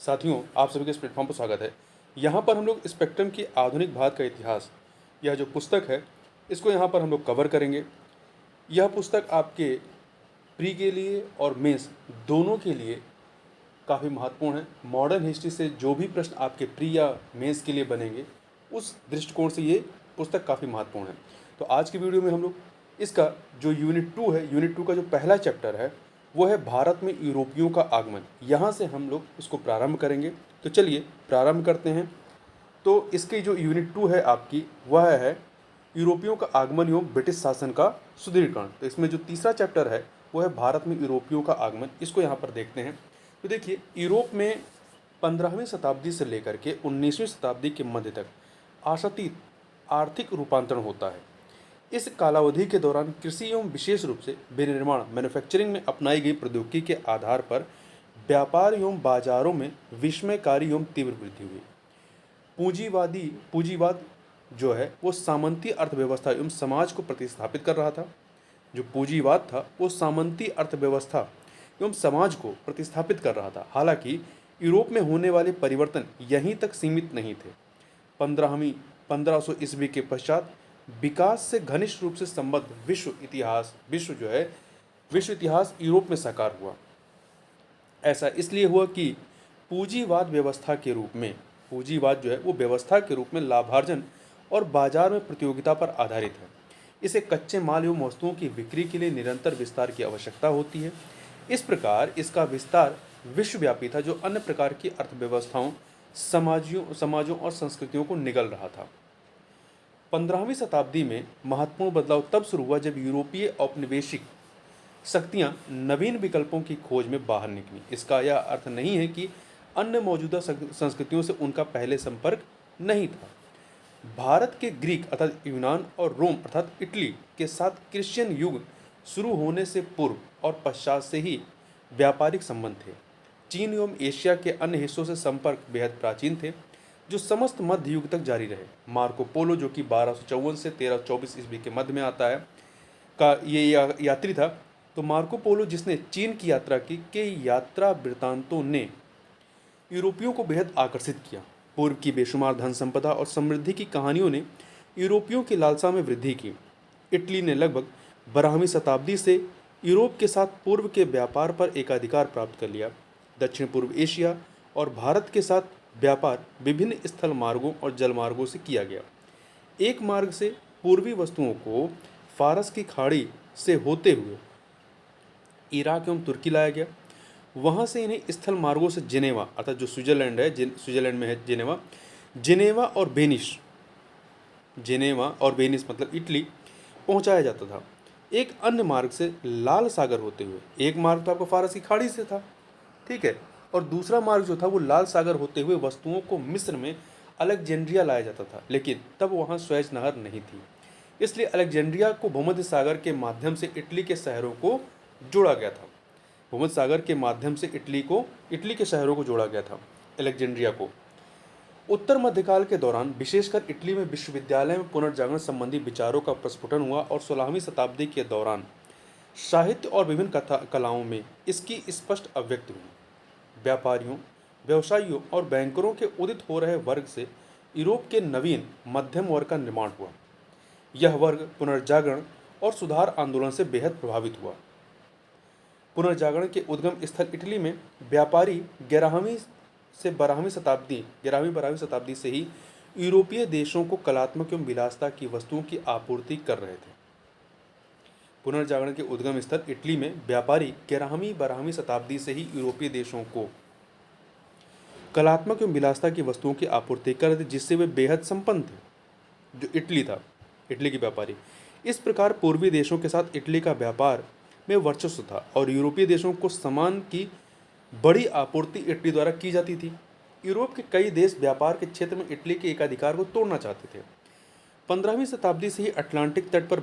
साथियों, आप सभी का इस प्लेटफॉर्म पर स्वागत है। यहाँ पर हम लोग स्पेक्ट्रम की आधुनिक भारत का इतिहास, यह जो पुस्तक है, इसको यहाँ पर हम लोग कवर करेंगे। यह पुस्तक आपके प्री के लिए और मेंस दोनों के लिए काफ़ी महत्वपूर्ण है। मॉडर्न हिस्ट्री से जो भी प्रश्न आपके प्री या मेंस के लिए बनेंगे, उस दृष्टिकोण से ये पुस्तक काफ़ी महत्वपूर्ण है। तो आज की वीडियो में हम लोग इसका जो यूनिट 2 है, यूनिट 2 का जो पहला चैप्टर है, वो है भारत में यूरोपियों का आगमन। यहाँ से हम लोग इसको प्रारंभ करेंगे। तो चलिए प्रारंभ करते हैं। तो इसकी जो यूनिट 2 है आपकी, वह है यूरोपियों का आगमन एवं ब्रिटिश शासन का सुदृढ़ीकरण। तो इसमें जो तीसरा चैप्टर है वो है भारत में यूरोपियों का आगमन। इसको यहाँ पर देखते हैं। तो देखिए, यूरोप में 15वीं शताब्दी से लेकर के 19वीं शताब्दी के मध्य तक आशातीत आर्थिक रूपांतरण होता है। इस कालावधि के दौरान कृषि एवं विशेष रूप से विनिर्माण मैन्युफैक्चरिंग में अपनाई गई प्रौद्योगिकी के आधार पर व्यापार एवं बाजारों में विस्मयकारी एवं तीव्र वृद्धि हुई। पूंजीवाद जो है वो सामंती अर्थव्यवस्था एवं समाज को प्रतिस्थापित कर रहा था। जो पूंजीवाद था वो सामंती अर्थव्यवस्था एवं समाज को प्रतिस्थापित कर रहा था। हालांकि यूरोप में होने वाले परिवर्तन यहीं तक सीमित नहीं थे। 1500 ईस्वी के पश्चात विकास से घनिष्ठ रूप से संबद्ध विश्व इतिहास यूरोप में साकार हुआ। ऐसा इसलिए हुआ कि पूंजीवाद जो है वो व्यवस्था के रूप में लाभार्जन और बाजार में प्रतियोगिता पर आधारित है। इसे कच्चे माल एवं वस्तुओं की बिक्री के लिए निरंतर विस्तार की आवश्यकता होती है। इस प्रकार इसका विस्तार विश्वव्यापी था, जो अन्य प्रकार की अर्थव्यवस्थाओं, समाजों और संस्कृतियों को निगल रहा था। 15वीं शताब्दी में महत्वपूर्ण बदलाव तब शुरू हुआ जब यूरोपीय औपनिवेशिक शक्तियां नवीन विकल्पों की खोज में बाहर निकली। इसका यह अर्थ नहीं है कि अन्य मौजूदा संस्कृतियों से उनका पहले संपर्क नहीं था। भारत के ग्रीक अर्थात यूनान और रोम अर्थात इटली के साथ क्रिश्चियन युग शुरू होने से पूर्व और पश्चात से ही व्यापारिक संबंध थे। चीन एवं एशिया के अन्य हिस्सों से संपर्क बेहद प्राचीन थे, जो समस्त मध्य युग तक जारी रहे। मार्को पोलो, जो कि 1254 से 1324 ईस्वी के मध्य में आता है, का ये यात्री था। तो मार्को पोलो, जिसने चीन की यात्रा की, के यात्रा वृत्तांतों ने यूरोपियों को बेहद आकर्षित किया। पूर्व की बेशुमार धन संपदा और समृद्धि की कहानियों ने यूरोपियों की लालसा में वृद्धि की। इटली ने लगभग 12वीं शताब्दी से यूरोप के साथ पूर्व के व्यापार पर एकाधिकार प्राप्त कर लिया। दक्षिण पूर्व एशिया और भारत के साथ व्यापार विभिन्न स्थल मार्गों और जल मार्गों से किया गया। एक मार्ग से पूर्वी वस्तुओं को फारस की खाड़ी से होते हुए इराक एवं तुर्की लाया गया। वहाँ से इन्हें स्थल मार्गों से जिनेवा अर्थात जो स्विट्जरलैंड है, स्विट्जरलैंड में है जिनेवा और वेनिस मतलब इटली पहुँचाया जाता था। एक अन्य मार्ग से लाल सागर होते हुए, एक मार्ग तो आपको फारस की खाड़ी से था, ठीक है, और दूसरा मार्ग जो था वो लाल सागर होते हुए वस्तुओं को मिस्र में अलेक्जेंड्रिया लाया जाता था। लेकिन तब वहाँ स्वेज नहर नहीं थी, इसलिए अलेक्जेंड्रिया को भूमध्य सागर के माध्यम से इटली के शहरों को जोड़ा गया था। भूमध्य सागर के माध्यम से इटली के शहरों को जोड़ा गया था, अलेक्जेंड्रिया को। उत्तर मध्यकाल के दौरान विशेषकर इटली में विश्वविद्यालय में पुनर्जागरण संबंधी विचारों का प्रस्फुटन हुआ और 16वीं शताब्दी के दौरान साहित्य और विभिन्न कलाओं में इसकी स्पष्ट अभिव्यक्ति हुई। व्यापारियों, व्यवसायियों और बैंकरों के उदित हो रहे वर्ग से यूरोप के नवीन मध्यम वर्ग का निर्माण हुआ। यह वर्ग पुनर्जागरण और सुधार आंदोलन से बेहद प्रभावित हुआ। पुनर्जागरण के उद्गम स्थल इटली में व्यापारी 11वीं 12वीं शताब्दी से ही यूरोपीय देशों को कलात्मक एवं विलासता की वस्तुओं की आपूर्ति कर रहे थे। पुनर्जागरण के उद्गम स्थल इटली में व्यापारी 11वीं 12वीं शताब्दी से ही यूरोपीय देशों को कलात्मक एवं विलासता की वस्तुओं की आपूर्ति कर रहे थे, जिससे वे बेहद संपन्न थे। जो इटली था, इटली के व्यापारी, इस प्रकार पूर्वी देशों के साथ इटली का व्यापार में वर्चस्व था और यूरोपीय देशों को सामान की बड़ी आपूर्ति इटली द्वारा की जाती थी। यूरोप के कई देश व्यापार के क्षेत्र में इटली के एकाधिकार को तोड़ना चाहते थे। 15वीं शताब्दी से ही अटलांटिक तट पर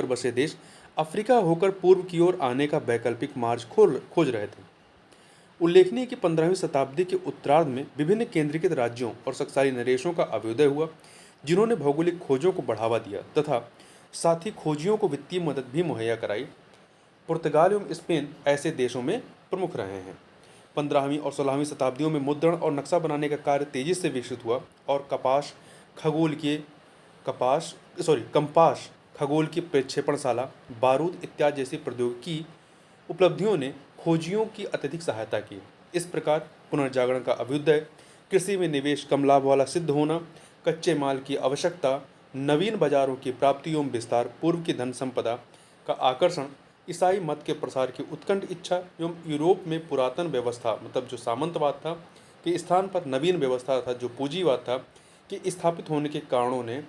बसे देश अफ्रीका होकर पूर्व की ओर आने का वैकल्पिक मार्ग खोज रहे थे। उल्लेखनीय कि 15वीं शताब्दी के उत्तरार्ध में विभिन्न केंद्रीकृत राज्यों और शक्तिशाली नरेशों का अभ्युदय हुआ, जिन्होंने भौगोलिक खोजों को बढ़ावा दिया तथा साथ ही खोजियों को वित्तीय मदद भी मुहैया कराई। पुर्तगाल एवं स्पेन ऐसे देशों में प्रमुख रहे हैं। 15वीं और 16वीं शताब्दियों में मुद्रण और नक्शा बनाने का कार्य तेजी से विकसित हुआ और कपास कंपास, खगोल की प्रक्षेपणशाला, बारूद इत्यादि जैसी प्रौद्योगिकी उपलब्धियों ने खोजियों की अत्यधिक सहायता की। इस प्रकार पुनर्जागरण का अभ्युदय, कृषि में निवेश कम लाभ वाला सिद्ध होना, कच्चे माल की आवश्यकता, नवीन बाजारों की प्राप्ति एवं विस्तार, पूर्व की धन संपदा का आकर्षण, ईसाई मत के प्रसार की उत्कंठ इच्छा एवं यूरोप में पुरातन व्यवस्था मतलब जो सामंतवाद था के स्थान पर नवीन व्यवस्था था जो पूंजीवाद था कि स्थापित होने के कारणों ने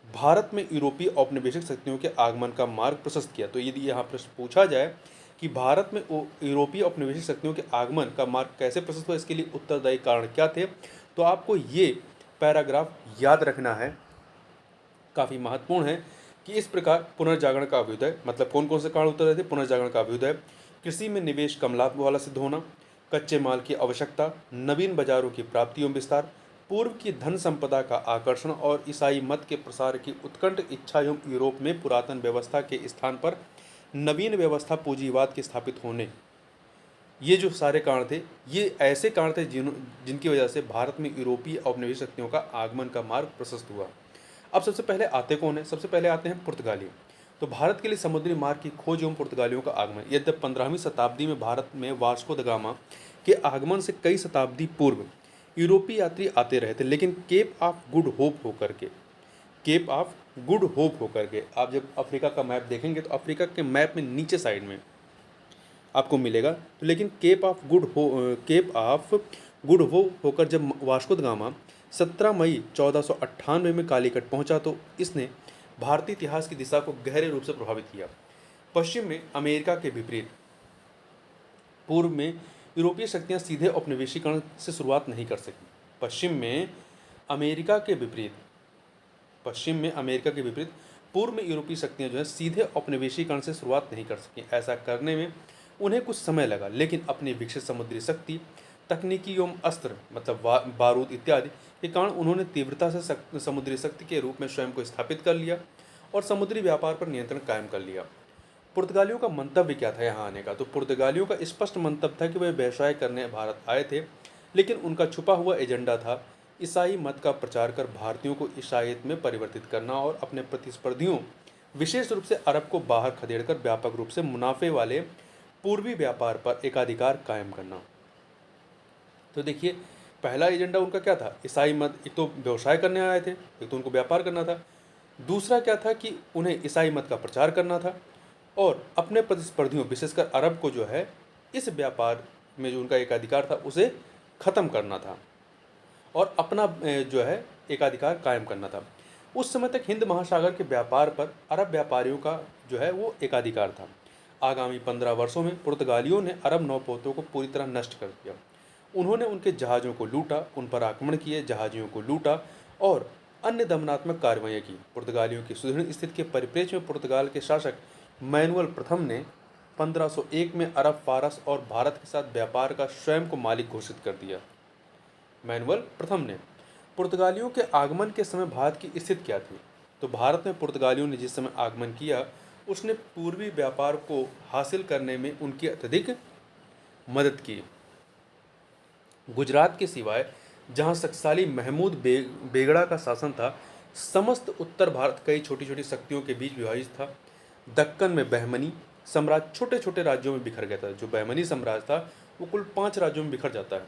भारत में यूरोपीय औपनिवेशिक शक्तियों के आगमन का मार्ग प्रशस्त किया। तो यदि यहाँ प्रश्न पूछा जाए कि भारत में यूरोपीय औपनिवेशिक शक्तियों के आगमन का मार्ग कैसे प्रशस्त हुआ, इसके लिए उत्तरदायी कारण क्या थे, तो आपको ये पैराग्राफ याद रखना है, काफ़ी महत्वपूर्ण है कि इस प्रकार पुनर्जागरण का अभ्युदय मतलब कौन कौन से कारण उत्तरदायी थे। पुनर्जागरण का अभ्युदय, कृषि में निवेश कम लाभ वाला सिद्ध होना, कच्चे माल की आवश्यकता, नवीन बाजारों की प्राप्ति एवं विस्तार, पूर्व की धन संपदा का आकर्षण और ईसाई मत के प्रसार की उत्कंठ इच्छा एवं यूरोप में पुरातन व्यवस्था के स्थान पर नवीन व्यवस्था पूंजीवाद के स्थापित होने। ये जो सारे कारण थे, ये ऐसे कारण थे जिनकी वजह से भारत में यूरोपीय औपनिवेशिक शक्तियों का आगमन का मार्ग प्रशस्त हुआ। अब सबसे पहले आते कौन है? सबसे पहले आते हैं पुर्तगाली। तो भारत के लिए समुद्री मार्ग की खोज एवं पुर्तगालियों का आगमन। यद्यपि 15वीं शताब्दी में भारत में वास्को द गामा के आगमन से कई शताब्दी पूर्व यूरोपीय यात्री आते रहे थे, लेकिन केप ऑफ गुड होप होकर के आप जब अफ्रीका का मैप देखेंगे तो अफ्रीका के मैप में नीचे साइड में आपको मिलेगा। तो लेकिन केप ऑफ गुड होप होकर जब वास्को द गामा 17 मई 1498 में कालीकट पहुंचा तो इसने भारतीय इतिहास की दिशा को गहरे रूप से प्रभावित किया। पश्चिम में अमेरिका के विपरीत पूर्व में यूरोपीय शक्तियां सीधे औपनिवेशीकरण से शुरुआत नहीं कर सकी। पश्चिम में अमेरिका के विपरीत पूर्व में यूरोपीय शक्तियां जो है सीधे औपनिवेशीकरण से शुरुआत नहीं कर सकी। ऐसा करने में उन्हें कुछ समय लगा, लेकिन अपनी विकसित समुद्री शक्ति, तकनीकी एवं अस्त्र मतलब बारूद इत्यादि के कारण उन्होंने तीव्रता से समुद्री शक्ति के रूप में स्वयं को स्थापित कर लिया और समुद्री व्यापार पर नियंत्रण कायम कर लिया। पुर्तगालियों का मंतव्य क्या था यहाँ आने का? तो पुर्तगालियों का स्पष्ट मंतव्य था कि वे व्यवसाय करने भारत आए थे, लेकिन उनका छुपा हुआ एजेंडा था ईसाई मत का प्रचार कर भारतीयों को ईसाईयत में परिवर्तित करना और अपने प्रतिस्पर्धियों विशेष रूप से अरब को बाहर खदेड़कर व्यापक रूप से मुनाफे वाले पूर्वी व्यापार पर एकाधिकार कायम करना। तो देखिए, पहला एजेंडा उनका क्या था? ईसाई मत, एक तो व्यवसाय करने आए थे, एक तो उनको व्यापार करना था। दूसरा क्या था कि उन्हें ईसाई मत का प्रचार करना था और अपने प्रतिस्पर्धियों विशेषकर अरब को जो है इस व्यापार में जो उनका एकाधिकार था उसे ख़त्म करना था और अपना जो है एकाधिकार कायम करना था। उस समय तक हिंद महासागर के व्यापार पर अरब व्यापारियों का जो है वो एकाधिकार था। आगामी 15 वर्षों में पुर्तगालियों ने अरब नौपोतों को पूरी तरह नष्ट कर दिया। उन्होंने उनके जहाज़ों को लूटा, उन पर आक्रमण किए, जहाजियों को लूटा और अन्य दमनात्मक कार्रवाइयाँ की। पुर्तगालियों की सुदृढ़ स्थिति के परिप्रेक्ष्य में पुर्तगाल के शासक मैनुअल प्रथम ने 1501 में अरब, फारस और भारत के साथ व्यापार का स्वयं को मालिक घोषित कर दिया। मैनुअल प्रथम ने पुर्तगालियों के आगमन के समय भारत की स्थिति क्या थी? तो भारत में पुर्तगालियों ने जिस समय आगमन किया उसने पूर्वी व्यापार को हासिल करने में उनकी अत्यधिक मदद की। गुजरात के सिवाय जहां शक्तिशाली महमूद बेगड़ा का शासन था, समस्त उत्तर भारत कई छोटी छोटी शक्तियों के बीच विभाजित था। दक्कन में बहमनी साम्राज्य छोटे छोटे राज्यों में बिखर गया था। जो बहमनी साम्राज्य था वो कुल 5 राज्यों में बिखर जाता है।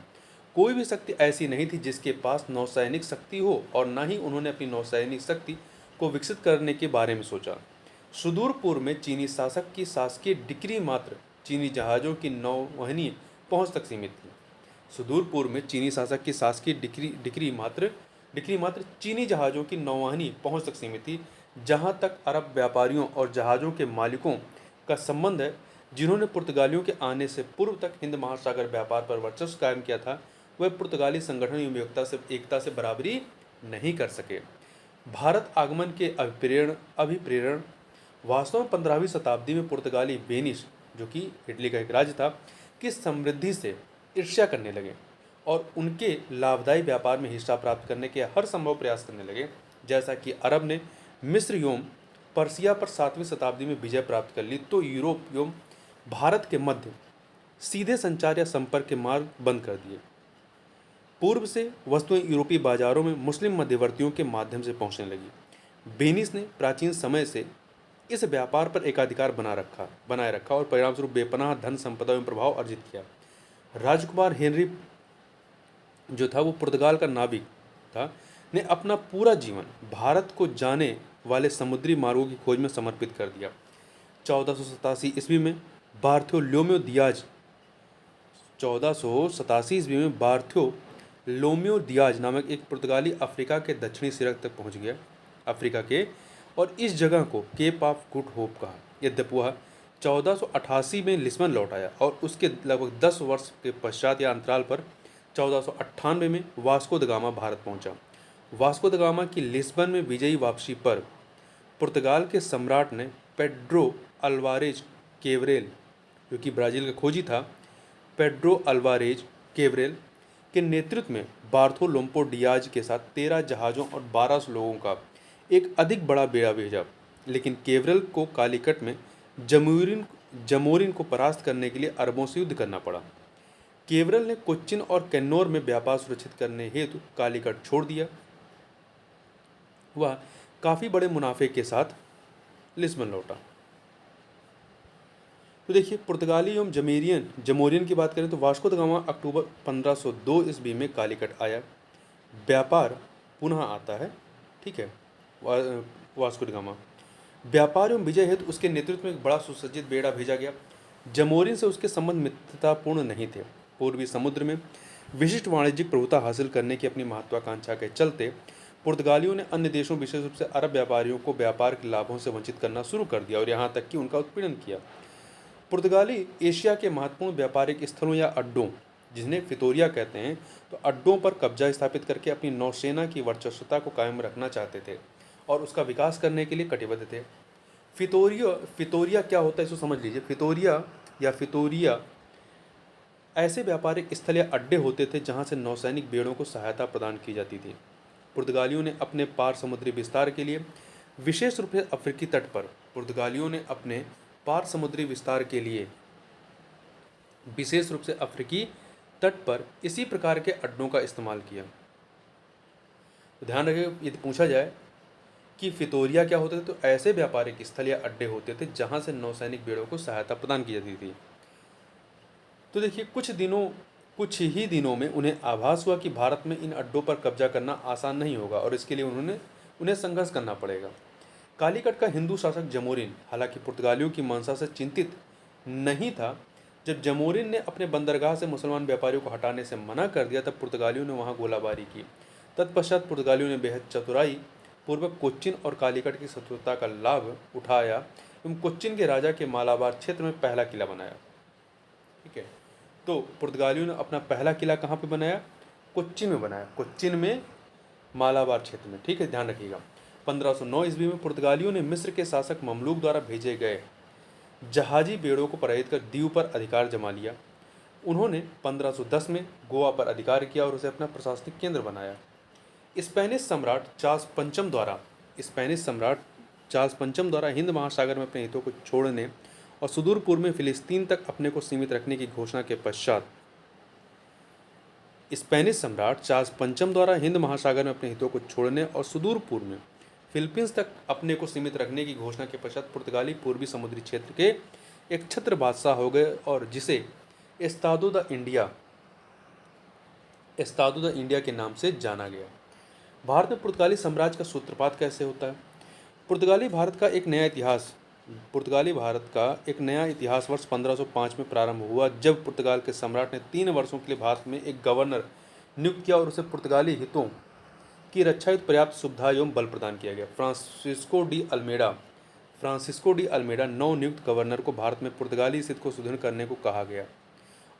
कोई भी शक्ति ऐसी नहीं थी जिसके पास नौसैनिक शक्ति हो और न ही उन्होंने अपनी नौसैनिक शक्ति को विकसित करने के बारे में सोचा। सुदूर पूर्व में चीनी शासक की शासकीय डिक्री मात्र चीनी जहाज़ों की नौवहनीय पहुंच तक सीमित थी। सुदूर पूर्व में चीनी शासक की शासकीय डिक्री मात्र चीनी जहाज़ों की नौवहनीय पहुंच तक सीमित थी। जहां तक अरब व्यापारियों और जहाज़ों के मालिकों का संबंध है, जिन्होंने पुर्तगालियों के आने से पूर्व तक हिंद महासागर व्यापार पर वर्चस्व कायम किया था, वह पुर्तगाली संगठन एवं एकता से बराबरी नहीं कर सके। भारत आगमन के अभिप्रेरण वास्तव में 15वीं शताब्दी में पुर्तगाली वेनिस, जो कि इटली का एक राज्य था, की समृद्धि से ईर्ष्या करने लगे और उनके लाभदायी व्यापार में हिस्सा प्राप्त करने के हर संभव प्रयास करने लगे। जैसा कि अरब ने मिस्र एवं पर्सिया पर 7वीं शताब्दी में विजय प्राप्त कर ली, तो यूरोप एवं भारत के मध्य सीधे संचार या संपर्क के मार्ग बंद कर दिए। पूर्व से वस्तुएं यूरोपीय बाजारों में मुस्लिम मध्यवर्तियों के माध्यम से पहुंचने लगी। वेनिस ने प्राचीन समय से इस व्यापार पर एकाधिकार बनाए रखा और परिणामस्वरूप बेपनाह धन संपदा एवं प्रभाव अर्जित किया। राजकुमार हेनरी जो था वो पुर्तगाल का नाविक था, ने अपना पूरा जीवन भारत को जाने वाले समुद्री मार्गों की खोज में समर्पित कर दिया। 1487 ईस्वी में बार्थोलोम्यो दियाज 1487 ईस्वी में बार्थोलोम्यो दियाज नामक एक पुर्तगाली अफ्रीका के दक्षिणी सिरे तक पहुंच गया, अफ्रीका के, और इस जगह को केप ऑफ गुड होप कहा। यद्यपि वह 1488 में लिस्बन लौट आया और उसके लगभग 10 वर्ष के पश्चात या अंतराल पर 1498 में वास्को द गामा भारत पहुंचा। वास्को द गामा की लिस्बन में विजयी वापसी पर पुर्तगाल के सम्राट ने पेड्रो अल्वारेज केवरेल, जो कि ब्राज़ील का खोजी था, पेड्रो अल्वारेज केवरेल के नेतृत्व में बार्थोलोम्यो डियाज के साथ 13 जहाज़ों और 1200 लोगों का एक अधिक बड़ा बेड़ा भेजा। लेकिन केवरेल को कालीकट में जमोरिन को परास्त करने के लिए अरबों से युद्ध करना पड़ा। केवरेल ने कोच्चिन और कैन्नौर में व्यापार सुरक्षित करने हेतु कालीकट छोड़ दिया। वह काफ़ी बड़े मुनाफे के साथ लिस्बन लौटा। तो देखिए, पुर्तगाली एवं जमोरियन की बात करें तो वास्को द गामा अक्टूबर 1502 ईस्वी में कालीकट आया। व्यापार पुनः आता है, ठीक है। वास्को ड गामा व्यापार एवं विजय हेतु उसके नेतृत्व में एक बड़ा सुसज्जित बेड़ा भेजा गया। जमोरिन से उसके संबंध मित्रतापूर्ण नहीं थे। पूर्वी समुद्र में विशिष्ट वाणिज्यिक प्रभुता हासिल करने की अपनी महत्वाकांक्षा के चलते पुर्तगालियों ने अन्य देशों, विशेष रूप से अरब व्यापारियों को व्यापार के लाभों से वंचित करना शुरू कर दिया और यहाँ तक कि उनका उत्पीड़न किया। पुर्तगाली एशिया के महत्वपूर्ण व्यापारिक स्थलों या अड्डों, जिन्हें फितोरिया कहते हैं, तो अड्डों पर कब्जा स्थापित करके अपनी नौसेना की वर्चस्वता को कायम रखना चाहते थे और उसका विकास करने के लिए कटिबद्ध थे। फितोरिया क्या होता है इसको समझ लीजिए। फितोरिया ऐसे व्यापारिक स्थल या अड्डे होते थे जहां से नौसैनिक बेड़ों को सहायता प्रदान की जाती थी। पुर्तगालियों ने अपने पार समुद्री विस्तार के लिए विशेष रूप से अफ्रीकी तट पर पुर्तगालियों ने अपने पार समुद्री विस्तार के लिए विशेष रूप से अफ्रीकी तट पर इसी प्रकार के अड्डों का इस्तेमाल किया। ध्यान रखें, यदि पूछा जाए कि फितोरिया क्या होते थे, तो ऐसे व्यापारिक स्थल या अड्डे होते थे जहां से नौसैनिक बेड़ों को सहायता प्रदान की जाती थी। तो देखिए, कुछ ही दिनों में उन्हें आभास हुआ कि भारत में इन अड्डों पर कब्जा करना आसान नहीं होगा और इसके लिए उन्हें संघर्ष करना पड़ेगा। कालीकट का हिंदू शासक जमोरिन हालांकि पुर्तगालियों की मंशा से चिंतित नहीं था। जब जमोरिन ने अपने बंदरगाह से मुसलमान व्यापारियों को हटाने से मना कर दिया, तब पुर्तगालियों ने वहां गोलाबारी की। तत्पश्चात पुर्तगालियों ने बेहद चतुराई पूर्वक कोच्चिन और कालीकट की शत्रुता का लाभ उठाया एवं कोच्चिन के राजा के मालाबार क्षेत्र में पहला किला बनाया। ठीक है, तो पुर्तगालियों ने अपना पहला किला कहाँ पे बनाया? कोच्चिन में बनाया, कोच्चिन में मालाबार क्षेत्र में। ठीक है, ध्यान रखिएगा। 1509 ईस्वी में पुर्तगालियों ने मिस्र के शासक ममलूक द्वारा भेजे गए जहाजी बेड़ों को पराजित कर दीव पर अधिकार जमा लिया। उन्होंने 1510 में गोवा पर अधिकार किया और उसे अपना प्रशासनिक केंद्र बनाया। स्पेनिश सम्राट चार्ल्स पंचम द्वारा हिंद महासागर में अपने हितों को छोड़ने और सुदूर पूर्व में फिलिस्तीन तक अपने को सीमित रखने की घोषणा के पश्चात स्पेनिश सम्राट चार्ल्स पंचम द्वारा हिंद महासागर में अपने हितों को छोड़ने और सुदूर पूर्व में फिलीपींस तक अपने को सीमित रखने की घोषणा के पश्चात पुर्तगाली पूर्वी समुद्री क्षेत्र के एक छत्र बादशाह हो गए और जिसे एस्तादो द इंडिया के नाम से जाना गया। भारत में पुर्तगाली साम्राज्य का सूत्रपात कैसे होता है? पुर्तगाली भारत का एक नया इतिहास वर्ष 1505 में प्रारंभ हुआ, जब पुर्तगाल के सम्राट ने 3 वर्षों के लिए भारत में एक गवर्नर नियुक्त किया और उसे पुर्तगाली हितों की रक्षा हेतु पर्याप्त सुविधा एवं बल प्रदान किया गया। फ्रांसिस्को डी अल्मेडा नव नियुक्त गवर्नर को भारत में पुर्तगाली स्थिति को सुदृढ़ करने को कहा गया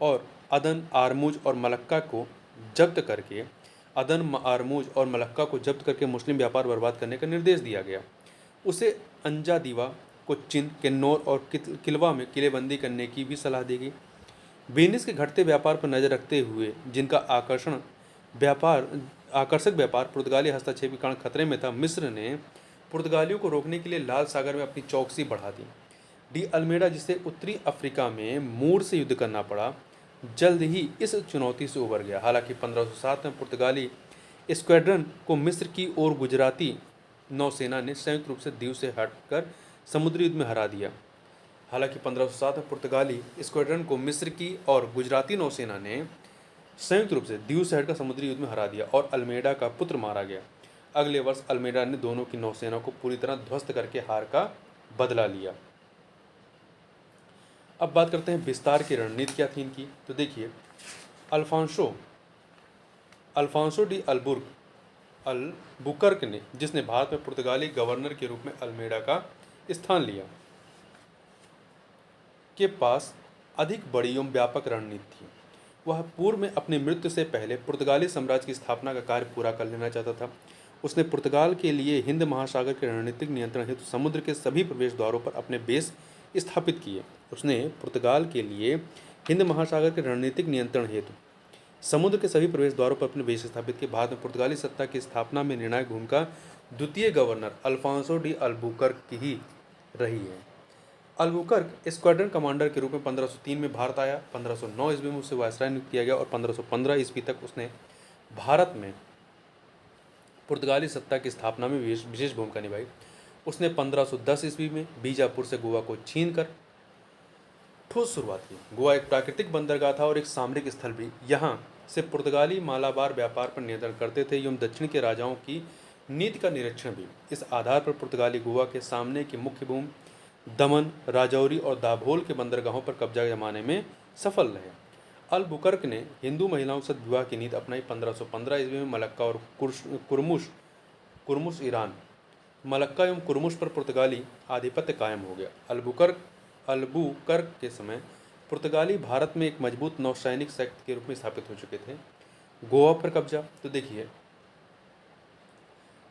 और अदन, आरमूज और मलक्का को जब्त करके मुस्लिम व्यापार बर्बाद करने का निर्देश दिया गया। उसे अंजादीवा, कोच्चिन, किन्नौर और किलवा में किलेबंदी करने की भी सलाह दी गई। वेनिस के घटते व्यापार पर नजर रखते हुए, जिनका आकर्षक व्यापार पुर्तगाली हस्तक्षेप के कारण खतरे में था, मिस्र ने पुर्तगालियों को रोकने के लिए लाल सागर में अपनी चौकसी बढ़ा दी। डी अल्मेडा, जिसे उत्तरी अफ्रीका में मूर से युद्ध करना पड़ा, जल्द ही इस चुनौती से उबर गया। हालांकि 1507 में पुर्तगाली स्क्वाड्रन को मिस्र की और गुजराती नौसेना ने संयुक्त रूप से दीव से हटकर समुद्री युद्ध में हरा दिया। हालांकि 1507 में पुर्तगाली स्क्वाड्रन को मिस्र की और गुजराती नौसेना ने संयुक्त रूप से दीव से हटकर समुद्री युद्ध में हरा दिया और अल्मेडा का पुत्र मारा गया। अगले वर्ष अल्मेडा ने दोनों की नौसेना को पूरी तरह ध्वस्त करके हार का बदला लिया। अब बात करते हैं विस्तार की रणनीति क्या थी इनकी। तो देखिए, अल्फांसो डी अल्बुकर्क ने, जिसने भारत में पुर्तगाली गवर्नर के रूप में अल्मेडा का स्थान लिया, के पास अधिक बड़ी एवं व्यापक रणनीति थी। वह पूर्व में अपनी मृत्यु से पहले पुर्तगाली साम्राज्य की स्थापना का कार्य पूरा कर लेना चाहता था। उसने पुर्तगाल के लिए हिंद महासागर के रणनीतिक नियंत्रण हेतु समुद्र के सभी प्रवेश द्वारों पर अपने बेस स्थापित किए। उसने पुर्तगाल के लिए हिंद महासागर के रणनीतिक नियंत्रण हेतु समुद्र के सभी प्रवेश द्वारों पर अपने बेस स्थापित किए। भारत में पुर्तगाली सत्ता की स्थापना में निर्णायक भूमिका द्वितीय गवर्नर अल्फांसो डी अल्बुकर्क की ही रही है। अल्बुकर्क स्क्वाड्रन कमांडर के रूप में 1503 में भारत आया। 1509 ईस्वी में उसे वायसराय नियुक्त किया गया और 1515 ईस्वी तक उसने भारत में पुर्तगाली सत्ता की स्थापना में विशेष भूमिका निभाई। उसने 1510 ईस्वी में बीजापुर से गोवा को छीनकर ठोस शुरुआत की। गोवा एक प्राकृतिक बंदरगाह था और एक सामरिक स्थल भी। यहाँ से पुर्तगाली मालाबार व्यापार पर नियंत्रण करते थे एवं दक्षिण के राजाओं की नीति का निरीक्षण भी। इस आधार पर पुर्तगाली गोवा के सामने की मुख्य भूमि दमन, राजौरी और दाभोल के बंदरगाहों पर कब्जा जमाने में सफल रहे। अल्बुकर्क ने हिंदू महिलाओं के साथ विवाह की नीति अपनाई। 1515 ईस्वी में मलक्का और कुर्मुस ईरान, मलक्का एवं कुर्मुस पर पुर्तगाली आधिपत्य कायम हो गया। अल्बुकर्क के समय पुर्तगाली भारत में एक मजबूत नौसैनिक शक्ति के रूप में स्थापित हो चुके थे। गोवा पर कब्जा, तो देखिए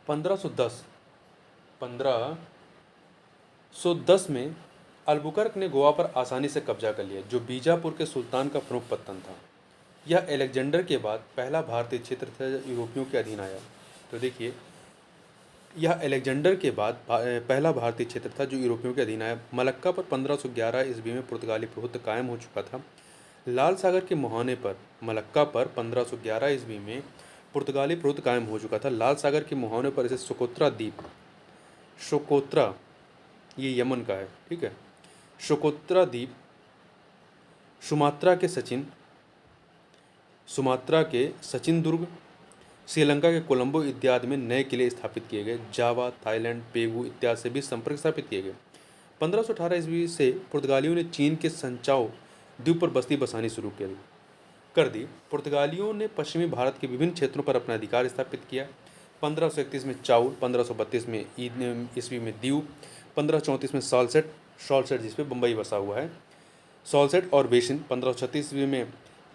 1510 में अल्बुकर्क ने गोवा पर आसानी से कब्जा कर लिया, जो बीजापुर के सुल्तान का प्रमुख पत्तन था। यह अलेक्जेंडर के बाद पहला भारतीय क्षेत्र था जो यूरोपियों के अधीन आया। तो देखिए, यह अलेक्जेंडर के बाद पहला भारतीय क्षेत्र था जो यूरोपियों के अधीन आया। मलक्का पर 1511 ईस्वी में पुर्तगाली प्रभुत्व कायम हो चुका था। लाल सागर के मुहाने पर मलक्का पर 1511 ईस्वी में पुर्तगाली प्रभुत्व कायम हो चुका था। लाल सागर के मुहाने पर इसे सोकोत्रा, ये यमन का है, ठीक है, सोकोत्रा द्वीप, सुमात्रा के सचिन दुर्ग, श्रीलंका के कोलंबो इत्यादि में नए किले स्थापित किए गए। जावा, थाईलैंड, पेगू इत्यादि से भी संपर्क स्थापित किए गए। 1518 ईस्वी से पुर्तगालियों ने चीन के संचाओ द्वीप पर बस्ती बसानी शुरू कर दी। पुर्तगालियों ने पश्चिमी भारत के विभिन्न क्षेत्रों पर अपना अधिकार स्थापित किया। 1531 में चाउल, 1532 में ईस्वी में दीव, 1534 में सॉल्सेट जिस पे बम्बई बसा हुआ है, सॉल्सेट और बेसिन, 1536 ईस्वी में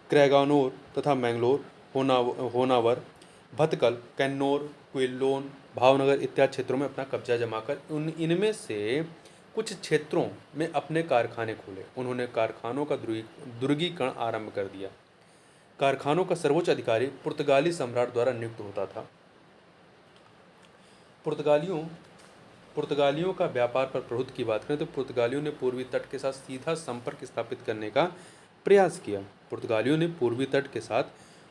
क्रैगानोर तथा मैंगलोर, होनावर, भतकल, कैन्नौर, क्विलोन, भावनगर इत्यादि क्षेत्रों में अपना कब्जा जमाकर इनमें से कुछ क्षेत्रों में अपने कारखाने खोले। उन्होंने कारखानों का दुर्गीकरण आरंभ कर दिया। कारखानों का सर्वोच्च अधिकारी पुर्तगाली सम्राट द्वारा नियुक्त होता था। पुर्तगालियों का व्यापार पर प्रभुत्व की बात करें तो पुर्तगालियों ने पूर्वी तट के साथ सीधा संपर्क स्थापित करने का प्रयास किया। पुर्तगालियों ने पूर्वी तट के साथ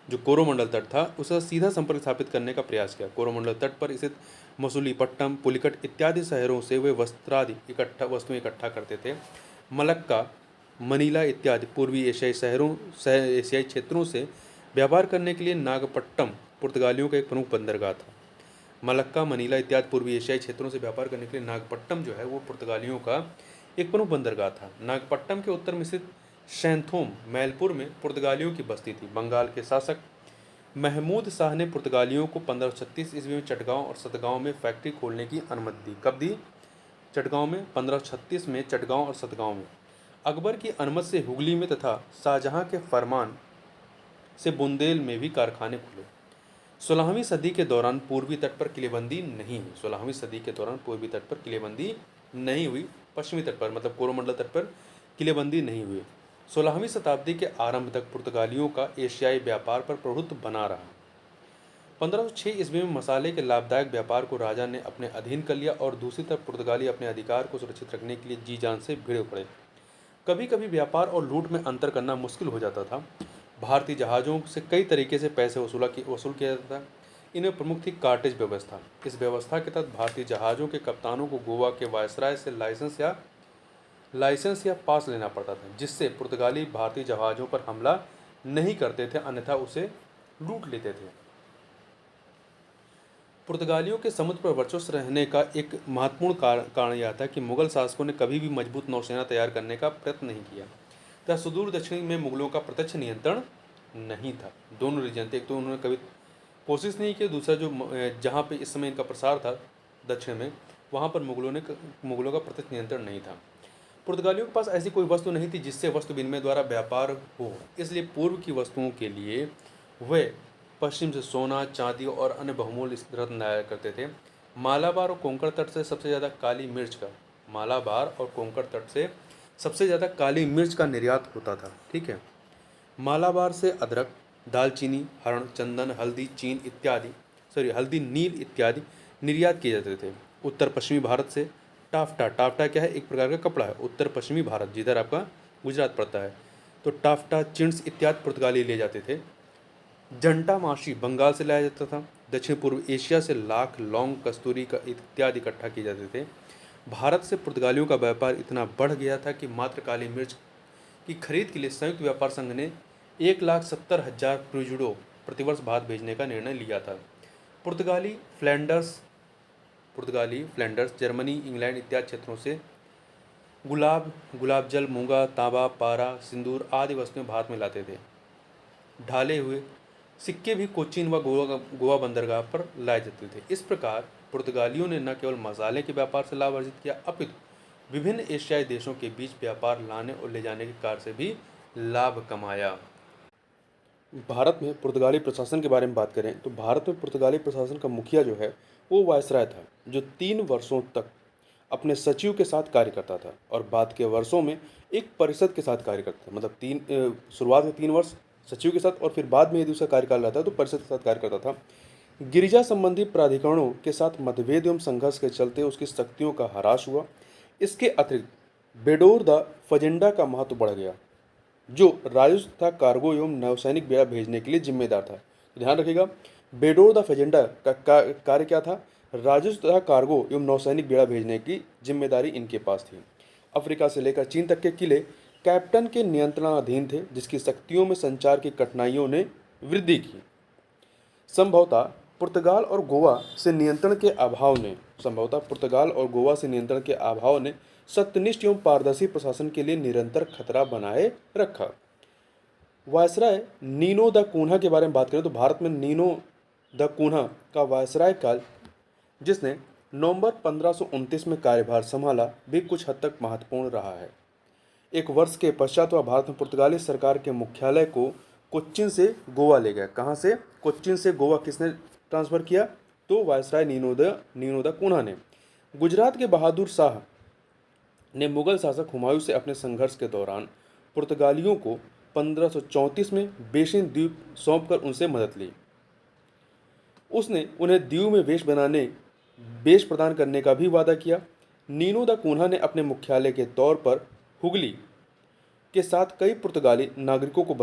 जो कोरोमंडल तट था उसका सीधा संपर्क स्थापित करने का प्रयास किया। कोरोमंडल तट पर स्थित मसूलीपट्टनम, पुलिकट इत्यादि शहरों से वे वस्त्रें इकट्ठा करते थे। मलक्का, मनीला इत्यादि पूर्वी एशियाई क्षेत्रों से व्यापार करने के लिए नागपट्टनम पुर्तगालियों का एक प्रमुख बंदरगाह था। मलक्का, मनीला इत्यादि पूर्वी एशियाई क्षेत्रों से व्यापार करने के लिए नागपट्टनम जो है वो पुर्तगालियों का एक प्रमुख बंदरगाह था। नागपट्टनम के उत्तर में स्थित शैंथोम मैलपुर में पुर्तगालियों की बस्ती थी। बंगाल के शासक महमूद शाह ने पुर्तगालियों को 1536 ईस्वी में चटगांव और सतगांव में फैक्ट्री खोलने की अनुमति दी। कब दी? चटगांव में, 1536 में चटगांव और सतगांव में। अकबर की अनुमति से हुगली में तथा शाहजहां के फरमान से बुंदेल में भी कारखाने खुले। 16वीं सदी के दौरान पूर्वी तट पर किलेबंदी नहीं हुई। 16वीं सदी के दौरान पूर्वी तट पर किलेबंदी नहीं हुई। पश्चिमी तट पर मतलब कोरोमंडल तट पर किलेबंदी नहीं हुई। 16वीं शताब्दी के आरंभ तक पुर्तगालियों का एशियाई व्यापार पर प्रभुत्व बना रहा। 1506 ईस्वी में मसाले के लाभदायक व्यापार को राजा ने अपने अधीन कर लिया और दूसरी तरफ पुर्तगाली अपने अधिकार को सुरक्षित रखने के लिए जी जान से भिड़े पड़े। कभी कभी व्यापार और लूट में अंतर करना मुश्किल हो जाता था। भारतीय जहाज़ों से कई तरीके से पैसे वसूल किया जाता था। इनमें प्रमुख थी कार्टेज व्यवस्था। इस व्यवस्था के तहत भारतीय जहाज़ों के कप्तानों को गोवा के वायसराय से लाइसेंस या पास लेना पड़ता था, जिससे पुर्तगाली भारतीय जहाज़ों पर हमला नहीं करते थे, अन्यथा उसे लूट लेते थे। पुर्तगालियों के समुद्र पर वर्चस्व रहने का एक महत्वपूर्ण कारण यह था कि मुगल शासकों ने कभी भी मजबूत नौसेना तैयार करने का प्रयत्न नहीं किया तथा सुदूर दक्षिण में मुगलों का प्रत्यक्ष नियंत्रण नहीं था। दोनों रीजन थे, एक तो उन्होंने कभी कोशिश नहीं की, दूसरा जो जहाँ पे इस समय इनका प्रसार था दक्षिण में, वहाँ पर मुगलों का प्रत्यक्ष नियंत्रण नहीं था। पुर्तगालियों के पास ऐसी कोई वस्तु नहीं थी जिससे वस्तु विनिमय द्वारा व्यापार हो, इसलिए पूर्व की वस्तुओं के लिए वे पश्चिम से सोना, चांदी और अन्य बहुमूल्य रत्न लाया करते थे। मालाबार और कोंकण तट से सबसे ज़्यादा काली मिर्च का निर्यात होता था। ठीक है। मालाबार से अदरक, दालचीनी, हरण, चंदन, हल्दी, नील इत्यादि निर्यात किए जाते थे। उत्तर पश्चिमी भारत से टाफ्टा क्या है? एक प्रकार का कपड़ा है। उत्तर पश्चिमी भारत, जिधर आपका गुजरात पड़ता है, तो टाफ्टा, चिंट्स इत्यादि पुर्तगाली ले जाते थे। जंटा माशी बंगाल से लाया जाता था। दक्षिण पूर्व एशिया से लाख, लौंग, कस्तूरी का इत्यादि इकट्ठा किए जाते थे। भारत से पुर्तगालियों का व्यापार इतना बढ़ गया था कि मात्र काली मिर्च की खरीद के लिए संयुक्त व्यापार संघ ने 1,70,000 प्यूजिडो प्रतिवर्ष भारत भेजने का निर्णय लिया था। पुर्तगाली फ्लैंडर्स, जर्मनी, इंग्लैंड इत्यादि क्षेत्रों से गुलाब जल, मूंगा, तांबा, पारा, सिंदूर आदि वस्तुएं भारत में लाते थे। ढाले हुए सिक्के भी कोचीन व गोवा बंदरगाह पर लाए जाते थे। इस प्रकार पुर्तगालियों ने न केवल मसाले के व्यापार से लाभ अर्जित किया, अपितु विभिन्न एशियाई देशों के बीच व्यापार लाने और ले जाने के कार्य से भी लाभ कमाया। भारत में पुर्तगाली प्रशासन के बारे में बात करें तो भारत में पुर्तगाली प्रशासन का मुखिया जो है वो वायसराय था, जो 3 वर्षों तक अपने सचिव के साथ कार्य करता था और बाद के वर्षों में एक परिषद के साथ कार्य करता था। मतलब शुरुआत में 3 वर्ष सचिव के साथ और फिर बाद में यदि उसका कार्यकाल रहता तो परिषद के साथ कार्य करता था। गिरिजा संबंधी प्राधिकरणों के साथ मतभेद एवं संघर्ष के चलते उसकी शक्तियों का ह्रास हुआ। इसके अतिरिक्त बेडोर द फजेंडा का महत्व बढ़ गया, जो राजस्व तथा कार्गो एवं नौसैनिक बेड़ा भेजने के लिए जिम्मेदार था। तो ध्यान रखिएगा, बेडोर द फजेंडा का कार्य क्या था? राजस्व तथा कार्गो एवं नौसैनिक बेड़ा भेजने की जिम्मेदारी इनके पास थी। अफ्रीका से लेकर चीन तक के किले कैप्टन के नियंत्रणाधीन थे, जिसकी शक्तियों में संचार की कठिनाइयों ने वृद्धि की। संभवतः पुर्तगाल और गोवा से नियंत्रण के अभाव ने सत्यनिष्ठ एवं पारदर्शी प्रशासन के लिए निरंतर खतरा बनाए रखा। वायसराय नीनो द कून्हा के बारे में बात करें तो भारत में नीनो द कून्हा का वायसराय काल, जिसने नवंबर 1529 में कार्यभार संभाला, भी कुछ हद तक महत्वपूर्ण रहा है। एक वर्ष के पश्चात वह भारत में पुर्तगाली सरकार के मुख्यालय को कोच्चिन से गोवा ले गया। कहाँ से? कोच्चिन से गोवा किसने ट्रांसफर किया? तो वायसराय नीनो द कून्हा ने। गुजरात के बहादुर शाह ने मुगल शासक हुमायूं से अपने संघर्ष के दौरान पुर्तगालियों को 1534 में बेसिन द्वीप सौंपकर उनसे मदद ली। उसने उन्हें द्वीप में वेश प्रदान करने का भी वादा किया। नीनो द कून्हा ने अपने मुख्यालय के तौर पर हुगली के साथ कई पुर्तगाली नागरिकों को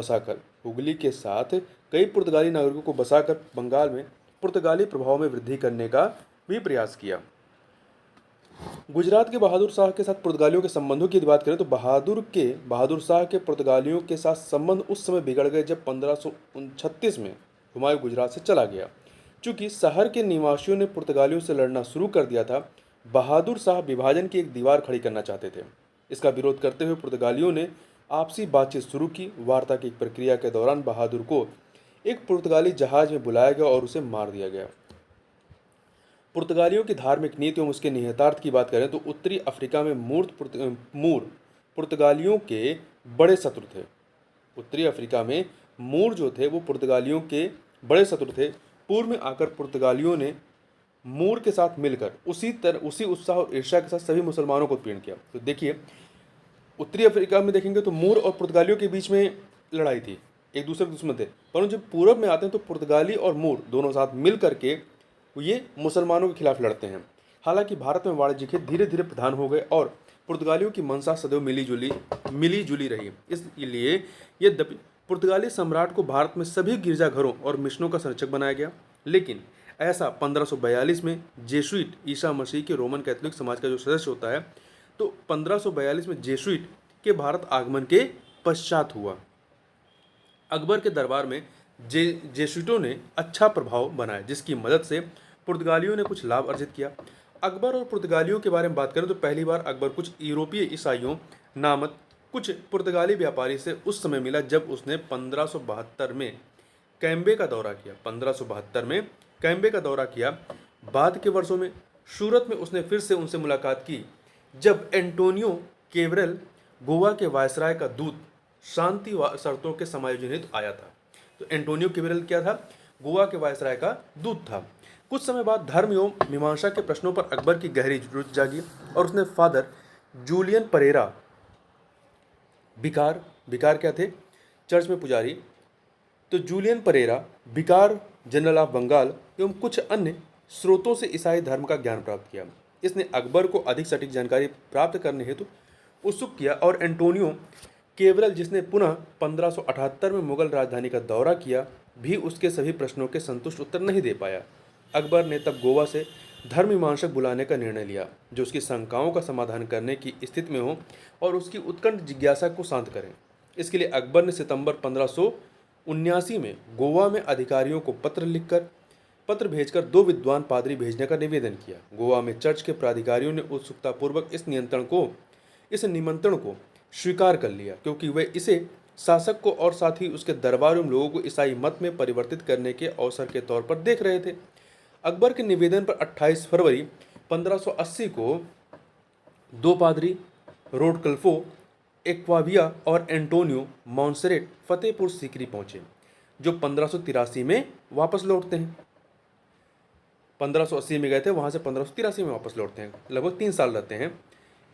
बसाकर बंगाल में पुर्तगाली प्रभाव में वृद्धि करने का भी प्रयास किया। गुजरात के बहादुर शाह के साथ पुर्तगालियों के संबंधों की बात करें तो बहादुर शाह के पुर्तगालियों के साथ संबंध उस समय बिगड़ गए जब 1536 में हुमायूं गुजरात से चला गया। चूंकि शहर के निवासियों ने पुर्तगालियों से लड़ना शुरू कर दिया था, बहादुर शाह विभाजन की एक दीवार खड़ी करना चाहते थे। इसका विरोध करते हुए पुर्तगालियों ने आपसी बातचीत शुरू की। वार्ता की प्रक्रिया के दौरान बहादुर को एक पुर्तगाली जहाज में बुलाया गया और उसे मार दिया गया। पुर्तगालियों की धार्मिक नीति एवं उसके निहितार्थ की बात करें तो उत्तरी अफ्रीका में मूर पुर्तगालियों के बड़े शत्रु थे। उत्तरी अफ्रीका में मूर जो थे वो पुर्तगालियों के बड़े शत्रु थे। पूर्व में आकर पुर्तगालियों ने मूर के साथ मिलकर उसी उत्साह और ईर्ष्या के साथ सभी मुसलमानों को उत्पीड़न किया। तो देखिए, उत्तरी अफ्रीका में देखेंगे तो मूर और पुर्तगालियों के बीच में लड़ाई थी। एक दूसरे के दुश्मन थे, परंतु जब पूरब में आते हैं तो पुर्तगाली और मूर दोनों साथ मिल करके ये मुसलमानों के खिलाफ लड़ते हैं। हालांकि भारत में वाणिज्य खेत धीरे धीरे प्रधान हो गए और पुर्तगालियों की मंशा सदैव मिली जुली रही। इसलिए यद्यपि पुर्तगाली सम्राट को भारत में सभी गिरजाघरों और मिशनों का संरक्षक बनाया गया, लेकिन ऐसा 1542 में जेसुइट ईसा मसीह के रोमन कैथोलिक समाज का जो सदस्य होता है, तो 1542 में जेसुइट के भारत आगमन के पश्चात हुआ। अकबर के दरबार में जेसुइटों ने अच्छा प्रभाव बनाया, जिसकी मदद से पुर्तगालियों ने कुछ लाभ अर्जित किया। अकबर और पुर्तगालियों के बारे में बात करें तो पहली बार अकबर कुछ यूरोपीय ईसाइयों नामक कुछ पुर्तगाली व्यापारी से उस समय मिला जब उसने 1572 में कैम्बे का दौरा किया। 1572 में कैम्बे का दौरा किया। बाद के वर्षों में सूरत में उसने फिर से उनसे मुलाकात की जब एंटोनियो केवरेल गोवा के वायसराय का दूत शांति शर्तों के समायोजन हेतु आया था। तो एंटोनियो केवरेल क्या था? गोवा के वायसराय का दूत था। कुछ समय बाद धर्म एवं मीमांसा के प्रश्नों पर अकबर की गहरी रुचि जागी और उसने फादर जूलियन परेरा बिकार क्या थे? चर्च में पुजारी। तो Julian Pereira vicar general of Bengal एवं कुछ अन्य स्रोतों से ईसाई धर्म का ज्ञान प्राप्त किया। इसने अकबर को अधिक सटीक जानकारी प्राप्त करने हेतु उत्सुक किया और एंटोनियो केवरल, जिसने पुनः 1578 में मुगल राजधानी का दौरा किया, भी उसके सभी प्रश्नों के संतुष्ट उत्तर नहीं दे पाया। अकबर ने तब गोवा से धर्ममीमांसक बुलाने का निर्णय लिया जो उसकी शंकाओं का समाधान करने की स्थिति में हो और उसकी उत्कंठ जिज्ञासा को शांत करें। इसके लिए अकबर ने सितंबर 1579 में गोवा में अधिकारियों को पत्र भेजकर 2 विद्वान पादरी भेजने का निवेदन किया। गोवा में चर्च के प्राधिकारियों ने उत्सुकतापूर्वक इस निमंत्रण को स्वीकार कर लिया, क्योंकि वे इसे शासक को और साथ ही उसके दरबार में लोगों को ईसाई मत में परिवर्तित करने के अवसर के तौर पर देख रहे थे। अकबर के निवेदन पर 28 फरवरी 1580 को 2 पादरी रोडकल्फो एक्वाविया और एंटोनियो मॉन्सेरेट फतेहपुर सीकरी पहुंचे, जो 1583 में वापस लौटते हैं। 1580 में गए थे, वहां से 1583 में वापस लौटते हैं, लगभग 3 साल रहते हैं।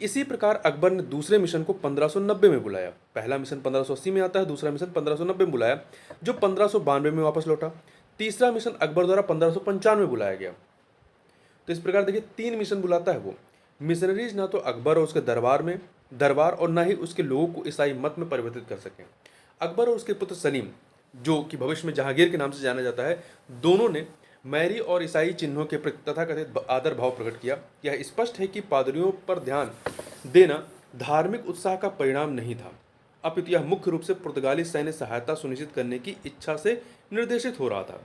इसी प्रकार अकबर ने दूसरे मिशन को 1590 में बुलाया। पहला मिशन 1580 में आता है, दूसरा मिशन 1590 में बुलाया, जो 1592 में वापस लौटा। तीसरा मिशन अकबर द्वारा 1595 में बुलाया गया। तो इस प्रकार देखिए 3 मिशन बुलाता है वो। मिशनरीज ना तो अकबर और उसके दरबार और ना ही उसके लोगों को ईसाई मत में परिवर्तित कर सके। अकबर और उसके पुत्र सलीम, जो कि भविष्य में जहांगीर के नाम से जाना जाता है, दोनों ने मैरी और ईसाई चिन्हों के प्रति तथाकथित आदर भाव प्रकट किया। यह स्पष्ट है कि पादरियों पर ध्यान देना धार्मिक उत्साह का परिणाम नहीं था, अपितु यह मुख्य रूप से पुर्तगाली सैन्य सहायता सुनिश्चित करने की इच्छा से निर्देशित हो रहा था।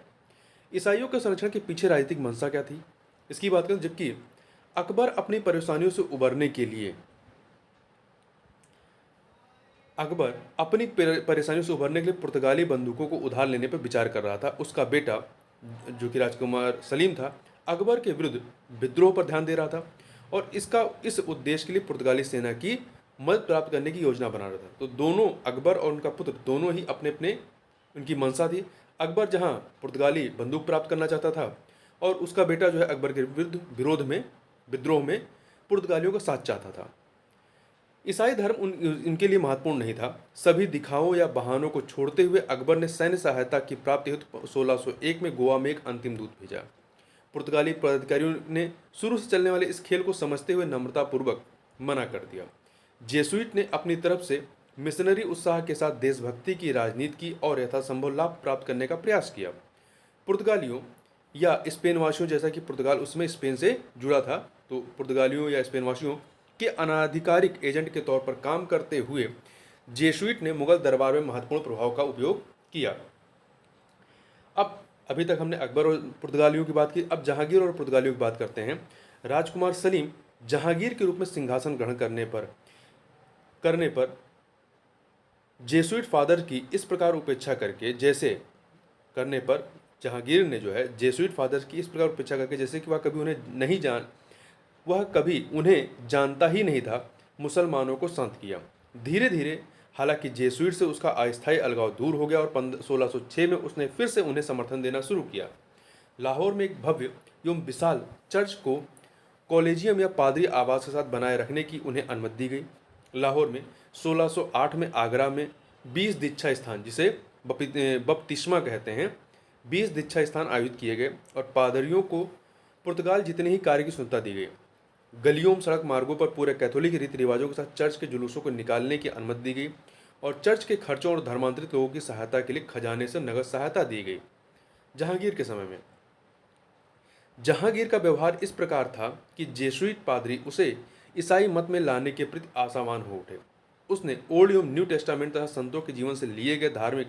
ईसाइयों के संरक्षण के पीछे राजनीतिक मंशा क्या थी, इसकी बात करें। जबकि अकबर अपनी परेशानियों से उबरने के लिए पुर्तगाली बंदूकों को उधार लेने पर विचार कर रहा था। उसका बेटा, जो कि राजकुमार सलीम था, अकबर के विरुद्ध विद्रोह पर ध्यान दे रहा था और इस उद्देश्य के लिए पुर्तगाली सेना की मदद प्राप्त करने की योजना बना रहा था। तो दोनों, अकबर और उनका पुत्र, दोनों ही अपने अपने उनकी मंशा थी। अकबर जहां पुर्तगाली बंदूक प्राप्त करना चाहता था और उसका बेटा जो है अकबर के विद्रोह में पुर्तगालियों का साथ चाहता था। ईसाई धर्म इनके लिए महत्वपूर्ण नहीं था। सभी दिखावों या बहानों को छोड़ते हुए अकबर ने सैन्य सहायता की प्राप्ति हेतु 1601 में गोवा में एक अंतिम दूत भेजा। पुर्तगाली पदाधिकारियों ने शुरू से चलने वाले इस खेल को समझते हुए नम्रतापूर्वक मना कर दिया। जेसुइट ने अपनी तरफ से मिशनरी उत्साह के साथ देशभक्ति की राजनीति की और यथासंभव लाभ प्राप्त करने का प्रयास किया। पुर्तगालियों या स्पेनवासियों, जैसा कि पुर्तगाल उसमें स्पेन से जुड़ा था, तो पुर्तगालियों या स्पेनवासियों के अनाधिकारिक एजेंट के तौर पर काम करते हुए जेसुइट ने मुगल दरबार में महत्वपूर्ण प्रभाव का उपयोग किया। अब अभी तक हमने अकबर और पुर्तगालियों की बात की, अब जहांगीर और पुर्तगालियों की बात करते हैं। राजकुमार सलीम जहांगीर के रूप में सिंहासन ग्रहण करने पर जेसुइट फादर की इस प्रकार उपेक्षा करके, जहांगीर ने जो है जेसुइट फादर की इस प्रकार उपेक्षा करके, जैसे कि वह कभी उन्हें जानता ही नहीं था, मुसलमानों को शांत किया। धीरे धीरे हालांकि जेसुइट से उसका अस्थायी अलगाव दूर हो गया और 1606 में उसने फिर से उन्हें समर्थन देना शुरू किया। लाहौर में एक भव्य एवं विशाल चर्च को कॉलेजियम या पादरी आवास के साथ बनाए रखने की उन्हें अनुमति दी गई। लाहौर में 1608 में आगरा में 20 दीक्षा स्थान, जिसे बपतिस्मा कहते हैं, 20 दीक्षा स्थान आयोजित किए गए और पादरियों को पुर्तगाल जितने ही कार्य की स्वतंत्रता दी गई। गलियों, सड़क मार्गों पर पूरे कैथोलिक रीति रिवाजों के साथ चर्च के जुलूसों को निकालने की अनुमति दी गई और चर्च के खर्चों और धर्मांतरित लोगों की सहायता के लिए खजाने से नगद सहायता दी गई। जहांगीर के समय में जहांगीर का व्यवहार इस प्रकार था कि जेसुइट पादरी उसे ईसाई मत में लाने के प्रति आशावान हो उठे। उसने ओल्ड एवं न्यू टेस्टामेंट तथा संतों के जीवन से लिए गए धार्मिक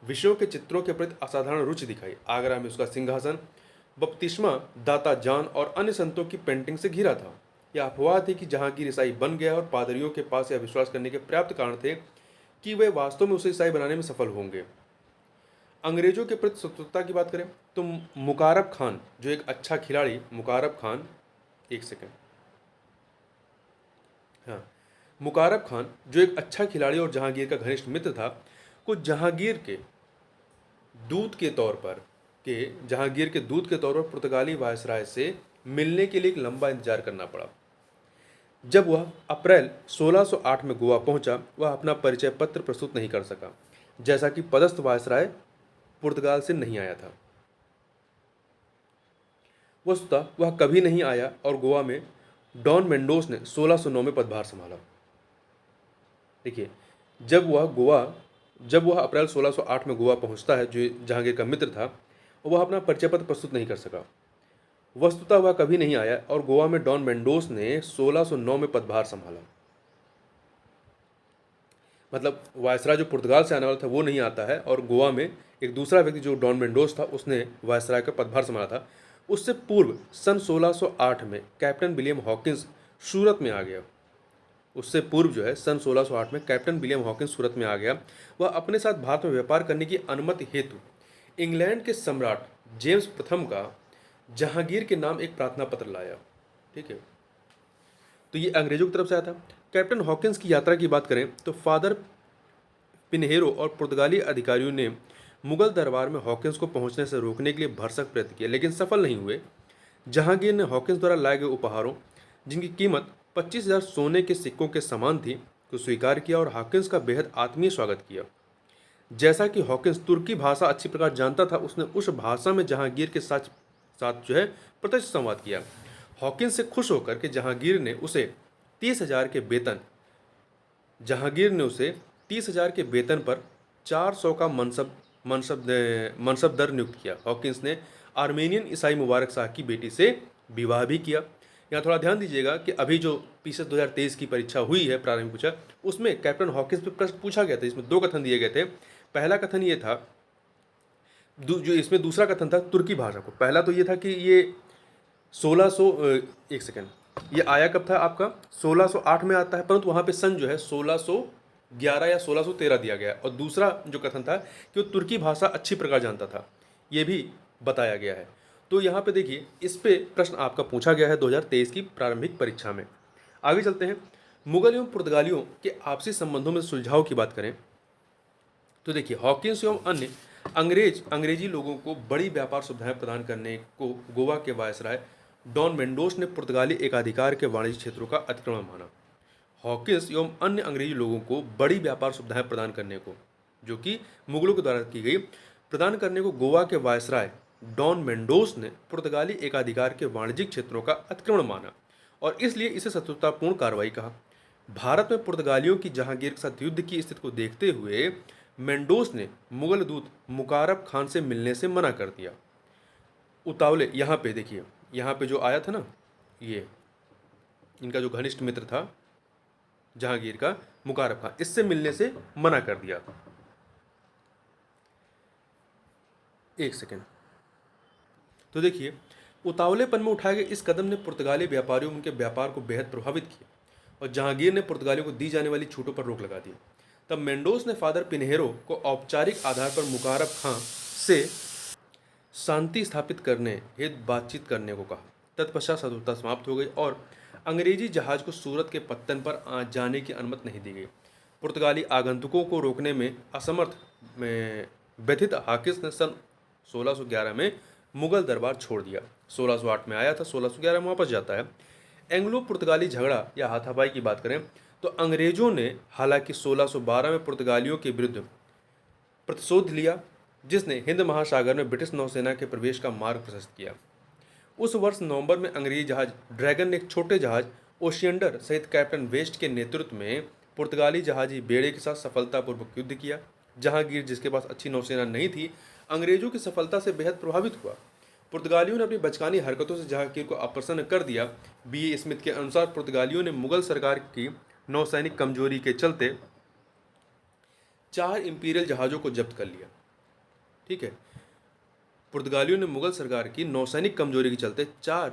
विषयों के चित्रों के प्रति असाधारण रुचि दिखाई। आगरा में उसका सिंहासन बपतिस्मा दाता जान और अन्य संतों की पेंटिंग से घिरा था। यह अफवाह थी कि जहांगीर ईसाई बन गया और पादरियों के पास यह विश्वास करने के पर्याप्त कारण थे कि वे वास्तव में उसे ईसाई बनाने में सफल होंगे। अंग्रेजों के प्रति शत्रुता की बात करें तो मुकारब खान जो एक अच्छा खिलाड़ी मुकारब खान एक सेकेंड हाँ मुकारब खान जो एक अच्छा खिलाड़ी और जहांगीर का घनिष्ठ मित्र था, को जहांगीर के दूत के तौर पर पुर्तगाली वायसराय से मिलने के लिए एक लंबा इंतजार करना पड़ा। जब वह अप्रैल 1608 में गोवा पहुंचा, वह अपना परिचय पत्र प्रस्तुत नहीं कर सका, जैसा कि पदस्थ वायसराय पुर्तगाल से नहीं आया था। वस्तुतः वह कभी नहीं आया और गोवा में डॉन मेंडोस ने 1609 में पदभार संभाला। देखिए, जब वह अप्रैल 1608 में गोवा पहुंचता है, जो जहांगीर का मित्र था, वह अपना परिचय पत्र प्रस्तुत नहीं कर सका। वस्तुतः वह कभी नहीं आया और गोवा में डॉन मेंडोस ने 1609 में पदभार संभाला। मतलब वायसराय जो पुर्तगाल से आने वाला था वो नहीं आता है और गोवा में एक दूसरा व्यक्ति जो डॉन मेंडोस था उसने वायसराय का पदभार संभाला था। उससे पूर्व सन 1608 में कैप्टन विलियम हॉकिंस सूरत में आ गया। सूरत में आ गया। वह अपने साथ भारत में व्यापार करने की अनुमति हेतु इंग्लैंड के सम्राट जेम्स प्रथम का जहांगीर के नाम एक प्रार्थना पत्र लाया। ठीक है, तो ये अंग्रेजों की तरफ से आया था। कैप्टन हॉकिंस की यात्रा की बात करें तो फादर पिनहेरो और पुर्तगाली अधिकारियों ने मुगल दरबार में हॉकिंस को पहुंचने से रोकने के लिए भरसक प्रयत्न किया, लेकिन सफल नहीं हुए। जहांगीर ने हॉकिंस द्वारा लाए गए उपहारों, जिनकी कीमत 25,000 सोने के सिक्कों के समान थी, को स्वीकार किया और हॉकिंस का बेहद आत्मीय स्वागत किया। जैसा कि हॉकिंस तुर्की भाषा अच्छी प्रकार जानता था, उसने उस भाषा में जहांगीर के साथ जो है प्रत्यक्ष संवाद किया। हॉकिंस से खुश होकर के जहांगीर ने उसे 30,000 के वेतन पर 400 का मनसब दर नियुक्त किया। हॉकिंस ने आर्मेनियन ईसाई मुबारक शाह की बेटी से विवाह भी किया। यहाँ थोड़ा ध्यान दीजिएगा कि अभी जो पीसीएस 2023 की परीक्षा हुई है, प्रारंभिक पूछा, उसमें कैप्टन हॉकिंस पे प्रश्न पूछा गया था। इसमें 2 कथन दिए गए थे। पहला कथन ये था, जो इसमें दूसरा कथन था तुर्की भाषा को। पहला तो ये था कि ये 1600 ये आया कब था आपका 1608 में आता है, परंतु वहाँ पे सन जो है 1611 या 1613 दिया गया। और दूसरा जो कथन था कि वो तुर्की भाषा अच्छी प्रकार जानता था, ये भी बताया गया है। तो यहाँ पे देखिए, इस पे प्रश्न आपका पूछा गया है 2023 की प्रारंभिक परीक्षा में। आगे चलते हैं। मुगल एवं पुर्तगालियों के आपसी संबंधों में सुलझाव की बात करें तो देखिए, हॉकिंस एवं अन्य अंग्रेजी लोगों को बड़ी व्यापार सुविधाएं प्रदान करने को गोवा के वायसराय डॉन मेंडोस ने पुर्तगाली एकाधिकार के वाणिज्य क्षेत्रों का अतिक्रमण माना। हॉकिंस एवं अन्य अंग्रेजी लोगों को बड़ी व्यापार सुविधाएं प्रदान करने को, जो कि मुगलों के द्वारा की गई, प्रदान करने को गोवा के वायसराय डॉन मेंडोस ने पुर्तगाली एकाधिकार के वाणिज्यिक क्षेत्रों का अतिक्रमण माना और इसलिए इसे शत्रुतापूर्ण कार्रवाई कहा। भारत में पुर्तगालियों की जहांगीर के साथ युद्ध की स्थिति को देखते हुए मेंडोस ने मुगल दूत मुकारब खान से मिलने से मना कर दिया। उतावले, यहाँ पे देखिए, यहाँ पे जो आया था ना, ये इनका जो घनिष्ठ मित्र था जहांगीर का, मुकारब खान, इससे मिलने से मना कर दिया। एक सेकेंड। तो देखिए, उतावलेपन में उठाए गए इस कदम ने पुर्तगाली व्यापारियों में उनके व्यापार को बेहद प्रभावित किया और जहांगीर ने पुर्तगालियों को दी जाने वाली छूटों पर रोक लगा दी। तब मेंडोस ने फादर पिनहेरो को औपचारिक आधार पर मुकारब खां से शांति स्थापित करने हेतु बातचीत करने को कहा। तत्पश्चात शत्रुता समाप्त हो गई और अंग्रेजी जहाज को सूरत के पत्तन पर जाने की अनुमति नहीं दी गई। पुर्तगाली आगंतुकों को रोकने में असमर्थ में व्यथित हॉकिंस ने सन 1611 में मुगल दरबार छोड़ दिया। 1608 में आया था, 1611 में वापस जाता है। एंग्लो पुर्तगाली झगड़ा या हाथापाई की बात करें तो अंग्रेजों ने हालांकि 1612 में पुर्तगालियों के विरुद्ध प्रतिशोध लिया, जिसने हिंद महासागर में ब्रिटिश नौसेना के प्रवेश का मार्ग प्रशस्त किया। उस वर्ष नवंबर में अंग्रेजी जहाज ड्रैगन ने एक छोटे जहाज ओशियंडर सहित कैप्टन वेस्ट के नेतृत्व में पुर्तगाली जहाजी बेड़े के साथ सफलतापूर्वक युद्ध किया। जहांगीर, जिसके पास अच्छी नौसेना नहीं थी, अंग्रेजों की सफलता से बेहद प्रभावित हुआ। पुर्तगालियों ने अपनी बचकानी हरकतों से जहांगीर को अप्रसन्न कर दिया। बी ए स्मिथ के अनुसार पुर्तगालियों ने मुगल सरकार की नौसैनिक कमजोरी के चलते 4 इंपीरियल जहाज़ों को जब्त कर लिया। ठीक है, पुर्तगालियों ने मुगल सरकार की नौसैनिक कमजोरी के चलते 4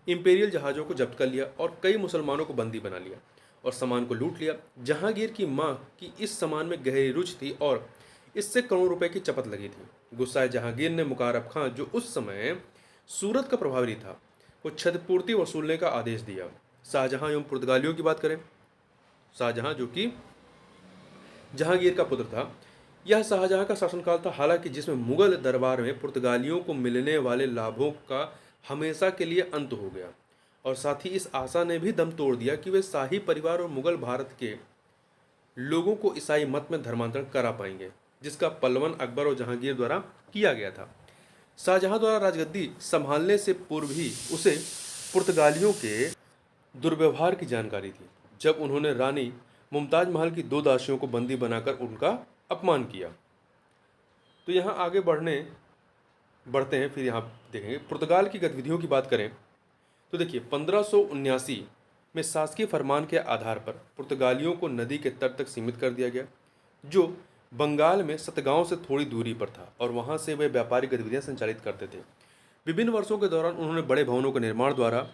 इंपीरियल जहाज़ों को जब्त कर लिया और कई मुसलमानों को बंदी बना लिया और सामान को लूट लिया। जहांगीर की मां की इस सामान में गहरी रुचि थी और इससे करोड़ों रुपए की चपत लगी थी। गुस्साए जहांगीर ने मुकारब खां, जो उस समय सूरत का प्रभारी था, को क्षतिपूर्ति वसूलने का आदेश दिया। शाहजहां एवं पुर्तगालियों की बात करें, शाहजहां जो कि जहांगीर का पुत्र था, यह शाहजहां का शासनकाल था, हालांकि जिसमें मुगल दरबार में पुर्तगालियों को मिलने वाले लाभों का हमेशा के लिए अंत हो गया और साथ ही इस आशा ने भी दम तोड़ दिया कि वे शाही परिवार और मुगल भारत के लोगों को ईसाई मत में धर्मांतरण करा पाएंगे, जिसका पल्लवन अकबर और जहांगीर द्वारा किया गया था। शाहजहां द्वारा राजगद्दी संभालने से पूर्व ही उसे पुर्तगालियों के दुर्व्यवहार की जानकारी थी, जब उन्होंने रानी मुमताज महल की 2 दासियों को बंदी बनाकर उनका अपमान किया। तो यहाँ आगे बढ़ते हैं। फिर यहाँ देखेंगे पुर्तगाल की गतिविधियों की बात करें तो देखिए 1579 में शासकीय फरमान के आधार पर पुर्तगालियों को नदी के तट तक सीमित कर दिया गया, जो बंगाल में सतगांव से थोड़ी दूरी पर था और वहां से वे व्यापारिक गतिविधियां संचालित करते थे। विभिन्न वर्षों के दौरान उन्होंने बड़े भवनों के निर्माण द्वारा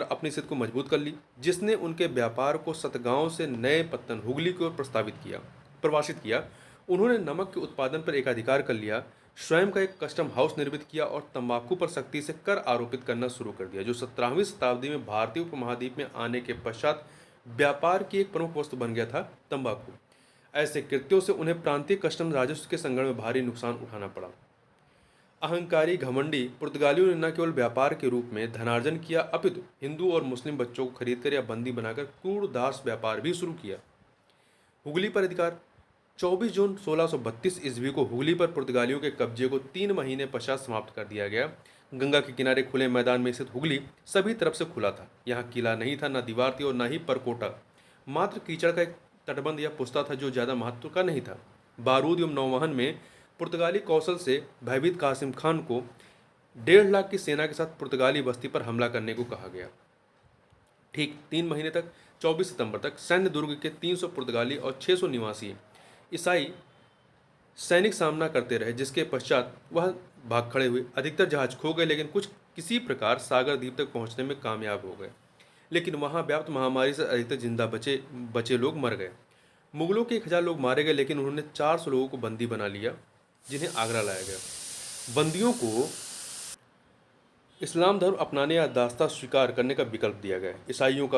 अपनी स्थिति को मजबूत कर ली, जिसने उनके व्यापार को सतगांव से नए पत्तन हुगली की ओर प्रवासित किया। उन्होंने नमक के उत्पादन पर एकाधिकार कर लिया, स्वयं का एक कस्टम हाउस निर्मित किया और तंबाकू पर सख्ती से कर आरोपित करना शुरू कर दिया, जो 17वीं शताब्दी में भारतीय उपमहाद्वीप में आने के पश्चात व्यापार की एक प्रमुख वस्तु बन गया था, तंबाकू। ऐसे कृत्यों से उन्हें प्रांतीय कस्टम राजस्व के संगठन में भारी नुकसान उठाना पड़ा। अहंकारी घमंडी पुर्तगालियों ने न केवल व्यापार के रूप में धनार्जन किया, अपितु हिंदू और मुस्लिम बच्चों को खरीदकर या बंदी बनाकर क्रूर दास व्यापार भी शुरू किया। हुगली पर अधिकार 24 जून 1632 ईस्वी को हुगली पर पुर्तगालियों के कब्जे को 3 महीने पश्चात समाप्त कर दिया गया। गंगा के किनारे खुले मैदान में स्थित हुगली सभी तरफ से खुला था। यहाँ किला नहीं था, न दीवार थी और न ही परकोटा, मात्र कीचड़ का एक तटबंध या पुस्ता था जो ज़्यादा महत्व का नहीं था। बारूद एवं नौवहन में पुर्तगाली कौशल से भयभीत कासिम खान को 1.5 लाख की सेना के साथ पुर्तगाली बस्ती पर हमला करने को कहा गया। ठीक 3 महीने तक 24 सितंबर तक सैन्य दुर्ग के 300 पुर्तगाली और 600 निवासी ईसाई सैनिक सामना करते रहे, जिसके पश्चात वह भाग खड़े हुए। अधिकतर जहाज खो गए, लेकिन कुछ किसी प्रकार सागर द्वीप तक पहुंचने में कामयाब हो गए, लेकिन वहां व्याप्त महामारी से अधिकतर जिंदा बचे लोग मर गए। मुगलों के 1000 लोग मारे गए, लेकिन उन्होंने 400 लोगों को बंदी बना लिया, जिन्हें आगरा लाया गया। बंदियों को इस्लाम धर्म अपनाने या दास्ता स्वीकार करने का विकल्प दिया गया। ईसाइयों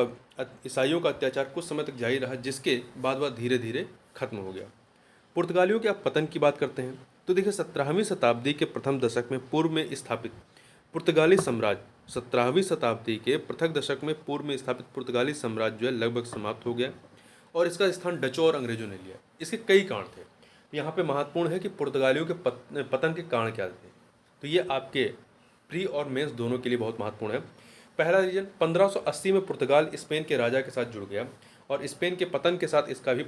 का अत्याचार कुछ समय तक जारी रहा, जिसके बाद वह धीरे धीरे खत्म हो गया। पुर्तगालियों के अब पतन की बात करते हैं तो देखिए 17वीं शताब्दी के प्रथम दशक में पूर्व में स्थापित पुर्तगाली साम्राज्य 17वीं शताब्दी के प्रथम दशक में पूर्व में स्थापित पुर्तगाली साम्राज्य जो है लगभग समाप्त हो गया और इसका स्थान डचों और अंग्रेजों ने लिया। इसके कई कारण थे। यहाँ पे महत्वपूर्ण है कि पुर्तगालियों के पतन के कारण क्या थे, तो ये आपके प्री और मेंस दोनों के लिए बहुत महत्वपूर्ण है। पहला रीजन 1580 में पुर्तगाल स्पेन के राजा के साथ जुड़ गया और स्पेन के पतन के साथ इसका भी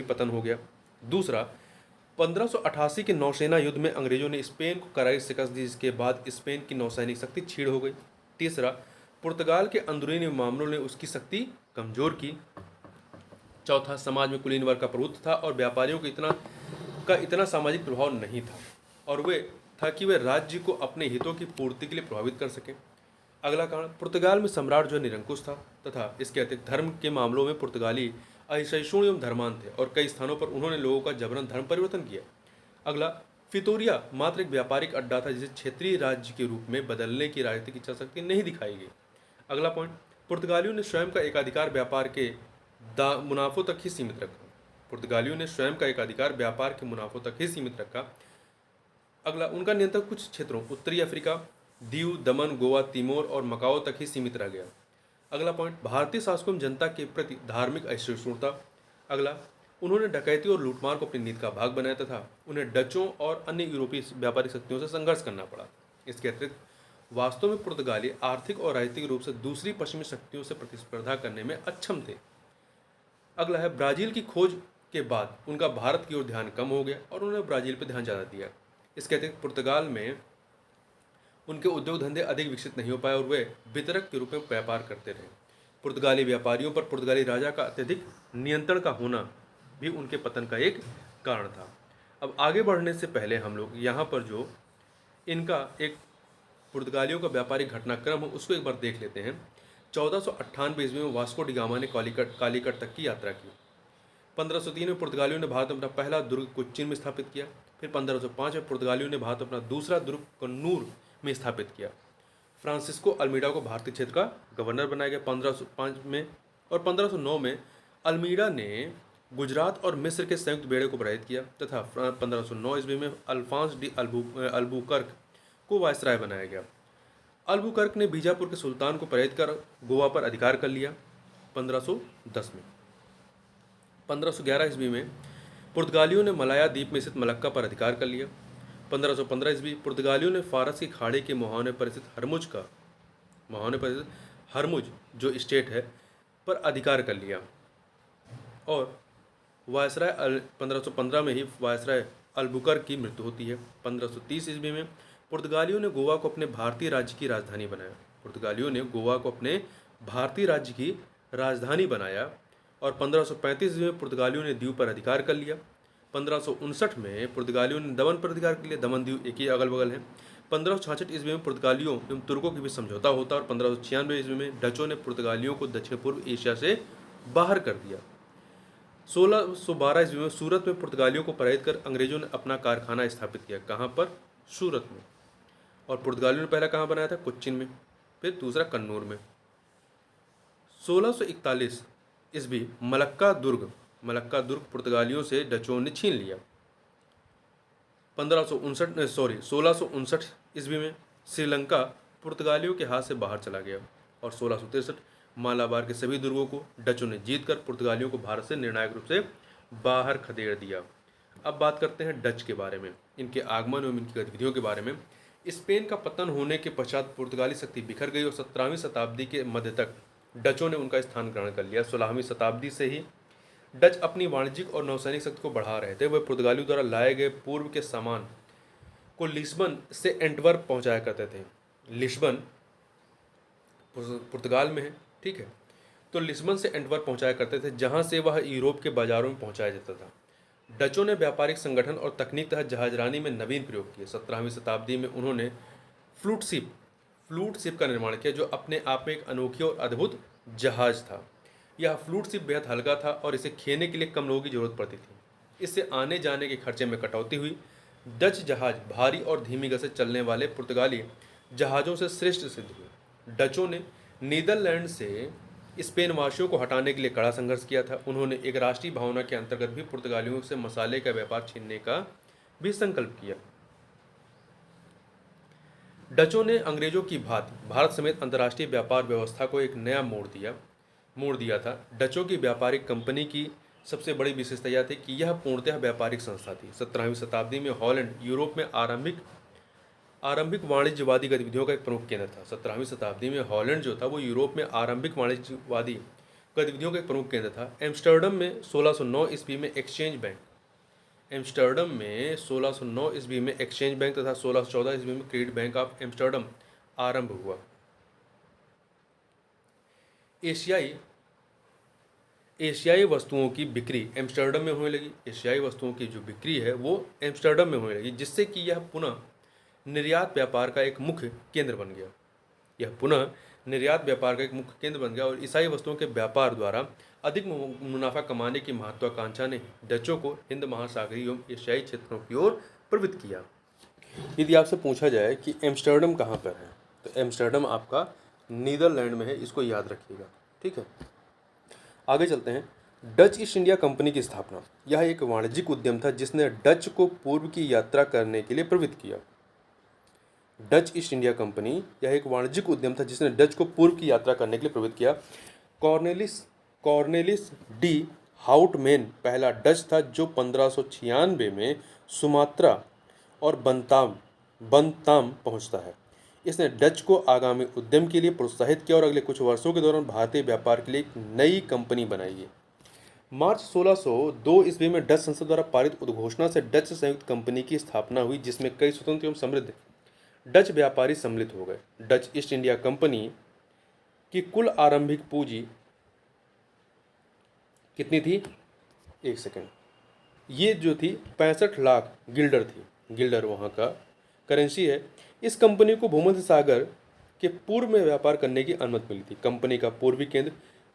पतन हो गया। दूसरा 1588 के नौसेना युद्ध में अंग्रेजों ने स्पेन को करारी शिकस्त दी, जिसके बाद स्पेन की नौसैनिक शक्ति क्षीण हो गई। तीसरा पुर्तगाल के अंदरूनी मामलों ने उसकी शक्ति कमजोर की। चौथा समाज में कुलीन वर्ग का प्रभुत्व था और व्यापारियों का इतना सामाजिक प्रभाव नहीं था और वे राज्य को अपने हितों की पूर्ति के लिए प्रभावित कर सकें। अगला कारण पुर्तगाल में सम्राट जो निरंकुश था तथा इसके अतिरिक्त धर्म के मामलों में पुर्तगाली असहिष्णु एवं धर्मान थे और कई स्थानों पर उन्होंने लोगों का जबरन धर्म परिवर्तन किया। अगला फितोरिया मात्र एक व्यापारिक अड्डा था, जिसे क्षेत्रीय राज्य के रूप में बदलने की राजनीतिक इच्छा शक्ति नहीं दिखाई गई। अगला पॉइंट पुर्तगालियों ने स्वयं का एकाधिकार व्यापार के मुनाफों तक ही सीमित रखा। अगला उनका नियंत्रण कुछ क्षेत्रों उत्तरी अफ्रीका, दीव, दमन, गोवा, तिमोर और मकाओ तक ही सीमित रह गया। अगला पॉइंट भारतीय शासकों में जनता के प्रति धार्मिक असहिष्णुता। अगला, उन्होंने डकैती और लूटमार को अपनी नीति का भाग बनाया तथा उन्हें डचों और अन्य यूरोपीय व्यापारिक शक्तियों से संघर्ष करना पड़ा। इसके अतिरिक्त वास्तव में पुर्तगाली आर्थिक और राजनीतिक रूप से दूसरी पश्चिमी शक्तियों से प्रतिस्पर्धा करने में अक्षम थे। अगला है, ब्राजील की खोज के बाद उनका भारत की ओर ध्यान कम हो गया और उन्होंने ब्राजील पर ध्यान ज़्यादा दिया। इसके अतिरिक्त पुर्तगाल में उनके उद्योग धंधे अधिक विकसित नहीं हो पाए और वे वितरक के रूप में व्यापार करते रहे। पुर्तगाली व्यापारियों पर पुर्तगाली राजा का अत्यधिक नियंत्रण का होना भी उनके पतन का एक कारण था। अब आगे बढ़ने से पहले हम लोग यहाँ पर जो इनका एक पुर्तगालियों का व्यापारिक घटनाक्रम है उसको एक बार देख लेते हैं। 1498 ईस्वी में वास्को डी गामा ने कालीकट तक की यात्रा की। 1503 में पुर्तगालियों ने भारत में अपना पहला दुर्ग कोच्चिन में स्थापित किया। फिर 1505 में पुर्तगालियों ने भारत में अपना दूसरा दुर्ग कन्नूर में स्थापित किया। फ्रांसिस्को अल्मीडा को भारतीय क्षेत्र का गवर्नर बनाया गया 1505 में, और 1509 में अल्मीडा ने गुजरात और मिस्र के संयुक्त बेड़े को पराजित किया तथा 1509 ईस्वी में अल्फांस डी अल्बुकर्क को वायसराय बनाया गया। अल्बुकर्क ने बीजापुर के सुल्तान को पराजित कर गोवा पर अधिकार कर लिया 1510 में। 1511 ईस्वी में पुर्तगालियों ने मलाया द्वीप में स्थित मलक्का पर अधिकार कर लिया। 1515 ईस्वी पुर्तगालियों ने फारस की खाड़ी के मुहाने पर स्थित हरमुज जो स्टेट है पर अधिकार कर लिया और वायसराय 1515 में ही वायसराय अल्बुकर्क की मृत्यु होती है। 1530 ईस्वी में पुर्तगालियों ने गोवा को अपने भारतीय राज्य की राजधानी बनाया। पुर्तगालियों ने गोवा को अपने भारतीय राज्य की राजधानी बनाया और 1535 ईस्वी में पुर्तगालियों ने द्वीप पर अधिकार कर लिया। 1559 में पुर्तगालियों ने दमन पर अधिकार कर लिया। दमन द्वीप एक ही अगल बगल है। 1566 ईस्वी में पुर्तगालियों एवं तुर्कों के बीच समझौता होता और 1596 ईस्वी में डचों ने पुर्तगालियों को दक्षिण पूर्व एशिया से बाहर कर दिया। 1612 ईस्वी में सूरत में पुर्तगालियों को पराजित कर अंग्रेजों ने अपना कारखाना स्थापित किया। कहाँ पर? सूरत में। और पुर्तगालियों ने पहला कहाँ बनाया था? कोच्चिन में, फिर दूसरा कन्नूर में। 1641 ईस्वी मलक्का दुर्ग पुर्तगालियों से डचों ने छीन लिया। 1659 ईस्वी में श्रीलंका पुर्तगालियों के हाथ से बाहर चला गया और 1663 मालाबार के सभी दुर्गों को डचों ने जीतकर पुर्तगालियों को भारत से निर्णायक रूप से बाहर खदेड़ दिया। अब बात करते हैं डच के बारे में, इनके आगमन एवं इनकी गतिविधियों के बारे में। स्पेन का पतन होने के पश्चात पुर्तगाली शक्ति बिखर गई और 17वीं शताब्दी के मध्य तक डचों ने उनका स्थान ग्रहण कर लिया। 16वीं शताब्दी से ही डच अपनी वाणिज्यिक और नौसैनिक शक्ति को बढ़ा रहे थे। वे पुर्तगालियों द्वारा लाए गए पूर्व के सामान को लिस्बन से एंटवर्प पहुंचाया करते थे। लिस्बन पुर्तगाल में है, ठीक है, तो लिस्बन से एंटवर्प पहुंचाया करते थे जहां से वह यूरोप के बाजारों में पहुंचाया जाता था। डचों ने व्यापारिक संगठन और तकनीक तथा जहाजरानी में नवीन प्रयोग किए। 17वीं शताब्दी में उन्होंने फ्लूट शिप का निर्माण किया जो अपने आप में एक अनोखी और अद्भुत जहाज था। यह फ्लूट शिप बेहद हल्का था और इसे खेने के लिए कम लोगों की जरूरत पड़ती थी। इससे आने जाने के खर्चे में कटौती हुई। डच जहाज भारी और धीमी गति से चलने वाले पुर्तगाली जहाज़ों से श्रेष्ठ सिद्ध हुए। डचों ने नीदरलैंड से स्पेन वासियों को हटाने के लिए कड़ा संघर्ष किया था। उन्होंने एक राष्ट्रीय भावना के अंतर्गत भी पुर्तगालियों से मसाले का व्यापार छीनने का भी संकल्प किया। डचों ने अंग्रेजों की भांति भारत समेत अंतर्राष्ट्रीय व्यापार व्यवस्था को एक नया मोड़ दिया था। डचों की व्यापारिक कंपनी की सबसे बड़ी विशेषता यह थी कि यह पूर्णतः व्यापारिक संस्था थी। 17वीं शताब्दी में हॉलैंड यूरोप में आरंभिक वाणिज्यवादी गतिविधियों का एक प्रमुख केंद्र था। 17वीं शताब्दी में हॉलैंड जो था वो यूरोप में आरंभिक वाणिज्यवादी गतिविधियों का एक प्रमुख केंद्र था। एम्स्टर्डम में 1609 ईस्वी में एक्सचेंज बैंक तथा 1614 ईस्वी में क्रेडिट बैंक ऑफ एम्स्टर्डम आरंभ हुआ। एशियाई वस्तुओं की बिक्री एम्स्टर्डम में होने लगी। एशियाई वस्तुओं की जो बिक्री है वो एम्स्टर्डम में होने लगी, जिससे कि यह पुनः निर्यात व्यापार का एक मुख्य केंद्र बन गया। और ईसाई वस्तुओं के व्यापार द्वारा अधिक मुनाफा कमाने की महत्वाकांक्षा ने डचों को हिंद महासागरीय एवं एशियाई क्षेत्रों की ओर प्रवृत्त किया। यदि आपसे पूछा जाए कि एम्स्टर्डम कहाँ पर है, तो एम्स्टर्डम आपका नीदरलैंड में है, इसको याद रखिएगा, ठीक है। आगे चलते हैं। डच ईस्ट इंडिया कंपनी की स्थापना। यह एक वाणिज्यिक उद्यम था जिसने डच को पूर्व की यात्रा करने के लिए प्रवृत्त किया। डच ईस्ट इंडिया कंपनी यह एक वाणिज्यिक उद्यम था जिसने डच को पूर्व की यात्रा करने के लिए प्रवृत्त किया। कॉर्नेलिस डी हाउटमेन पहला डच था जो 1596 में सुमात्रा और बनताम पहुंचता है। इसने डच को आगामी उद्यम के लिए प्रोत्साहित किया और अगले कुछ वर्षों के दौरान भारतीय व्यापार के लिए एक नई कंपनी बनाई है। मार्च 1602 ईस्वी में डच संसद द्वारा पारित उद्घोषणा से डच संयुक्त कंपनी की स्थापना हुई, जिसमें कई स्वतंत्र एवं समृद्ध डच व्यापारी सम्मिलित हो गए। डच ईस्ट इंडिया कंपनी की कुल आरंभिक पूंजी कितनी थी? एक सेकेंड। ये जो थी 65 लाख गिल्डर थी। गिल्डर वहाँ का करेंसी है। इस कंपनी को भूमध्य सागर के पूर्व में व्यापार करने की अनुमति मिली थी। कंपनी का पूर्वी केंद्र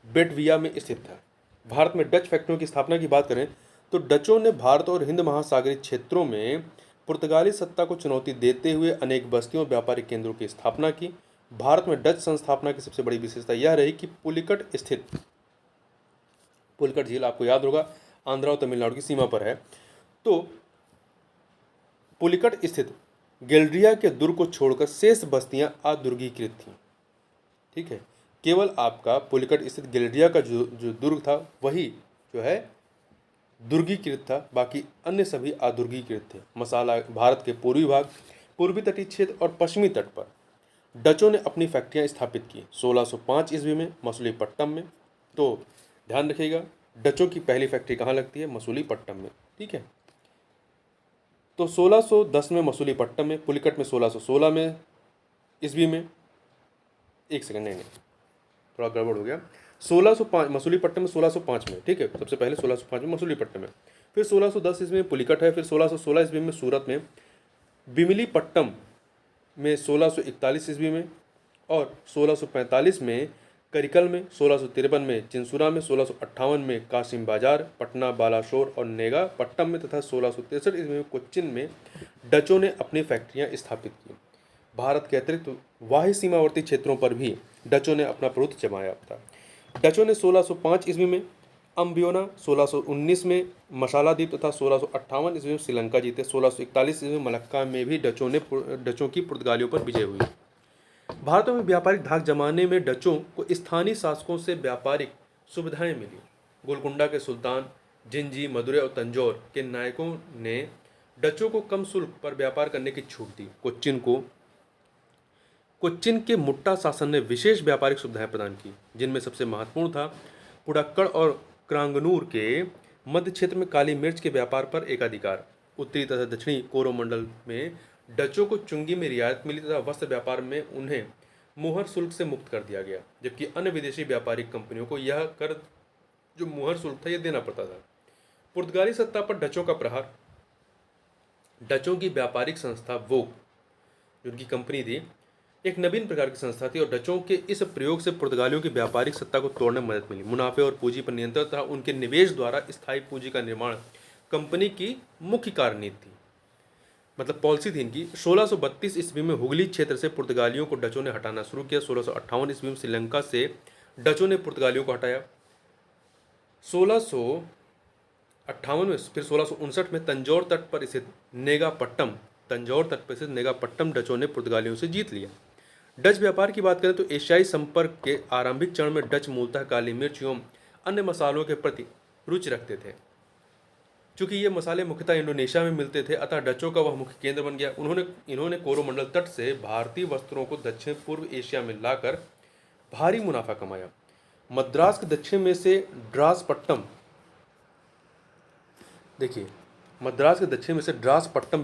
बेटविया में स्थित था। भारत में डच फैक्ट्रियों की स्थापना की बात करें तो डचों ने भारत और हिंद महासागरीय क्षेत्रों में पुर्तगाली सत्ता को चुनौती देते हुए अनेक बस्तियों और व्यापारिक केंद्रों की स्थापना की। भारत में डच संस्थापना की सबसे बड़ी विशेषता यह रही कि पुलिकट झील आपको याद होगा आंध्र और तमिलनाडु की सीमा पर है। तो पुलिकट स्थित गेल्ड्रिया के दुर्ग को छोड़कर शेष बस्तियां अदुर्गीकृत थीं। ठीक है, केवल आपका पुलिकट स्थित गेल्ड्रिया का जो दुर्ग था वही जो है दुर्गीकृत था, बाकी अन्य सभी अदुर्गीकृत थे। मसाला भारत के पूर्वी भाग, पूर्वी तटीय क्षेत्र और पश्चिमी तट पर डचों ने अपनी फैक्ट्रियां स्थापित की। 1605 ईस्वी में मसूलीपट्टनम में। तो ध्यान रखिएगा, डचों की पहली फैक्ट्री कहाँ लगती है? मसूलीपट्टनम में। ठीक है, तो 1610 में मसूलीपट्टनम में, पुलिकट में 1616 में ईस्वी में। एक सेकंड, नहीं थोड़ा गड़बड़ हो गया। 1605 मसूलीपट्टनम में 1605 में। ठीक है, सबसे पहले 1605 में मसूलीपट्टनम में, फिर 1610 ईस्वी में पुलिकट है, फिर 1616 ईस्वी में सूरत में, बिमिलीपट्टनम में 1641 ईस्वी में, और 1645 में करिकल में, 1653 में चिंसुरा में, 1658 में कासिम बाजार, पटना, बालाशोर और नेगापट्टनम में तथा 1663 ईस्वी में कोच्चिन में डचों ने अपनी फैक्ट्रियां स्थापित की। भारत के अतिरिक्त वाह्य सीमावर्ती क्षेत्रों पर भी डचों ने अपना प्रभुत्व जमाया था। डचों ने 1605 ईस्वी में अम्बियोना, 1619 में मशालाद्वीप तथा 1658 ईस्वी में श्रीलंका जीते। 1641 ईस्वी में मलक्का में भी डचों की पुर्तगालियों पर विजय हुई। भारत में व्यापारिक धाक जमाने में डचों को स्थानीय शासकों से व्यापारिक सुविधाएं मिली। गोलकुंडा के सुल्तान, जिंजी, मदुरै और तंजौर के नायकों ने डचों को कम शुल्क पर व्यापार करने की छूट दी। कोच्चिन के मुट्टा शासन ने विशेष व्यापारिक सुविधाएं प्रदान की, जिनमें सबसे महत्वपूर्ण था पुडक्कड़ और क्रांगनूर के मध्य क्षेत्र में काली मिर्च के व्यापार पर एकाधिकार। उत्तरी तथा दक्षिणी कोरोमंडल में डचों को चुंगी में रियायत मिली तथा वस्त्र व्यापार में उन्हें मुहर शुल्क से मुक्त कर दिया गया, जबकि अन्य विदेशी व्यापारिक कंपनियों को यह कर जो मुहर शुल्क था यह देना पड़ता था। पुर्तगाली सत्ता पर डचों का प्रहार। डचों की व्यापारिक संस्था वोग, जो उनकी कंपनी थी, एक नवीन प्रकार की संस्था थी और डचों के इस प्रयोग से पुर्तगालियों की व्यापारिक सत्ता को तोड़ने में मदद मिली। मुनाफे और पूंजी पर नियंत्रण तथा उनके निवेश द्वारा स्थायी पूंजी का निर्माण कंपनी की मुख्य कार्यनीति थी, मतलब पॉलिसी थी इनकी। 1632 ईस्वी में हुगली क्षेत्र से पुर्तगालियों को डचों ने हटाना शुरू किया। 1658 ईस्वी में श्रीलंका से डचों ने पुर्तगालियों को हटाया। 1658 में, फिर 1659 में तंजौर तट पर स्थित नेगापट्टम डचों ने पुर्तगालियों से जीत लिया। डच व्यापार की बात करें तो एशियाई संपर्क के आरंभिक चरण में डच मूलतः काली मिर्च एवं अन्य मसालों के प्रति रुचि रखते थे। चूंकि ये मसाले मुख्यतः इंडोनेशिया में मिलते थे, अतः डचों का वह मुख्य केंद्र बन गया। इन्होंने कोरोमंडल तट से भारतीय वस्त्रों को दक्षिण पूर्व एशिया में लाकर भारी मुनाफा कमाया। मद्रास के दक्षिण में से ड्रासपट्टम, देखिए मद्रास के दक्षिण में से ड्रासपट्टम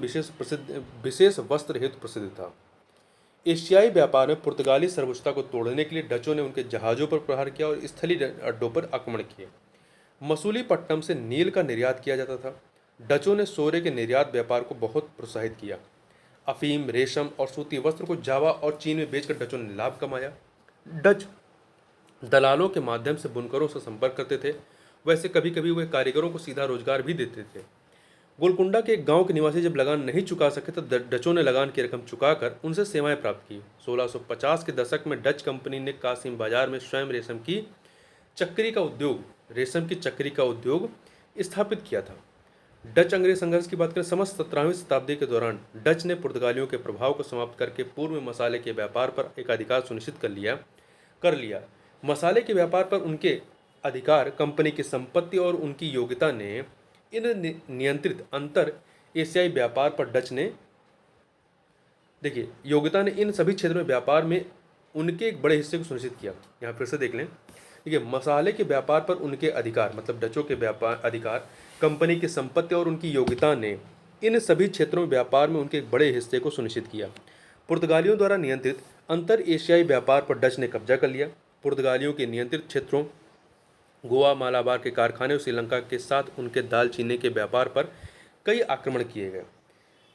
विशेष वस्त्र हेतु प्रसिद्ध था। एशियाई व्यापार में पुर्तगाली सर्वोच्चता को तोड़ने के लिए डचों ने उनके जहाज़ों पर प्रहार किया और स्थलीय अड्डों पर आक्रमण किए। मसूलीपट्टनम से नील का निर्यात किया जाता था। डचों ने सोरे के निर्यात व्यापार को बहुत प्रोत्साहित किया। अफीम, रेशम और सूती वस्त्र को जावा और चीन में बेचकर डचों ने लाभ कमाया। डच दलालों के माध्यम से बुनकरों से संपर्क करते थे, वैसे कभी कभी वे कारीगरों को सीधा रोजगार भी देते थे। गोलकुंडा के एक गांव के निवासी जब लगान नहीं चुका सके तो डचों ने लगान की रकम चुकाकर उनसे सेवाएं प्राप्त की। 1650 के दशक में डच कंपनी ने कासिम बाजार में स्वयं रेशम की चक्री का उद्योग स्थापित किया था। डच अंग्रेज संघर्ष की बात करें, समस्त 17वीं शताब्दी के दौरान डच ने पुर्तगालियों के प्रभाव को समाप्त करके पूर्व में मसाले के व्यापार पर एकाधिकार सुनिश्चित कर लिया। मसाले के व्यापार पर उनके अधिकार कंपनी की संपत्ति और उनकी योग्यता ने इन नियंत्रित अंतर एशियाई व्यापार पर डच ने देखिए योग्यता ने इन सभी क्षेत्रों में व्यापार में उनके एक बड़े हिस्से को सुनिश्चित किया। यहाँ फिर से देख लें, देखिए मसाले के व्यापार पर उनके अधिकार मतलब डचों के व्यापार अधिकार कंपनी की संपत्ति और उनकी योग्यता ने इन सभी क्षेत्रों में व्यापार में उनके एक बड़े हिस्से को सुनिश्चित किया। पुर्तगालियों द्वारा नियंत्रित अंतर एशियाई व्यापार पर डच ने कब्जा कर लिया। पुर्तगालियों के नियंत्रित क्षेत्रों गोवा मालाबार के कारखाने और श्रीलंका के साथ उनके दालचीनी के व्यापार पर कई आक्रमण किए गए।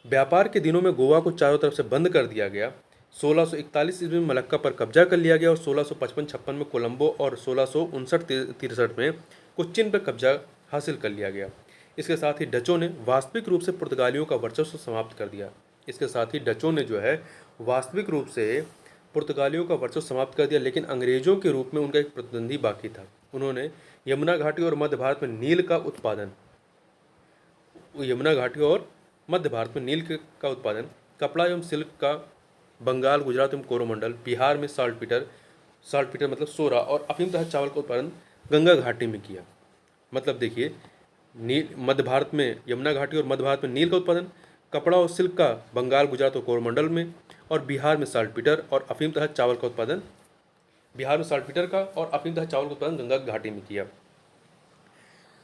व्यापार के दिनों में गोवा को चारों तरफ से बंद कर दिया गया। 1641 ईस्वी में मलक्का पर कब्जा कर लिया गया और 1655-56 में कोलंबो और 1659-63 में कोच्चिन पर कब्जा हासिल कर लिया गया। इसके साथ ही डचों ने वास्तविक रूप से पुर्तगालियों का वर्चस्व समाप्त कर दिया। इसके साथ ही डचों ने जो है वास्तविक रूप से पुर्तगालियों का वर्चस्व समाप्त कर दिया, लेकिन अंग्रेजों के रूप में उनका एक प्रतिद्वंदी बाकी था। उन्होंने यमुना घाटी और मध्य भारत में नील का उत्पादन कपड़ा एवं सिल्क का बंगाल, गुजरात एवं कोरोमंडल, बिहार में साल्टपीटर मतलब सोरा और अफीम तथा चावल का उत्पादन गंगा घाटी में किया। मतलब देखिए नील मध्य भारत में यमुना घाटी और मध्य भारत में नील का उत्पादन, कपड़ा और सिल्क का बंगाल, गुजरात और कोरोमंडल में, और बिहार में साल्टपीटर और अफीम तथा चावल का उत्पादन गंगा घाटी में किया।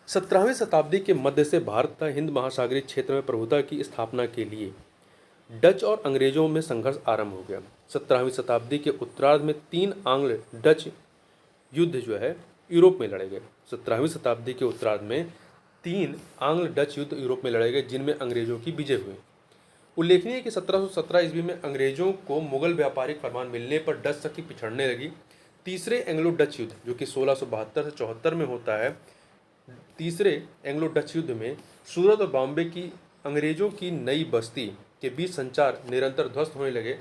17वीं शताब्दी के मध्य से भारत तथा हिंद महासागरीय क्षेत्र में प्रभुता की स्थापना के लिए डच और अंग्रेजों में संघर्ष आरंभ हो गया। 17वीं शताब्दी के उत्तरार्ध में 3 आंग्ल डच युद्ध जो है यूरोप में लड़े गए। 17वीं शताब्दी के उत्तरार्ध में 3 आंग्ल डच युद्ध यूरोप में लड़े गए, जिनमें अंग्रेजों की विजय हुई। उल्लेखनीय है कि 1717 ईस्वी में अंग्रेजों को मुगल व्यापारिक फरमान मिलने पर डच शक्ति पिछड़ने लगी। तीसरे एंग्लो डच युद्ध जो कि 1672 से 74 में होता है, तीसरे एंग्लो डच युद्ध में सूरत और बॉम्बे की अंग्रेजों की नई बस्ती के बीच संचार निरंतर ध्वस्त होने लगे।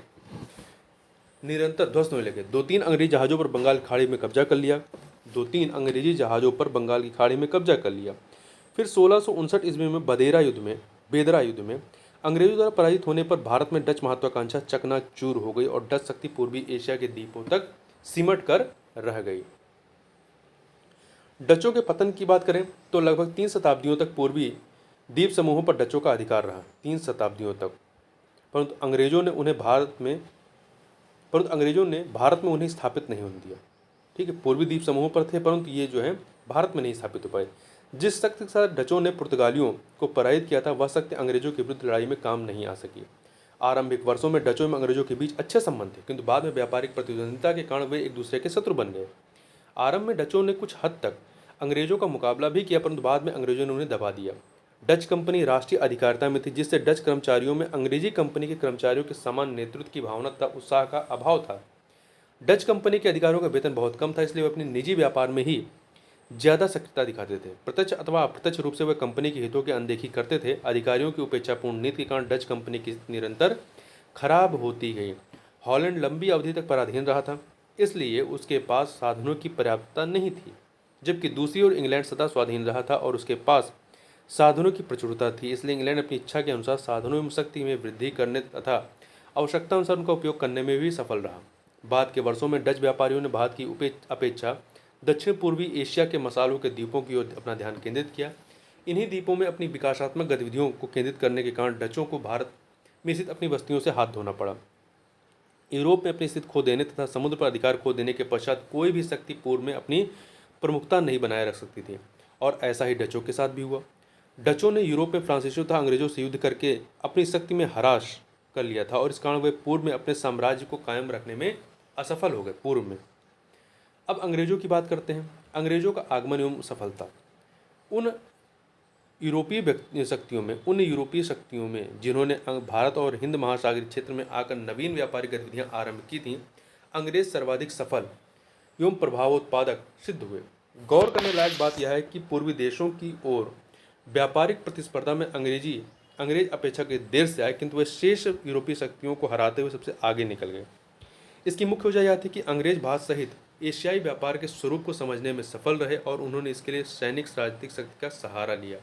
2-3 अंग्रेजी जहाज़ों पर बंगाल की खाड़ी में कब्जा कर लिया। फिर 1659 ईस्वी में बेदरा युद्ध में अंग्रेजों द्वारा पराजित होने पर भारत में डच महत्वाकांक्षा चकनाचूर हो गई और डच शक्ति पूर्वी एशिया के द्वीपों तक सिमट कर रह गई। डचों के पतन की बात करें तो लगभग 3 शताब्दियों तक पूर्वी द्वीप समूहों पर डचों का अधिकार रहा, 3 शताब्दियों तक। परंतु अंग्रेजों ने भारत में उन्हें स्थापित नहीं होने दिया। ठीक है, पूर्वी द्वीप समूहों पर थे, परंतु ये जो है भारत में नहीं स्थापित हो पाए। जिस शक्ति के साथ डचों ने पुर्तगालियों को पराजित किया था, वह शक्ति अंग्रेजों के विरुद्ध लड़ाई में काम नहीं आ सकी। आरंभिक वर्षों में डचों में अंग्रेजों के बीच अच्छे संबंध थे, किंतु बाद में व्यापारिक प्रतिद्वंदिता के कारण वे एक दूसरे के शत्रु बन गए। आरंभ में डचों ने कुछ हद तक अंग्रेजों का मुकाबला भी किया, परंतु बाद में अंग्रेजों ने उन्हें दबा दिया। डच कंपनी राष्ट्रीय अधिकारिता में थी, जिससे डच कर्मचारियों में अंग्रेजी कंपनी के कर्मचारियों के समान नेतृत्व की भावना तथा उत्साह का अभाव था। डच कंपनी के अधिकारियों का वेतन बहुत कम था, इसलिए वे अपने निजी व्यापार में ही ज्यादा सक्रियता दिखाते थे। प्रत्यक्ष अथवा अप्रत्यक्ष रूप से वे कंपनी के हितों की अनदेखी करते थे। अधिकारियों की उपेक्षापूर्ण नीति के कारण डच कंपनी की स्थिति निरंतर खराब होती गई। हॉलैंड लंबी अवधि तक पराधीन रहा था, इसलिए उसके पास साधनों की पर्याप्तता नहीं थी, जबकि दूसरी ओर इंग्लैंड सदा स्वाधीन रहा था और उसके पास साधनों की प्रचुरता थी। इसलिए इंग्लैंड अपनी इच्छा के अनुसार साधनों में शक्ति में वृद्धि करने तथा आवश्यकता अनुसार उनका उपयोग करने में भी सफल रहा। बाद के वर्षों में डच व्यापारियों ने भारत की अपेक्षा दक्षिण पूर्वी एशिया के मसालों के द्वीपों की ओर अपना ध्यान केंद्रित किया। इन्हीं द्वीपों में अपनी विकासात्मक गतिविधियों को केंद्रित करने के कारण डचों को भारत में स्थित अपनी बस्तियों से हाथ धोना पड़ा। यूरोप में अपनी स्थिति खो देने तथा समुद्र पर अधिकार खो देने के पश्चात कोई भी शक्ति पूर्व में अपनी प्रमुखता नहीं बनाए रख सकती थी, और ऐसा ही डचों के साथ भी हुआ। डचों ने यूरोप में फ्रांसीसियों तथा अंग्रेजों से युद्ध करके अपनी शक्ति में ह्रास कर लिया था, और इस कारण वे पूर्व में अपने साम्राज्य को कायम रखने में असफल हो गए पूर्व में। अब अंग्रेजों की बात करते हैं। अंग्रेजों का आगमन एवं सफलता। उन यूरोपीय शक्तियों में जिन्होंने भारत और हिंद महासागरीय क्षेत्र में आकर नवीन व्यापारिक गतिविधियां आरंभ की थीं, अंग्रेज सर्वाधिक सफल एवं प्रभावोत्पादक सिद्ध हुए। गौर करने लायक बात यह है कि पूर्वी देशों की ओर व्यापारिक प्रतिस्पर्धा में अंग्रेज अपेक्षाकृत देर से आए, किंतु वे शेष यूरोपीय शक्तियों को हराते हुए सबसे आगे निकल गए। इसकी मुख्य वजह यह थी कि अंग्रेज भारत सहित एशियाई व्यापार के स्वरूप को समझने में सफल रहे और उन्होंने इसके लिए सैनिक राजनीतिक शक्ति का सहारा लिया।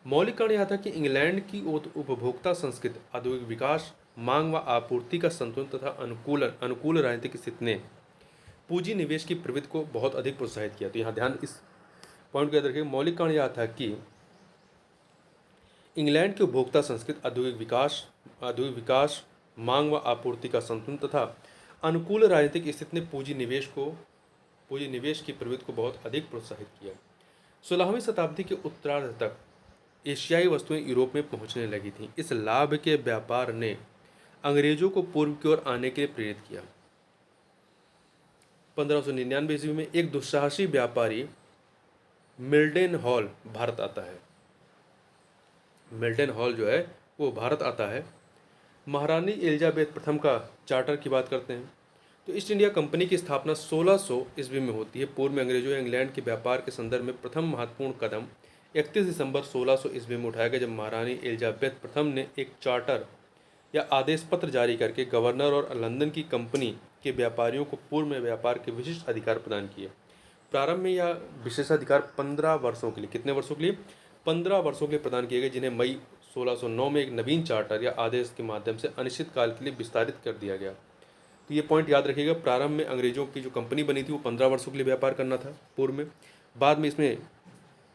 मौलिक कारण यह था कि इंग्लैंड की उपभोक्ता संस्कृति, औद्योगिक विकास, मांग व आपूर्ति का संतुलन तथा अनुकूल राजनीतिक स्थिति ने पूंजी निवेश की प्रवृत्ति को बहुत अधिक प्रोत्साहित किया। तो यहाँ ध्यान इस पॉइंट को याद रखिए। मौलिक कारण यह था कि इंग्लैंड की उपभोक्ता संस्कृति, औद्योगिक विकास, मांग व आपूर्ति का संतुलन तथा अनुकूल राजनीतिक स्थिति ने पूंजी निवेश की प्रवृत्ति को बहुत अधिक प्रोत्साहित किया। 16वीं शताब्दी के उत्तरार्ध तक एशियाई वस्तुएं यूरोप में पहुंचने लगी थीं। इस लाभ के व्यापार ने अंग्रेजों को पूर्व की ओर आने के लिए प्रेरित किया। 1599 ईस्वी में एक दुस्साहसी व्यापारी मिल्डन हॉल भारत आता है। मिल्डन हॉल जो है वो भारत आता है। महारानी एलिजाबेथ प्रथम का चार्टर की बात करते हैं। तो ईस्ट इंडिया कंपनी की स्थापना 1600 ईस्वी में होती है। पूर्व में अंग्रेजों या इंग्लैंड के व्यापार के संदर्भ में प्रथम महत्वपूर्ण कदम 31 दिसंबर 1600 ईस्वी में उठाया गया, जब महारानी एलिजाबेथ प्रथम ने एक चार्टर या आदेश पत्र जारी करके गवर्नर और लंदन की कंपनी के व्यापारियों को पूर्व में व्यापार के विशिष्ट अधिकार प्रदान किए। प्रारंभ में यह विशेषाधिकार 15 वर्षों के लिए, कितने वर्षों के लिए? 15 वर्षों के लिए प्रदान किए गए, जिन्हें मई 1609 में एक नवीन चार्टर या आदेश के माध्यम से अनिश्चित काल के लिए विस्तारित कर दिया गया। तो ये पॉइंट याद रखिएगा। प्रारंभ में अंग्रेजों की जो कंपनी बनी थी वो 15 वर्षों के लिए व्यापार करना था पूर्व में, बाद में इसमें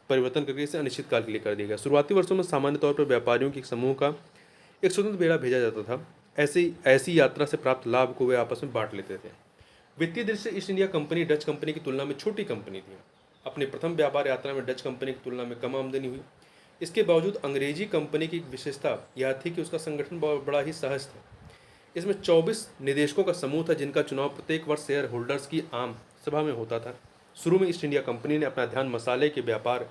परिवर्तन करके इसे अनिश्चित काल के लिए कर दिया गया। शुरुआती वर्षों में सामान्य तौर पर व्यापारियों के एक समूह का एक स्वतंत्र बेड़ा भेजा जाता था। ऐसी यात्रा से प्राप्त लाभ को वे आपस में बांट लेते थे। वित्तीय दृष्टि से east India company Dutch company की तुलना में छोटी कंपनी थी। अपनी प्रथम व्यापार यात्रा में डच कंपनी की तुलना में कम आमदनी हुई। इसके बावजूद अंग्रेजी कंपनी की विशेषता यह थी कि उसका संगठन बड़ा ही सहज था। इसमें 24 निदेशकों का समूह था, जिनका चुनाव प्रत्येक वर्ष शेयर होल्डर्स की आम सभा में होता था। शुरू में ईस्ट इंडिया कंपनी ने अपना ध्यान मसाले के व्यापार,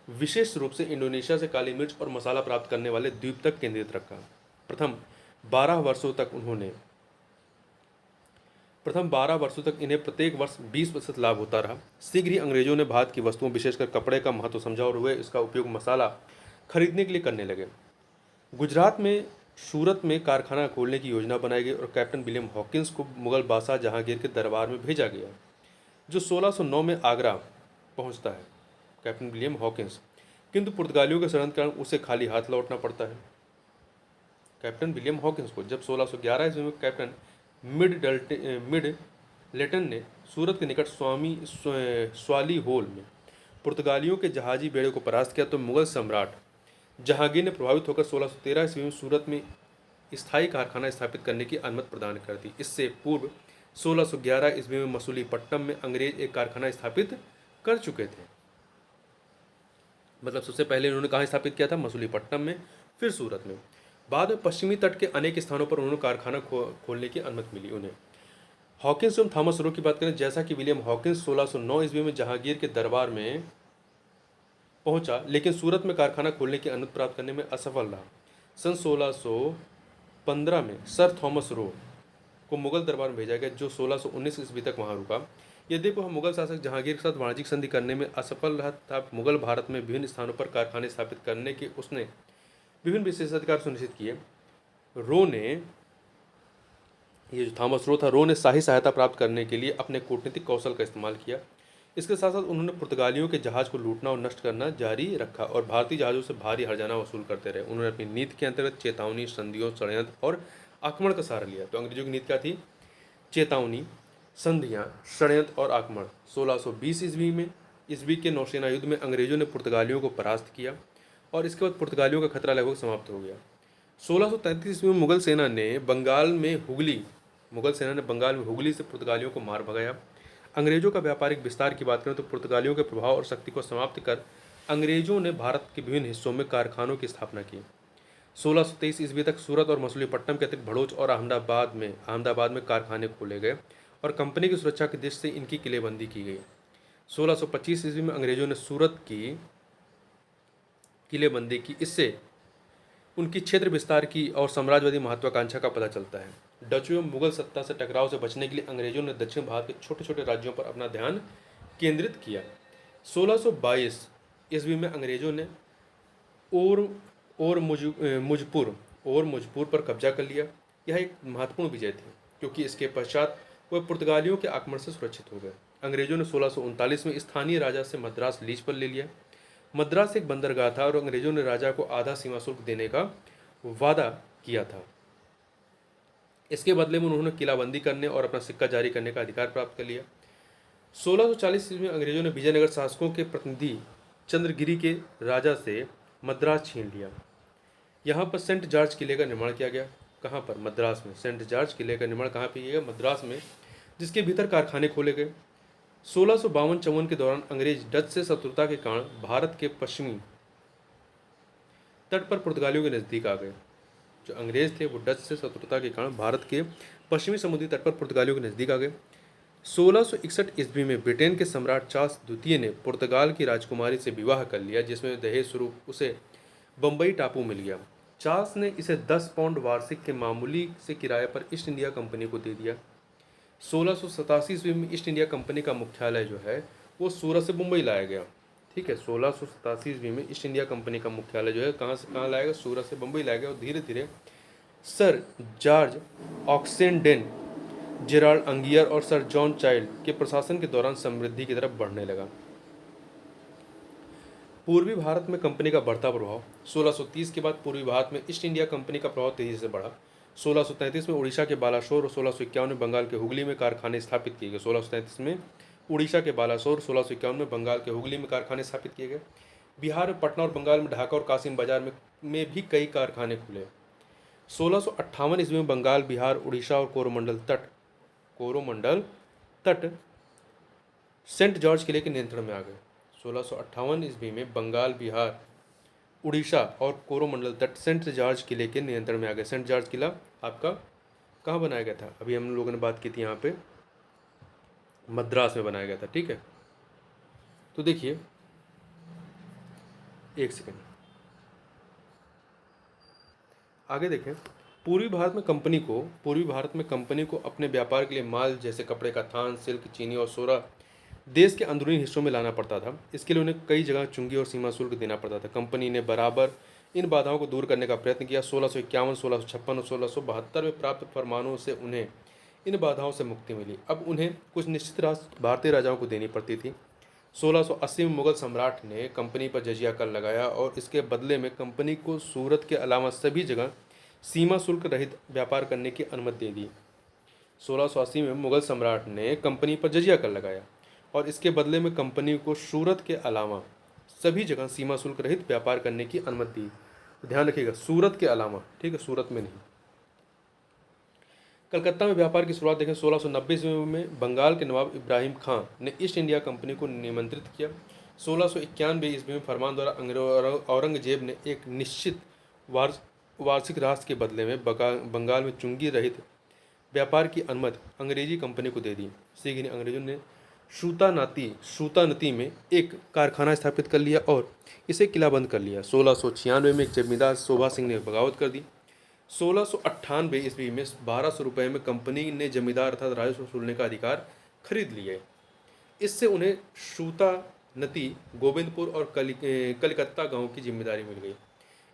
विशेष रूप से इंडोनेशिया से काली मिर्च और मसाला प्राप्त करने वाले द्वीप तक केंद्रित रखा। प्रथम 12 वर्षों तक इन्हें प्रत्येक वर्ष 20% लाभ होता रहा। शीघ्र ही अंग्रेजों ने भारत की वस्तुओं, विशेषकर कपड़े का महत्व समझा और वे इसका उपयोग मसाला खरीदने के लिए करने लगे। गुजरात में सूरत में कारखाना खोलने की योजना बनाई गई और कैप्टन विलियम हॉकिंस को मुगल बादशाह जहांगीर के दरबार में भेजा गया, जो 1609 में आगरा पहुंचता है, कैप्टन विलियम हॉकिंस। किंतु पुर्तगालियों के षड्यंत्र के कारण उसे खाली हाथ लौटना पड़ता है। कैप्टन विलियम हॉकिंस को जब 1611 ईस्वी में कैप्टन मिड लेटन ने सूरत के निकट स्वाली होल में पुर्तगालियों के जहाजी बेड़े को परास्त किया, तो मुगल सम्राट जहांगीर ने प्रभावित होकर 1613 ईस्वी में सूरत में स्थायी कारखाना स्थापित करने की अनुमति प्रदान कर दी। इससे पूर्व 1611 ईस्वी में मसूलीपट्टनम में अंग्रेज एक कारखाना स्थापित कर चुके थे। मतलब सबसे पहले उन्होंने कहाँ स्थापित किया था? मसूलीपट्टनम में, फिर सूरत में। बाद में पश्चिमी तट के अनेक स्थानों पर उन्होंने कारखाना खोलने की अनुमति मिली उन्हें। हॉकिंस एवं थॉमस रो की बात करें, जैसा कि विलियम हॉकिंस 1609 ईस्वी में जहांगीर के दरबार में पहुंचा, लेकिन सूरत में कारखाना खोलने की अनुमति प्राप्त करने में असफल रहा। सन 1615 में सर थॉमस रो को मुगल दरबार में भेजा गया, जो 1619 ईस्वी तक वहां रुका। यद्यपि वह मुगल शासक जहांगीर के साथ वाणिज्यिक संधि करने में असफल रहा था, मुगल भारत में विभिन्न स्थानों पर कारखाने स्थापित करने के उसने विभिन्न विशेषाधिकार सुनिश्चित किए। ये जो थॉमस रो ने शाही सहायता प्राप्त करने के लिए अपने कूटनीतिक कौशल का इस्तेमाल किया। इसके साथ साथ उन्होंने पुर्तगालियों के जहाज को लूटना और नष्ट करना जारी रखा और भारतीय जहाज़ों से भारी हर्जाना वसूल करते रहे। उन्होंने अपनी नीति के अंतर्गत चेतावनी, संधियों, षड्यंत्र और आक्रमण का सहारा लिया। तो अंग्रेजों की नीति क्या थी? चेतावनी, संधियाँ, षड्यंत्र और आक्रमण। 1620 ईस्वी के नौसेना युद्ध में अंग्रेजों ने पुर्तगालियों को परास्त किया और इसके बाद पुर्तगालियों का खतरा लगभग समाप्त हो गया। 1633 ईस्वी में मुगल सेना ने बंगाल में हुगली से पुर्तगालियों को मार भगाया। अंग्रेजों का व्यापारिक विस्तार की बात करें तो पुर्तगालियों के प्रभाव और शक्ति को समाप्त कर अंग्रेजों ने भारत के विभिन्न हिस्सों में कारखानों की स्थापना की। 1623 ईस्वी तक सूरत और मसूलीपट्टनम के अतिरिक्त भड़ोच और अहमदाबाद में कारखाने खोले गए और कंपनी की सुरक्षा की दृष्टि से इनकी किलेबंदी की गई। 1625 ईस्वी में अंग्रेजों ने सूरत की किलेबंदी की। इससे उनकी क्षेत्र विस्तार की और साम्राज्यवादी महत्वाकांक्षा का पता चलता है। डचों एवं मुगल सत्ता से टकराव से बचने के लिए अंग्रेजों ने दक्षिण भारत के छोटे छोटे राज्यों पर अपना ध्यान केंद्रित किया। 1622 ईस्वी में अंग्रेजों ने मुजपुर पर कब्जा कर लिया। यह एक महत्वपूर्ण विजय थी, क्योंकि इसके पश्चात वह पुर्तगालियों के आक्रमण से सुरक्षित हो गए। अंग्रेजों ने 1639 में स्थानीय राजा से मद्रास लीज पर ले लिया। मद्रास एक बंदरगाह था और अंग्रेजों ने राजा को आधा सीमा शुल्क देने का वादा किया था। इसके बदले में उन्होंने किलाबंदी करने और अपना सिक्का जारी करने का अधिकार प्राप्त कर लिया। 1640 ईस्वी में अंग्रेजों ने विजयनगर शासकों के प्रतिनिधि चंद्रगिरी के राजा से मद्रास छीन लिया। यहाँ पर सेंट जॉर्ज किले का निर्माण किया गया। कहाँ पर? मद्रास में। सेंट जॉर्ज किले का निर्माण कहाँ पे किया गया? मद्रास में, जिसके भीतर कारखाने खोले गए। 1652-54 के दौरान अंग्रेज डच से शत्रुता के कारण भारत के पश्चिमी तट पर पुर्तगालियों के नज़दीक आ गए। जो अंग्रेज थे वो डच से शत्रुता के कारण भारत के पश्चिमी समुद्री तट पर पुर्तगालियों के नज़दीक आ गए। 1661 ईस्वी में ब्रिटेन के सम्राट चार्ल्स द्वितीय ने पुर्तगाल की राजकुमारी से विवाह कर लिया, जिसमें दहेज स्वरूप उसे बम्बई टापू मिल गया। चार्ल्स ने इसे 10 पाउंड वार्षिक के मामूली से किराए पर ईस्ट इंडिया कंपनी को दे दिया। 1687 ईस्वी में ईस्ट इंडिया कंपनी का मुख्यालय जो है वो सूरत से मुंबई लाया गया। ठीक है, 1687 ईस्वी में ईस्ट इंडिया कंपनी का मुख्यालय जो है कहाँ से कहाँ लाया गया? सूरत से मुंबई लाया गया। और धीरे धीरे सर जॉर्ज ऑक्सेनडेन, जेराल्ड अंगियर और सर जॉन चाइल्ड के प्रशासन के दौरान समृद्धि की तरफ बढ़ने लगा। पूर्वी भारत में कंपनी का बढ़ता प्रभाव। 1630 के बाद पूर्वी भारत में ईस्ट इंडिया कंपनी का प्रभाव तेजी से बढ़ा। 1633 में उड़ीसा के बालासोर और 1651 में बंगाल के हुगली में कारखाने स्थापित किए गए। 1633 में उड़ीसा के बालासोर, 1651 में बंगाल के हुगली में कारखाने स्थापित किए गए। बिहार में पटना और बंगाल में ढाका और कासिम बाजार में भी कई कारखाने खुले। 1658 ईस्वी में बंगाल, बिहार, उड़ीसा और कोरोमंडल तट सेंट जॉर्ज किले के नियंत्रण में आ गए। 1658 ईस्वी में बंगाल, बिहार, उड़ीसा और कोरोमंडल तट सेंट जॉर्ज किले के नियंत्रण में आ गए। सेंट जॉर्ज किला आपका कहाँ बनाया गया था? अभी हम लोगों ने बात की थी यहाँ पे मद्रास में बनाया गया था। ठीक है, तो देखिए एक सेकेंड आगे देखें। पूर्वी भारत में कंपनी को अपने व्यापार के लिए माल जैसे कपड़े का थान, सिल्क, चीनी और सोरा देश के अंदरूनी हिस्सों में लाना पड़ता था। इसके लिए उन्हें कई जगह चुंगी और सीमा शुल्क देना पड़ता था। कंपनी ने बराबर इन बाधाओं को दूर करने का प्रयत्न किया। 1651, 1656 और 1672 में प्राप्त फरमानों से उन्हें इन बाधाओं से मुक्ति मिली। अब उन्हें कुछ निश्चित राशि भारतीय राजाओं को देनी पड़ती थी। 1680 में मुगल सम्राट ने कंपनी पर जजिया कर लगाया और इसके बदले में कंपनी को सूरत के अलावा सभी जगह सीमा शुल्क रहित व्यापार करने की अनुमति दे दी। 1680 में मुगल सम्राट ने कंपनी पर जजिया कर लगाया और इसके बदले में कंपनी को सूरत के अलावा सभी जगह सीमा शुल्क रहित व्यापार करने की अनुमति दी। तो ध्यान रखिएगा, सूरत के अलावा, ठीक है, सूरत में नहीं। कलकत्ता में व्यापार की शुरुआत देखें। 1690 ईस्वी में बंगाल के नवाब इब्राहिम खां ने ईस्ट इंडिया कंपनी को निमंत्रित किया। 1691 ईस्वी में फरमान द्वारा औरंगजेब ने एक निश्चित वार्षिक राशि के बदले में बंगाल में चुंगी रहित व्यापार की अनुमति अंग्रेजी कंपनी को दे दी। शीघ्र ही अंग्रेजों ने सूतानती में एक कारखाना स्थापित कर लिया और इसे किलाबंद कर लिया। 1696 में एक जमींदार शोभा सिंह ने बगावत कर दी। 1698 ईस्वी में 1200 रुपये में कंपनी ने जमींदार अर्थात राजस्व वसूलने का अधिकार खरीद लिया। इससे उन्हें सूतानती, गोविंदपुर और कलकत्ता गांव की जिम्मेदारी मिल गई।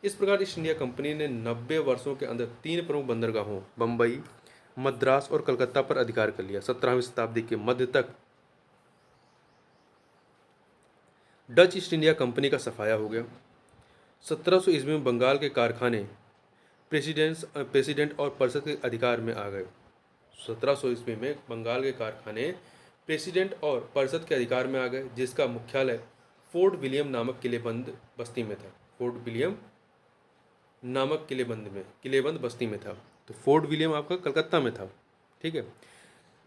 इस प्रकार ईस्ट इंडिया कंपनी ने 90 वर्षों के अंदर 3 प्रमुख बंदरगाहों बम्बई, मद्रास और कलकत्ता पर अधिकार कर लिया। 17वीं शताब्दी के मध्य तक डच ईस्ट इंडिया कंपनी का सफाया हो गया। 1700 ईस्वी में बंगाल के कारखाने प्रेसिडेंट और परिषद के अधिकार में आ गए। 1700 ईस्वी में बंगाल के कारखाने प्रेसिडेंट और परिषद के अधिकार में आ गए, जिसका मुख्यालय फोर्ट विलियम नामक किलेबंद बस्ती में था। फोर्ट विलियम नामक किलेबंद बस्ती में था। तो फोर्ट विलियम आपका कलकत्ता में था। ठीक है,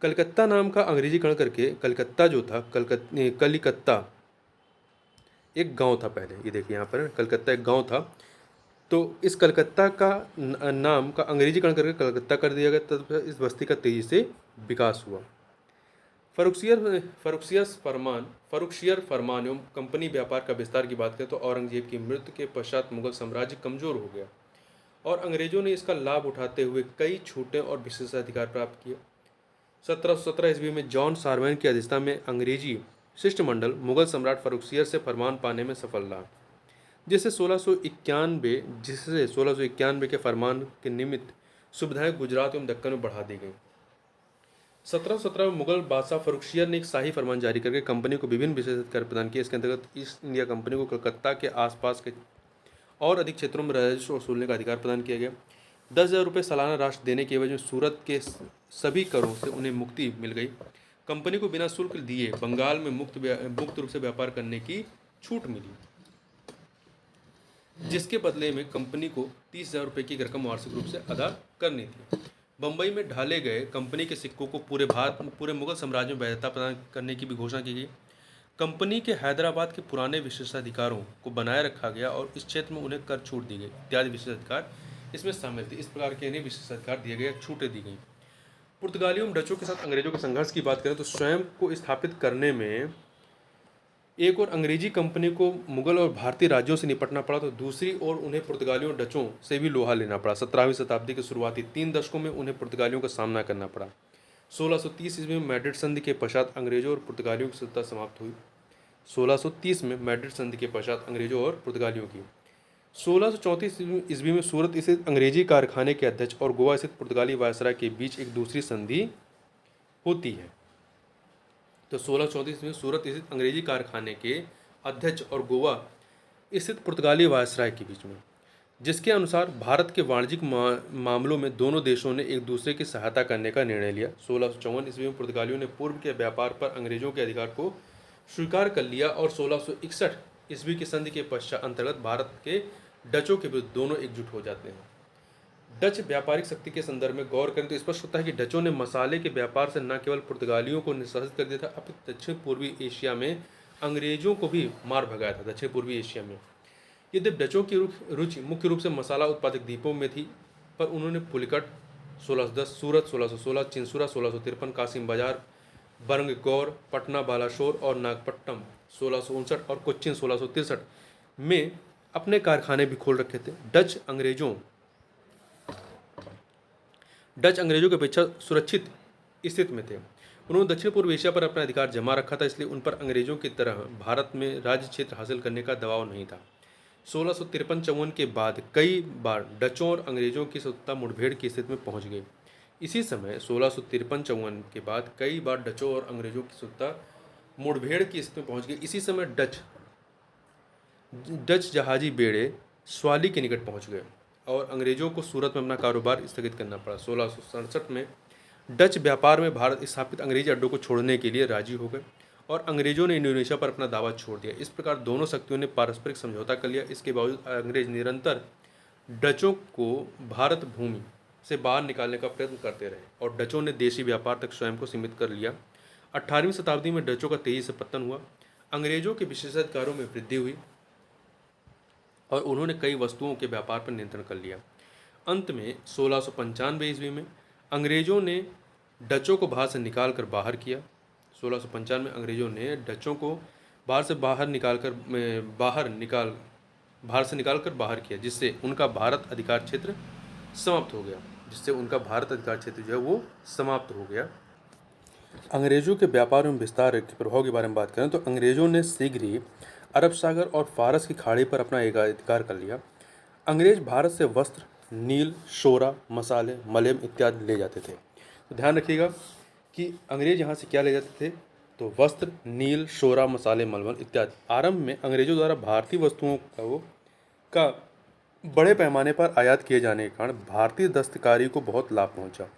कलकत्ता नाम का अंग्रेजीकरण करके कलकत्ता जो था कलिकत्ता एक गांव था पहले। ये देखिए यहाँ पर कलकत्ता एक गांव था, तो इस कलकत्ता का नाम का अंग्रेजीकरण करके कलकत्ता कर दिया गया। तब इस बस्ती का तेजी से विकास हुआ। फरुखसियर फरमान एवं कंपनी व्यापार का विस्तार की बात करें तो औरंगजेब की मृत्यु के पश्चात मुगल साम्राज्य कमजोर हो गया और अंग्रेजों ने इसका लाभ उठाते हुए कई छूटें और विशेषाधिकार प्राप्त किए। 1717 ईस्वी में जॉन सारवैन की अध्यक्षता में अंग्रेजी शिष्टमंडल मुगल सम्राट फरुखसियर से फरमान पाने में सफल रहा, जिससे 1691 के फरमान के निमित्त सुविधाएं गुजरात एवं दक्कन में बढ़ा दी गई। 1717 में मुगल बादशाह फरुखसियर ने एक शाही फरमान जारी करके कंपनी को विभिन्न विशेषाधिकार प्रदान किए। इसके अंतर्गत ईस्ट इंडिया कंपनी को कलकत्ता के आसपास के और अधिक क्षेत्रों में राजस्व वसूलने का अधिकार प्रदान किया गया। 10,000 रुपये सालाना राशि देने के एवज में सूरत के सभी करों से उन्हें मुक्ति मिल गई। कंपनी को बिना शुल्क दिए बंगाल में मुक्त रूप से व्यापार करने की छूट मिली, जिसके बदले में कंपनी को 30,000 रुपये की रकम वार्षिक रूप से अदा करनी थी। बम्बई में ढाले गए कंपनी के सिक्कों को पूरे मुगल साम्राज्य में वैधता प्रदान करने की भी घोषणा की गई। कंपनी के हैदराबाद के पुराने विशेषाधिकारों को बनाए रखा गया और इस क्षेत्र में उन्हें कर छूट दी गई इत्यादि विशेषाधिकार इसमें शामिल थे। इस प्रकार के इन्हें विशेषाधिकार दिए गए, छूटें दी गई। पुर्तगालियों में डचों के साथ अंग्रेजों के संघर्ष की बात करें तो स्वयं को स्थापित करने में एक और अंग्रेजी कंपनी को मुगल और भारतीय राज्यों से निपटना पड़ा, तो दूसरी ओर उन्हें पुर्तगालियों डचों से भी लोहा लेना पड़ा। 17वीं शताब्दी के शुरुआती 3 दशकों में उन्हें पुर्तगालियों का सामना करना पड़ा। 1630 ईस्वी में मैड्रिड संधि के पश्चात अंग्रेजों और पुर्तगालियों की सत्ता समाप्त हुई। 1630 में मैड्रिड संधि के पश्चात अंग्रेजों और पुर्तगालियों की 1634 ईस्वी में सूरत स्थित अंग्रेजी कारखाने के अध्यक्ष और गोवा स्थित पुर्तगाली वायसराय के बीच एक दूसरी संधि होती है। तो 1634 में सूरत स्थित अंग्रेजी कारखाने के अध्यक्ष और गोवा स्थित पुर्तगाली वायसराय के बीच में, जिसके अनुसार भारत के वाणिज्यिक मामलों में दोनों देशों ने एक दूसरे की सहायता करने का निर्णय लिया। 1654 ईस्वी में पुर्तगालियों ने पूर्व के व्यापार पर अंग्रेजों के अधिकार को स्वीकार कर लिया और 1661 ईस्वी की संधि के पश्चात अंतर्गत भारत के डचों के विरुद्ध दोनों एकजुट हो जाते हैं। डच व्यापारिक शक्ति के संदर्भ में गौर करें तो स्पष्ट होता है कि डचों ने मसाले के व्यापार से न केवल पुर्तगालियों को निष्कासित कर दिया था, अपितु दक्षिण पूर्वी एशिया में अंग्रेजों को भी मार भगाया था। दक्षिण पूर्वी एशिया में यद्यपि डचों की रुचि मुख्य रूप से मसाला उत्पादक द्वीपों में थी, पर उन्होंने पुलिकट 1610, सूरत 1616, चिंसुरा 1653, कासिम बाजार, बरंगगौर, पटना, बालाशोर और नागपट्टनम 1659 और कोच्चिन 1663 में अपने कारखाने भी खोल रखे थे। डच अंग्रेजों की अपेक्षा सुरक्षित स्थिति में थे। उन्होंने दक्षिण पूर्व एशिया पर अपना अधिकार जमा रखा था, इसलिए उन पर अंग्रेजों की तरह भारत में राज्य क्षेत्र हासिल करने का दबाव नहीं था। 1653-54 के बाद कई बार डचों और अंग्रेजों की सत्ता मुठभेड़ की स्थिति में पहुंच गई। इसी समय 1653-54 के बाद कई बार डचों और अंग्रेजों की सत्ता मुठभेड़ की स्थिति में पहुंच गई। इसी समय डच जहाजी बेड़े स्वाली के निकट पहुंच गए और अंग्रेजों को सूरत में अपना कारोबार स्थगित करना पड़ा। 1667 में डच व्यापार में भारत स्थापित अंग्रेजी अड्डों को छोड़ने के लिए राजी हो गए और अंग्रेजों ने इंडोनेशिया पर अपना दावा छोड़ दिया। इस प्रकार दोनों शक्तियों ने पारस्परिक समझौता कर लिया। इसके बावजूद अंग्रेज निरंतर डचों को भारत भूमि से बाहर निकालने का प्रयत्न करते रहे और डचों ने देशी व्यापार तक स्वयं को सीमित कर लिया। 18वीं शताब्दी में डचों का तेजी से पतन हुआ, अंग्रेजों के विशेषाधिकारों में वृद्धि हुई और उन्होंने कई वस्तुओं के व्यापार पर नियंत्रण कर लिया। अंत में 1695 ईस्वी में अंग्रेजों ने डचों को भारत से निकाल कर बाहर किया। 1695 में अंग्रेजों ने डचों को भारत से निकाल कर बाहर किया, जिससे उनका भारत अधिकार क्षेत्र समाप्त हो गया। अंग्रेजों के व्यापार में विस्तार के प्रभाव के बारे में बात करें तो अंग्रेजों ने शीघ्र ही अरब सागर और फारस की खाड़ी पर अपना एकाधिकार कर लिया। अंग्रेज भारत से वस्त्र, नील, शोरा, मसाले, मलयम इत्यादि ले जाते थे। तो ध्यान रखिएगा कि अंग्रेज यहाँ से क्या ले जाते थे, तो वस्त्र, नील, शोरा, मसाले, मलमल इत्यादि। आरंभ में अंग्रेजों द्वारा भारतीय वस्तुओं का बड़े पैमाने पर आयात किए जाने के कारण भारतीय दस्तकारी को बहुत लाभ पहुंचा।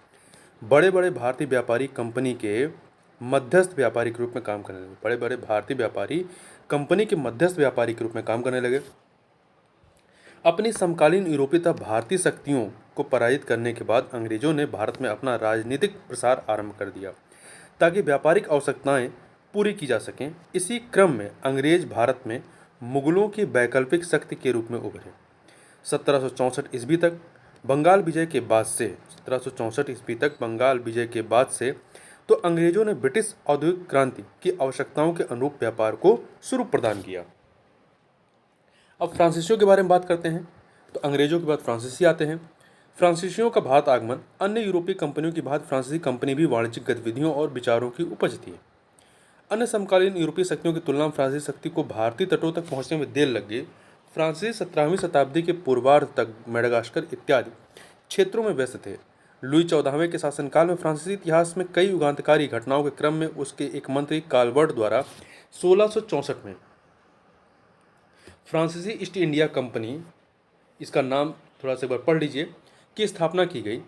बड़े बड़े भारतीय व्यापारी कंपनी के मध्यस्थ व्यापारी के रूप में काम करने लगे। बड़े बड़े भारतीय व्यापारी कंपनी के मध्यस्थ व्यापारी के रूप में काम करने लगे। अपनी समकालीन यूरोपीय तथा भारतीय शक्तियों को पराजित करने के बाद अंग्रेजों ने भारत में अपना राजनीतिक प्रसार आरंभ कर दिया ताकि व्यापारिक आवश्यकताएं पूरी की जा सकें। इसी क्रम में अंग्रेज भारत में मुगलों की वैकल्पिक शक्ति के रूप में उभरे। 1764 ईस्वी तक बंगाल विजय के बाद से तो अंग्रेजों ने ब्रिटिश औद्योगिक क्रांति की आवश्यकताओं के अनुरूप व्यापार को स्वरूप प्रदान किया। अब फ्रांसीसियों के बारे में बात करते हैं तो अंग्रेजों के बाद फ्रांसीसी आते हैं। फ्रांसीसियों का भारत आगमन अन्य यूरोपीय कंपनियों की भांति फ्रांसीसी कंपनी भी वाणिज्यिक गतिविधियों और विचारों की उपज थी। अन्य समकालीन यूरोपीय शक्तियों की तुलना में फ्रांसीसी शक्ति को भारतीय तटों तक पहुंचने में देर लग गई। फ्रांसीसी 17वीं शताब्दी के पूर्वार्ध तक मेडागास्कर इत्यादि क्षेत्रों में व्यस्त थे। लुई 14वें के शासनकाल में फ्रांसीसी इतिहास में कई युगांतकारी घटनाओं के क्रम में उसके एक मंत्री कालवर्ट द्वारा 1664 में फ्रांसीसी ईस्ट इंडिया कंपनी, इसका नाम थोड़ा सा एक बार पढ़ लीजिए, की स्थापना की गई।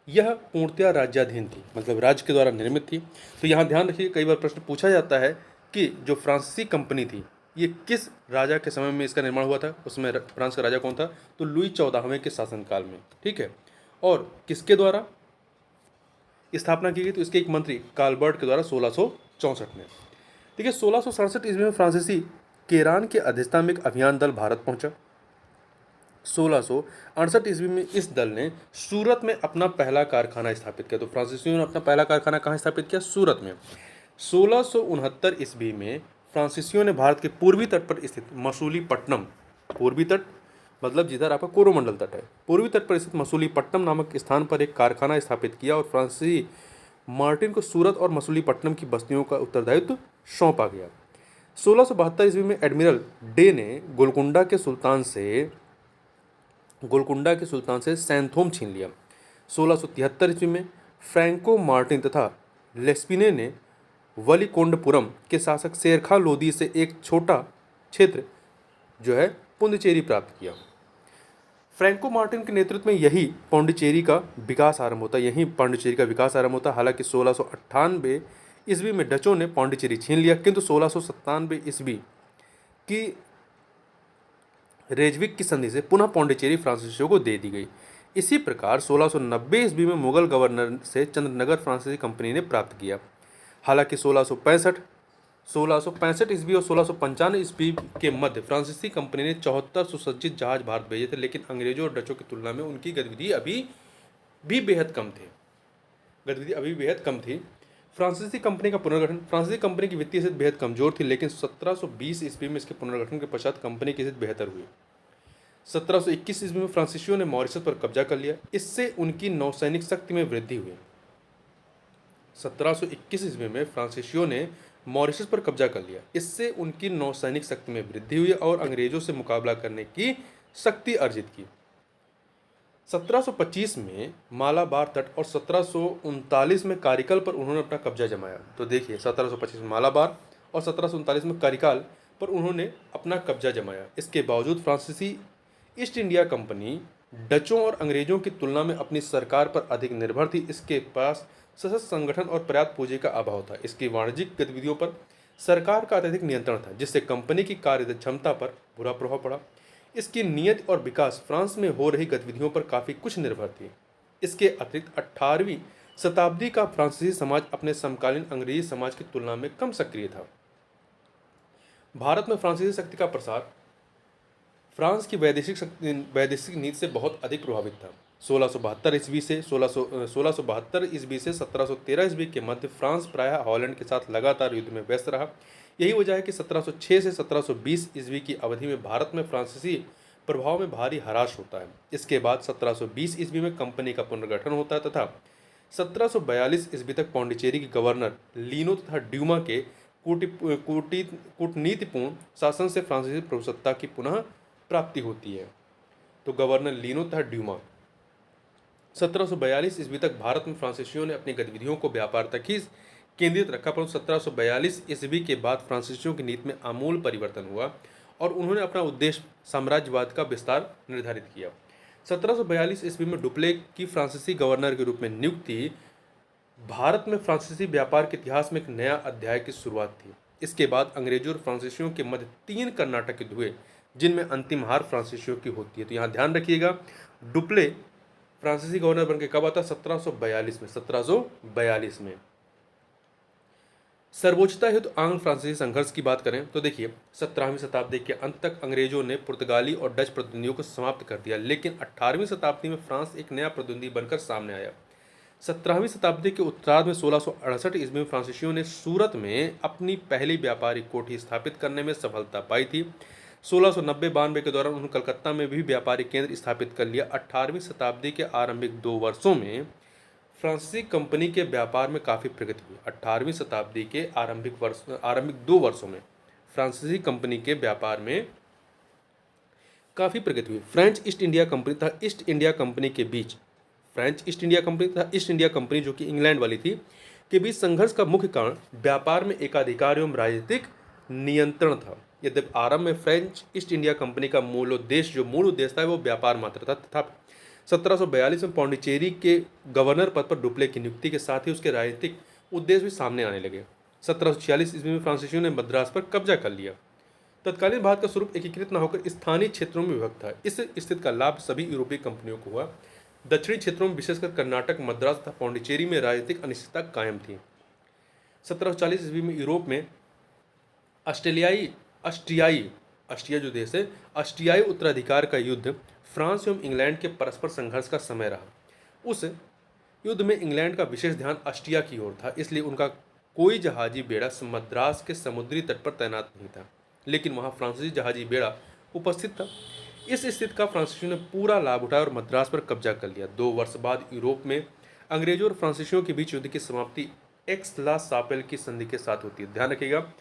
यह पूर्णतया राज्याधीन थी, मतलब राज्य के द्वारा निर्मित थी। तो यहाँ ध्यान रखिए, कई बार प्रश्न पूछा जाता है कि जो फ्रांसीसी कंपनी थी ये किस राजा के समय में इसका निर्माण हुआ था, उसमें फ्रांस का राजा कौन था, तो लुई 14वें के शासनकाल में, ठीक है। और किसके द्वारा स्थापना की गई, तो इसके एक मंत्री कालबर्ट के द्वारा 1664 में। देखिए 1667 ईस्वी में फ्रांसीसी केरान के अध्यक्षता में एक अभियान दल भारत पहुंचा। 1668 ईस्वी में इस दल ने सूरत में अपना पहला कारखाना स्थापित किया। तो फ्रांसीसियों ने अपना पहला कारखाना कहाँ स्थापित किया, सूरत में। 1669 ईस्वी में फ्रांसीसियों ने भारत के पूर्वी तट पर स्थित मसूलीपट्टनम, पूर्वी तट मतलब जिधर आपका कोरोमंडल तट है, पूर्वी तट पर स्थित मसूलीपट्टनम नामक स्थान पर एक कारखाना स्थापित किया और फ्रांसीसी मार्टिन को सूरत और मसूलीपट्टनम की बस्तियों का उत्तरदायित्व सौंपा गया। 1672 ईस्वी में एडमिरल डे ने गोलकुंडा के सुल्तान से सैंथोम छीन लिया। 1673 ईस्वी में फ्रैंको मार्टिन तथा लेस्पिने ने वलीकोंडपुरम के शासक शेरखा लोदी से एक छोटा क्षेत्र जो है पुंडुचेरी प्राप्त किया। फ्रैंको मार्टिन के नेतृत्व में यही पांडिचेरी का विकास आरंभ होता। हालांकि 1698 ईस्वी में डचों ने पांडिचेरी छीन लिया, किंतु 1697 ईस्वी की रेजविक की संधि से पुनः पांडिचेरी फ्रांसीसियों को दे दी गई। इसी प्रकार 1690 ईस्वी में मुगल गवर्नर से चंद्रनगर फ्रांसीसी कंपनी ने प्राप्त किया। हालांकि 1665 ईस्वी और 1695 ईस्वी के मध्य फ्रांसीसी कंपनी ने 74 सुसज्जित जहाज भारत भेजे थे, लेकिन अंग्रेजों और डचों की तुलना में उनकी गतिविधि अभी भी बेहद कम थी। फ्रांसीसी कंपनी का पुनर्गठन, फ्रांसीसी कंपनी की वित्तीय स्थिति बेहद कमजोर थी, लेकिन 1720 ईस्वी में इसके पुनर्गठन के पश्चात कंपनी की स्थिति बेहतर हुई। 1721 ईस्वी में फ्रांसीसियों ने मॉरिशस पर कब्जा कर लिया, इससे उनकी नौसैनिक शक्ति में वृद्धि हुई। 1721 ईस्वी में फ्रांसीसियों ने मॉरिशस पर कब्जा कर लिया, इससे उनकी नौसैनिक शक्ति में वृद्धि हुई और अंग्रेजों से मुकाबला करने की शक्ति अर्जित की। 1725 में मालाबार तट और 1739 में कारिकल पर उन्होंने अपना कब्जा जमाया। तो देखिए 1725 में मालाबार और 1739 में कारिकल पर उन्होंने अपना कब्जा जमाया। इसके बावजूद फ्रांसीसी ईस्ट इंडिया कंपनी डचों और अंग्रेजों की तुलना में अपनी सरकार पर अधिक निर्भर थी। इसके पास सशक्त संगठन और पर्याप्त पूंजी का अभाव था। इसकी वाणिज्यिक गतिविधियों पर सरकार का अत्यधिक नियंत्रण था, जिससे कंपनी की कार्य क्षमता पर बुरा प्रभाव पड़ा। इसकी नीयत और विकास फ्रांस में हो रही गतिविधियों पर काफ़ी कुछ निर्भर थी। इसके अतिरिक्त 18वीं शताब्दी का फ्रांसीसी समाज अपने समकालीन अंग्रेजी समाज की तुलना में कम सक्रिय था। भारत में फ्रांसीसी शक्ति का प्रसार फ्रांस की वैदेशिक नीति से बहुत अधिक प्रभावित था। 1672 ईस्वी से 1713 ईस्वी के मध्य फ्रांस प्रायः हॉलैंड के साथ लगातार युद्ध में व्यस्त रहा। यही वजह है कि 1706 से 1720 ईस्वी की अवधि में भारत में फ्रांसीसी प्रभाव में भारी ह्रास होता है। इसके बाद 1720 ईस्वी में कंपनी का पुनर्गठन होता है तथा 1742 ईस्वी तक पांडिचेरी के गवर्नर लीनो तथा ड्यूमा के कूटनीतिपूर्ण शासन से फ्रांसीसी प्रभुसत्ता की पुनः प्राप्ति होती है। तो गवर्नर लीनो तथा ड्यूमा 1742 ईस्वी तक भारत में फ्रांसीसियों ने अपनी गतिविधियों को व्यापार तक ही केंद्रित रखा, परंतु 1742 ईस्वी के बाद फ्रांसीसियों की नीति में आमूल परिवर्तन हुआ और उन्होंने अपना उद्देश्य साम्राज्यवाद का विस्तार निर्धारित किया। 1742 ईस्वी में डुप्ले की फ्रांसीसी गवर्नर के रूप में नियुक्ति भारत में फ्रांसीसी व्यापार के इतिहास में एक नया अध्याय की शुरुआत थी। इसके बाद अंग्रेजों और फ्रांसीसियों के मध्य 3 कर्नाटक युद्ध हुए, जिनमें अंतिम हार फ्रांसीसियों की होती है। तो यहाँ ध्यान रखिएगा, डुप्ले फ्रांसीसी गवर्नर बनकर कब आता, 1742 में। सर्वोच्चता हेतु आंग्ल फ्रांसीसी संघर्ष की बात करें तो देखिए 17वीं शताब्दी के अंत तक अंग्रेजों ने पुर्तगाली और डच प्रतिद्वंदियों को समाप्त कर दिया, लेकिन 18वीं शताब्दी में फ्रांस एक नया प्रतिद्वंदी बनकर सामने आया। 17वीं शताब्दी के उत्तरार्ध में 1668 ईस्वी में फ्रांसीसियों ने सूरत में अपनी पहली व्यापारिक कोठी स्थापित करने में सफलता पाई थी। 1690-92 के दौरान उन्होंने कलकत्ता में भी व्यापारिक केंद्र स्थापित कर लिया। 18वीं शताब्दी के आरंभिक 2 वर्षों में फ्रांसीसी कंपनी के व्यापार में काफ़ी प्रगति हुई। 18वीं शताब्दी के आरंभिक 2 वर्षों में फ्रांसीसी कंपनी के व्यापार में काफ़ी प्रगति हुई। फ्रेंच ईस्ट इंडिया कंपनी तथा ईस्ट इंडिया कंपनी के बीच, फ्रेंच ईस्ट इंडिया कंपनी तथा ईस्ट इंडिया कंपनी जो कि इंग्लैंड वाली थी के बीच संघर्ष का मुख्य कारण व्यापार में एकाधिकार एवं राजनीतिक नियंत्रण था। यद्यपि आरंभ में फ्रेंच ईस्ट इंडिया कंपनी का मूल उद्देश्य था वो व्यापार मात्र था, तथा 1742 में पौंडीचेरी के गवर्नर पद पर डुप्ले की नियुक्ति के साथ ही उसके राजनीतिक उद्देश्य भी सामने आने लगे। 1746 ईस्वी में फ्रांसीसियों ने मद्रास पर कब्जा कर लिया। तत्कालीन भारत का स्वरूप एकीकृत न होकर स्थानीय क्षेत्रों में विभक्त था। इस स्थिति का लाभ सभी यूरोपीय कंपनियों को हुआ। दक्षिणी क्षेत्रों में विशेषकर कर्नाटक, मद्रास तथा पौंडीचेरी में राजनीतिक अनिश्चितता कायम थी। 1740 ईस्वी में यूरोप में ऑस्ट्रिया जो देश है, ऑस्ट्रियाई उत्तराधिकार का युद्ध फ्रांस एवं इंग्लैंड के परस्पर संघर्ष का समय रहा। उस युद्ध में इंग्लैंड का विशेष ध्यान ऑस्ट्रिया की ओर था, इसलिए उनका कोई जहाजी बेड़ा मद्रास के समुद्री तट पर तैनात नहीं था, लेकिन वहां फ्रांसीसी जहाजी बेड़ा उपस्थित था। इस स्थिति का फ्रांसीसियों ने पूरा लाभ उठाया और मद्रास पर कब्जा कर लिया। 2 वर्ष बाद यूरोप में अंग्रेजों और फ्रांसीसियों के बीच युद्ध की समाप्ति एक्स ला सापेल की संधि के साथ होती है। ध्यान रखिएगा,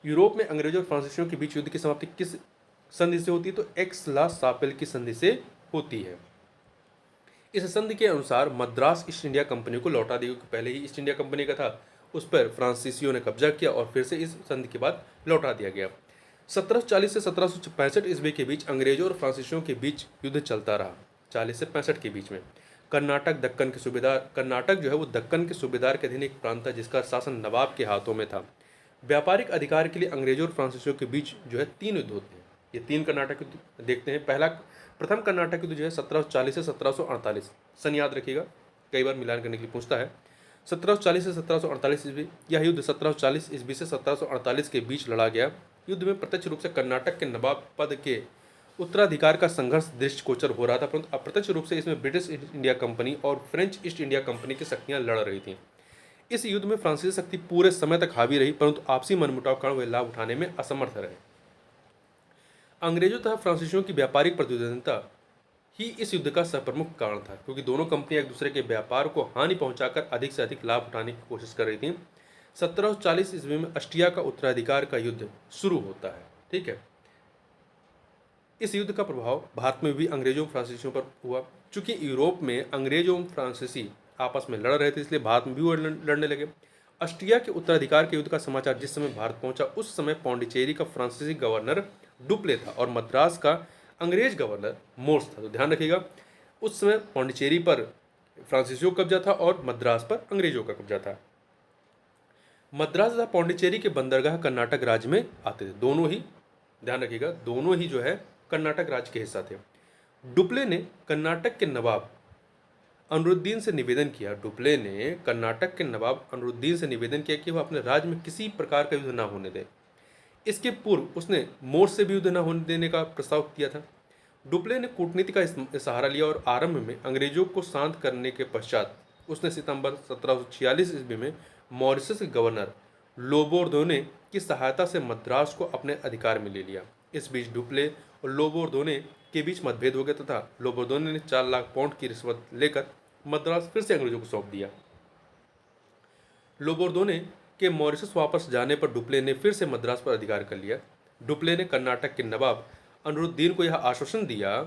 यूरोप में अंग्रेजों और फ्रांसीसियों के बीच युद्ध की समाप्ति किस संधि से होती है? तो एक्स ला सापेल की संधि से होती है। इस संधि के अनुसार मद्रास ईस्ट इंडिया कंपनी को लौटा दिया, क्योंकि पहले ही ईस्ट इंडिया कंपनी का था, उस पर फ्रांसीसियों ने कब्जा किया और फिर से इस संधि के बाद लौटा दिया गया। 1740 से 1765 ईस्वी के बीच अंग्रेजों और फ्रांसीसियों के बीच युद्ध चलता रहा। 40 से 65 के बीच में कर्नाटक जो है वो दक्कन के सूबेदार के अधीन एक प्रांत था, जिसका शासन नवाब के हाथों में था। व्यापारिक अधिकार के लिए अंग्रेजों और फ्रांसीसियों के बीच जो है 3 युद्ध होते हैं। ये 3 कर्नाटक युद्ध देखते हैं। प्रथम कर्नाटक युद्ध जो है 1740 से 1748, सन याद रखिएगा, कई बार मिलान करने के लिए पूछता है। 1740 से 1748 ईस्वी, यह युद्ध 1740 ईस्वी से 1748 के बीच लड़ा गया। युद्ध में प्रत्यक्ष रूप से कर्नाटक के नवाब पद के उत्तराधिकार का संघर्ष दृष्टिगोचर हो रहा था, परंतु अप्रत्यक्ष रूप से इसमें ब्रिटिश ईस्ट इंडिया कंपनी और फ्रेंच ईस्ट इंडिया कंपनी की शक्तियां लड़ रही थीं। इस युद्ध में फ्रांसीसी शक्ति पूरे समय तक हावी रही, परंतु आपसी मनमुटाव कारण वे लाभ उठाने में असमर्थ रहे। अंग्रेजों तथा फ्रांसीसियों की व्यापारिक प्रतिद्वंद्विता ही इस युद्ध का प्रमुख कारण था, क्योंकि दोनों कंपनियां एक दूसरे के व्यापार को हानि पहुंचाकर अधिक से अधिक लाभ उठाने की कोशिश कर रही थीं। 1740 ईस्वी में ऑस्ट्रिया का उत्तराधिकार का युद्ध शुरू होता है। ठीक है, इस युद्ध का प्रभाव भारत में भी अंग्रेजों फ्रांसीसियों पर हुआ। चूंकि यूरोप में अंग्रेजों फ्रांसीसी आपस में लड़ रहे थे, इसलिए भारत में भी वो लड़ने लगे। ऑस्ट्रिया के उत्तराधिकार के युद्ध का समाचार जिस समय भारत पहुंचा, उस समय पौंडीचेरी का फ्रांसीसी गवर्नर डुप्ले था और मद्रास का अंग्रेज गवर्नर मोर्स था। तो ध्यान रखिएगा, उस समय पौंडीचेरी पर फ्रांसीसियों का कब्जा था और मद्रास पर अंग्रेजों का कब्जा था। मद्रास तथा पौंडीचेरी के बंदरगाह कर्नाटक राज्य में आते थे। दोनों ही, ध्यान रखिएगा, दोनों ही जो है कर्नाटक राज्य के हिस्सा थे। डुप्ले ने कर्नाटक के नवाब अनरुद्दीन से निवेदन किया कि वह अपने राज्य में किसी प्रकार का युद्ध न होने दे। इसके पूर्व उसने मोर्स से भी युद्ध न होने देने का प्रस्ताव किया था। डुप्ले ने कूटनीति का सहारा लिया और आरंभ में अंग्रेजों को शांत करने के पश्चात उसने सितंबर 1746 ईस्वी में मॉरिशस के गवर्नर लोबोर्दोने की सहायता से मद्रास को अपने अधिकार में ले लिया। इस बीच डुप्ले और लोबोर्दोने के बीच मतभेद हो गया तथा लोबोर्दोने ने 4 लाख पाउंड की रिश्वत लेकर मद्रास फिर से अंग्रेजों को सौंप दिया। लोबोर्दोने के मॉरिशस वापस जाने पर डुप्ले ने फिर से मद्रास पर अधिकार कर लिया। डुप्ले ने कर्नाटक के नवाब अनरुद्दीन को यह आश्वासन दिया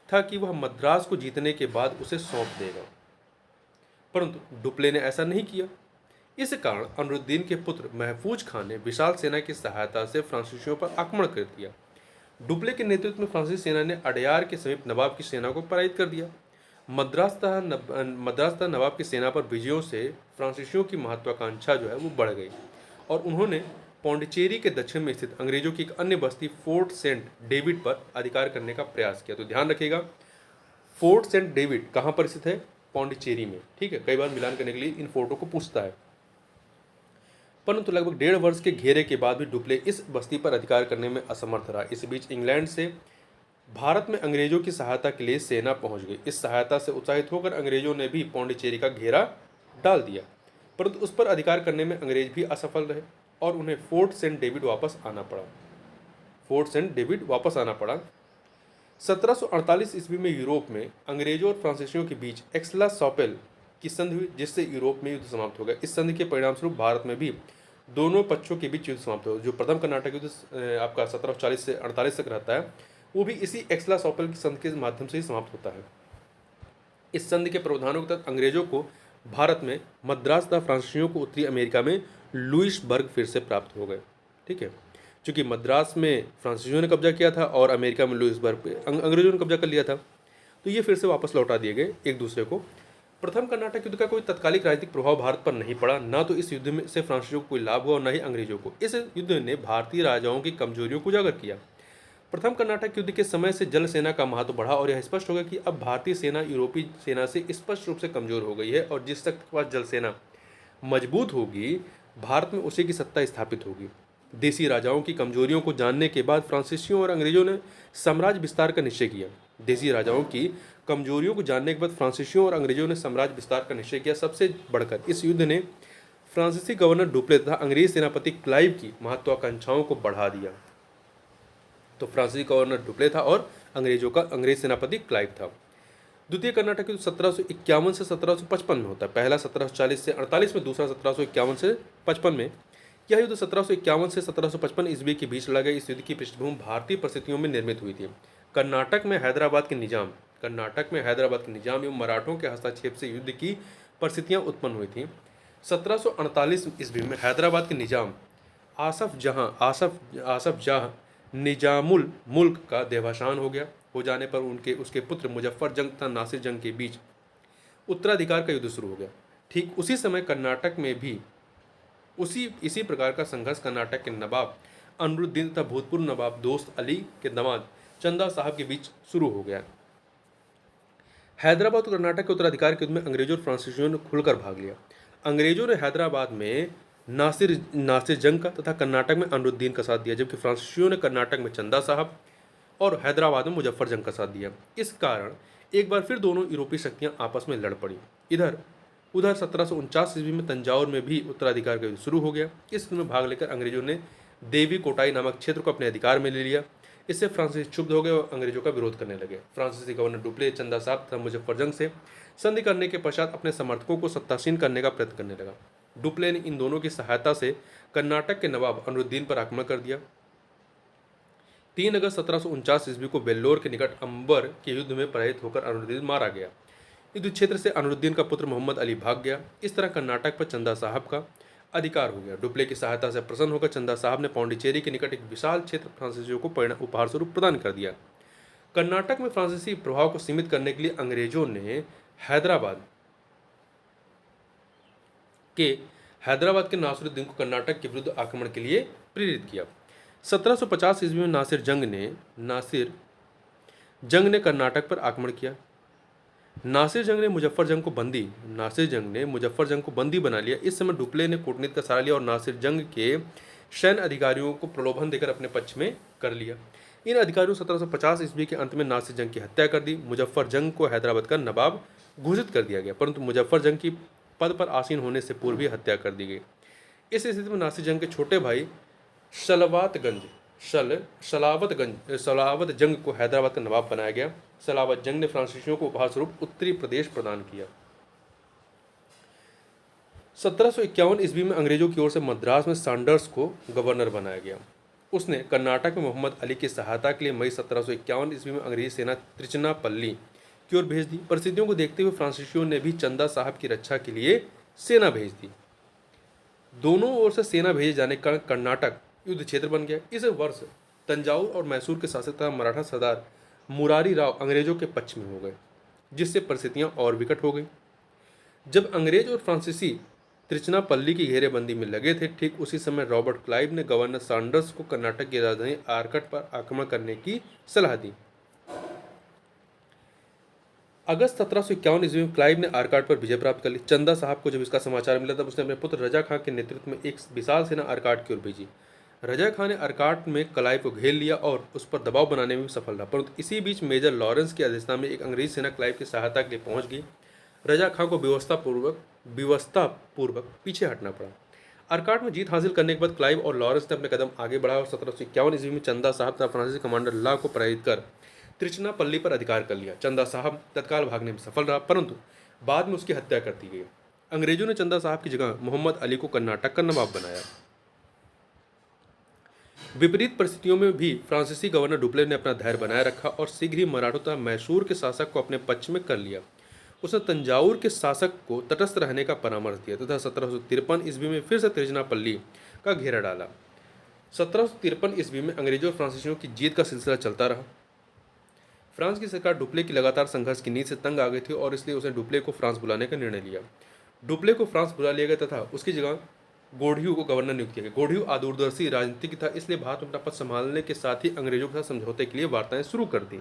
था कि वह मद्रास को जीतने के बाद उसे सौंप देगा, परंतु डुप्ले ने ऐसा नहीं किया। इस कारण अनरुद्दीन के पुत्र महफूज खान ने विशाल सेना की सहायता से फ्रांसीसियों पर आक्रमण कर दिया। डुप्ले के नेतृत्व में फ्रांसीसी सेना ने अडयार के समीप नवाब की सेना को पराजित कर दिया। मद्रास तथा नवाब की सेना पर विजयों से फ्रांसीसियों की महत्वाकांक्षा जो है वो बढ़ गई और उन्होंने पौंडीचेरी के दक्षिण में स्थित अंग्रेजों की एक अन्य बस्ती फोर्ट सेंट डेविड पर अधिकार करने का प्रयास किया। तो ध्यान रखिएगा, फोर्ट सेंट डेविड कहाँ पर स्थित है? पौंडीचेरी में। ठीक है, कई बार मिलान करने के लिए इन फोर्टों को पूछता है। परंतु लगभग 1.5 वर्ष के घेरे के बाद भी डुप्ले इस बस्ती पर अधिकार करने में असमर्थ रहा। इस बीच इंग्लैंड से भारत में अंग्रेजों की सहायता के लिए सेना पहुंच गई। इस सहायता से उत्साहित होकर अंग्रेजों ने भी पौंडीचेरी का घेरा डाल दिया, परंतु उस पर अधिकार करने में अंग्रेज भी असफल रहे और उन्हें फोर्ट सेंट डेविड वापस आना पड़ा। 1748 ईस्वी में यूरोप में अंग्रेजों और फ्रांसीसियों के बीच एक्सला सॉपेल की संधि हुई, जिससे यूरोप में युद्ध समाप्त हो गया। इस संधि के परिणामस्वरूप भारत में भी दोनों पक्षों के बीच युद्ध समाप्त हो। जो प्रथम कर्नाटक युद्ध आपका 1740 से 48 तक रहता है, वो भी इसी एक्सला सॉपेल की संधि के माध्यम से ही समाप्त होता है। इस संधि के प्रावधानों के तहत अंग्रेजों को भारत में मद्रास तथा फ्रांसीसियों को उत्तरी अमेरिका में लुइसबर्ग फिर से प्राप्त हो गए। ठीक है, चूंकि मद्रास में फ्रांसीसियों ने कब्जा किया था और अमेरिका में लुइसबर्ग पे अंग्रेजों ने कब्जा कर लिया था, तो ये फिर से वापस लौटा दिए गए एक दूसरे को। प्रथम कर्नाटक युद्ध का कोई तत्कालिक राजनीतिक प्रभाव भारत पर नहीं पड़ा। ना तो इस युद्ध में से फ्रांसीसियों को कोई लाभ हुआ और न ही अंग्रेजों को। इस युद्ध ने भारतीय राजाओं की कमजोरियों को उजागर किया। प्रथम कर्नाटक युद्ध के समय से जल सेना का महत्व बढ़ा और यह स्पष्ट हो गया कि अब भारतीय सेना यूरोपीय सेना से स्पष्ट रूप से कमजोर हो गई है और जिस तक के पास जल सेना मजबूत होगी, भारत में उसी की सत्ता स्थापित होगी। देसी राजाओं की कमजोरियों को जानने के बाद फ्रांसीसियों और अंग्रेजों ने साम्राज्य विस्तार का निश्चय किया। देसी राजाओं की कमजोरियों को जानने के बाद फ्रांसीसियों और अंग्रेजों ने साम्राज्य विस्तार का निश्चय किया। सबसे बढ़कर इस युद्ध ने फ्रांसीसी गवर्नर डुप्ले तथा अंग्रेज सेनापति क्लाइव की महत्वाकांक्षाओं को बढ़ा दिया। तो फ्रांसीसी गवर्नर डुप्ले था और अंग्रेज सेनापति क्लाइव था। द्वितीय कर्नाटक युद्ध 1751 से 1755 में होता है। पहला 1740 से 48 में, दूसरा 1751 से 55 में। यह युद्ध 1751 से 1755 ईस्वी के बीच लड़ा गया। इस युद्ध की पृष्ठभूमि भारतीय परिस्थितियों में निर्मित हुई थी। कर्नाटक में हैदराबाद के निजाम एवं मराठों के हस्तक्षेप से युद्ध की परिस्थितियां उत्पन्न हुई थी। 1748 ईस्वी में हैदराबाद के निजाम आसफ जाह निजामुल मुल्क का देहावसान हो जाने पर उसके पुत्र मुजफ्फर जंग तथा नासिर जंग के बीच उत्तराधिकार का युद्ध शुरू हो गया। ठीक उसी समय कर्नाटक में भी इसी प्रकार का संघर्ष कर्नाटक के नवाब अनरुद्दीन तथा भूतपूर्व नवाब दोस्त अली के दामाद चंदा साहब के बीच शुरू हो गया। हैदराबाद और कर्नाटक के उत्तराधिकार के युद्ध में अंग्रेजों और फ्रांसीसियों ने खुलकर भाग लिया। अंग्रेजों ने हैदराबाद में नासिर जंग का तथा कर्नाटक में अनरुद्दीन का साथ दिया, जबकि फ्रांसीसियों ने कर्नाटक में चंदा साहब और हैदराबाद में मुजफ्फर जंग का साथ दिया। इस कारण एक बार फिर दोनों यूरोपीय शक्तियां आपस में लड़ पड़ी। उधर 1749 ईस्वी में तंजावुर में भी उत्तराधिकार का युद्ध शुरू हो गया। इस युद्ध में भाग लेकर अंग्रेजों ने देवी कोटाई नामक क्षेत्र को अपने अधिकार में ले लिया। इससे फ्रांसीसी क्षुब्ध हो गए और अंग्रेजों का विरोध करने लगे। फ्रांसीसी गवर्नर डुप्ले चंदा साहब तथा मुजफ्फर जंग से संधि करने के पश्चात अपने समर्थकों को सत्तासीन करने का प्रयत्न करने लगा। डुप्ले ने इन दोनों की सहायता से कर्नाटक के नवाब अनरुद्दीन पर आक्रमण कर दिया। 3 अगस्त 1749 ईस्वी को वेल्लोर के निकट अंबर के युद्ध में पराजित होकर अनरुद्दीन मारा गया। युद्ध क्षेत्र से अनरुद्दीन का पुत्र मोहम्मद अली भाग गया। इस तरह कर्नाटक पर चंदा साहब का अधिकार हो गया। डुप्ले की सहायता से प्रसन्न होकर चंदा साहब ने पौंडीचेरी के निकट एक विशाल क्षेत्र फ्रांसीसियों को उपहार स्वरूप प्रदान कर दिया। कर्नाटक में फ्रांसीसी प्रभाव को सीमित करने के लिए अंग्रेजों ने हैदराबाद के नासिरुद्दीन को कर्नाटक के विरुद्ध आक्रमण के लिए प्रेरित किया। 1750 ईस्वी में नासिर जंग ने कर्नाटक पर आक्रमण किया। नासिर जंग ने मुजफ्फर जंग को बंदी बना लिया। इस समय डुप्ले ने कूटनीति का सहारा लिया और नासिर जंग के सैन्य अधिकारियों को प्रलोभन देकर अपने पक्ष में कर लिया। इन अधिकारियों 1750 ईस्वी के अंत में नासिर जंग की हत्या कर दी। मुजफ्फर जंग को हैदराबाद का नवाब घोषित कर दिया गया, परंतु मुजफ्फर जंग की पद पर आसीन होने से पूर्व ही हत्या कर दी गई। इस स्थिति में नासिर जंग के छोटे भाई सलावत जंग को हैदराबाद का नवाब बनाया गया। सलावत जंग ने फ्रांसीसियों को उपहार स्वरूप उत्तरी प्रदेश प्रदान किया। 1751 ईस्वी में अंग्रेजों की ओर से मद्रास में सैंडर्स को गवर्नर बनाया गया। उसने कर्नाटक में मोहम्मद अली की सहायता के लिए मई 1751 ईस्वी में अंग्रेजी सेना त्रिचनापल्ली की ओर भेज दी। परिस्थितियों को देखते हुए फ्रांसीसियों ने भी चंदा साहब की रक्षा के लिए सेना भेज दी। दोनों ओर से सेना भेजे जाने का कर्नाटक युद्ध क्षेत्र बन गया। इस वर्ष तंजावुर और मैसूर के शासक तथा मराठा सरदार मुरारी राव अंग्रेजों के पक्ष में हो गए, जिससे परिस्थितियां और विकट हो गई। जब अंग्रेज और फ्रांसीसी त्रिचनापल्ली की घेरेबंदी में लगे थे, ठीक उसी समय रॉबर्ट क्लाइव ने गवर्नर सैंडर्स को कर्नाटक की राजधानी आरकट पर आक्रमण करने की सलाह दी। अगस्त 1751 ईस्वी में क्लाइव ने आरकाट पर विजय प्राप्त कर ली। चंदा साहब को जब इसका समाचार मिला तब उसने अपने पुत्र रजा खां के नेतृत्व में एक विशाल सेना आरकाट की ओर भेजी। रजा खां ने आरकाट में क्लाइव को घेर लिया और उस पर दबाव बनाने में भी सफल रहा, परंतु इसी बीच मेजर लॉरेंस की अध्यक्षता में एक अंग्रेजी सेना क्लाइव की सहायता के लिए पहुंच गई। रजा खां को व्यवस्थापूर्वक पीछे हटना पड़ा। आरकाट में जीत हासिल करने के बाद क्लाइव और लॉरेंस ने अपने कदम आगे बढ़ाया और 1751 ईस्वी में चंदा साहब तथा फ्रांसीसी कमांडर ला को पराजित कर त्रिचनापल्ली पर अधिकार कर लिया। चंदा साहब तत्काल भागने में सफल रहा, परंतु बाद में उसकी हत्या कर दी गई। अंग्रेजों ने चंदा साहब की जगह मोहम्मद अली को कर्नाटक का नवाब बनाया। विपरीत परिस्थितियों में भी फ्रांसीसी गवर्नर डुप्ले ने अपना धैर्य बनाए रखा और शीघ्र ही मराठों तथा मैसूर के शासक को अपने पक्ष में कर लिया। उसने तंजावुर के शासक को तटस्थ रहने का परामर्श दिया तथा 1753 ईस्वी में फिर से त्रिचनापल्ली का घेरा डाला। 1753 ईस्वी में अंग्रेजों और फ्रांसीसियों की जीत का सिलसिला चलता रहा। फ्रांस की सरकार डुप्ले की लगातार संघर्ष की नींद से तंग आ गई थी और इसलिए उसने डुप्ले को फ्रांस बुलाने का निर्णय लिया। डुप्ले को फ्रांस बुला लिया गया तथा उसकी जगह गोढ़ियू को गवर्नर नियुक्त किया गया। गोढ़ियू दूरदर्शी राजनीतिक था, इसलिए भारत में अपना पद संभालने के साथ ही अंग्रेजों के साथ समझौते के लिए वार्ताएं शुरू कर दी।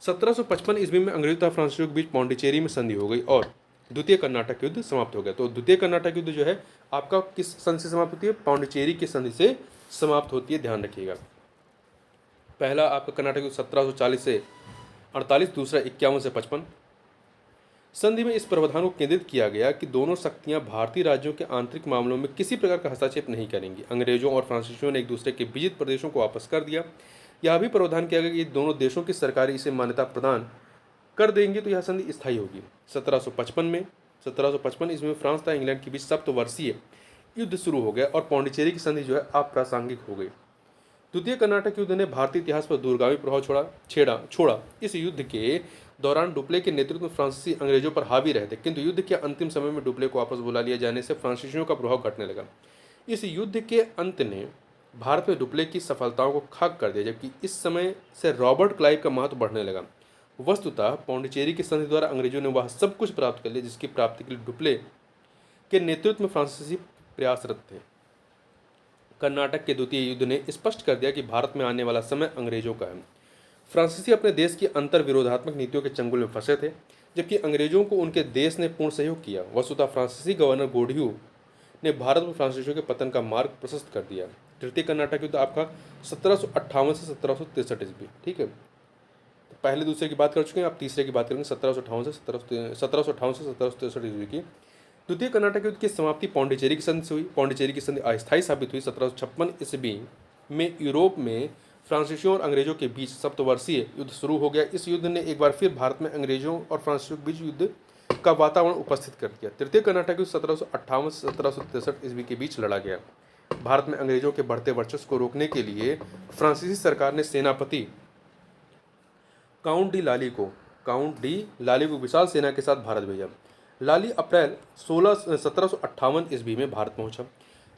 1755 ईस्वी में अंग्रेजों तथा फ्रांसीसियों के बीच पौंडीचेरी में संधि हो गई और द्वितीय कर्नाटक युद्ध समाप्त हो गया। तो द्वितीय कर्नाटक युद्ध जो है आपका किस संधि से समाप्त होती है? पौंडीचेरी की संधि से समाप्त होती है, ध्यान रखिएगा। पहला आपका कर्नाटक युद्ध 1740 से 48, दूसरा 51 से 55। संधि में इस प्रावधान को केंद्रित किया गया कि दोनों शक्तियां भारतीय राज्यों के आंतरिक मामलों में किसी प्रकार का हस्तक्षेप नहीं करेंगी। अंग्रेजों और फ्रांसीसियों ने एक दूसरे के विजित प्रदेशों को वापस कर दिया। यह भी प्रावधान किया गया कि दोनों देशों की सरकारें इसे मान्यता प्रदान कर देंगे तो यह संधि स्थायी होगी। 1755 ईस्वी में फ्रांस तथा इंग्लैंड के बीच सप्तवर्षीय युद्ध शुरू हो गया और पौंडीचेरी की संधि जो है अप्रासंगिक हो गई। द्वितीय कर्नाटक युद्ध ने भारतीय इतिहास पर दूरगामी प्रभाव छोड़ा। इस युद्ध के दौरान डुप्ले के नेतृत्व में फ्रांसीसी अंग्रेजों पर हावी रहे थे, किंतु युद्ध के अंतिम समय में डुप्ले को वापस बुला लिया जाने से फ्रांसीसियों का प्रभाव घटने लगा। इस युद्ध के अंत ने भारत में डुप्ले की सफलताओं को खाक कर दिया, जबकि इस समय से रॉबर्ट क्लाइव का महत्व बढ़ने लगा। वस्तुतः पौंडीचेरी की संधि द्वारा अंग्रेजों ने वह सब कुछ प्राप्त कर लिया जिसकी प्राप्ति के लिए डुप्ले के नेतृत्व में फ्रांसीसी प्रयासरत थे। कर्नाटक के द्वितीय युद्ध ने स्पष्ट कर दिया कि भारत में आने वाला समय अंग्रेजों का है। फ्रांसीसी अपने देश की अंतर विरोधात्मक नीतियों के चंगुल में फंसे थे, जबकि अंग्रेजों को उनके देश ने पूर्ण सहयोग किया। वस्तुतः फ्रांसीसी गवर्नर गोढ़ियू ने भारत में फ्रांसीसियों के पतन का मार्ग प्रशस्त कर दिया। तृतीय कर्नाटक युद्ध आपका 1758 से 1763 ईस्वी, ठीक है। तो पहले दूसरे की बात कर चुके हैं, आप तीसरे की बात करेंगे 1758 से 1763 ईस्वी की। द्वितीय कर्नाटक युद्ध की समाप्ति पौंडीचेरी की संधि से हुई। पौंडीचेरी की संधि अस्थायी साबित हुई। 1756 ईस्वी में यूरोप में फ्रांसीसियों और अंग्रेजों के बीच सप्तवर्षीय युद्ध शुरू हो गया। इस युद्ध ने एक बार फिर भारत में अंग्रेजों और फ्रांसीसियों के बीच युद्ध का वातावरण उपस्थित कर दिया। तृतीय कर्नाटक युद्ध 1758 से 1763 ईस्वी के बीच लड़ा गया। भारत में अंग्रेजों के बढ़ते वर्चस्व को रोकने के लिए फ्रांसीसी सरकार ने सेनापति काउंट डी लाली को विशाल सेना के साथ भारत भेजा। लाली अप्रैल 1758 ईस्वी में भारत पहुंचा।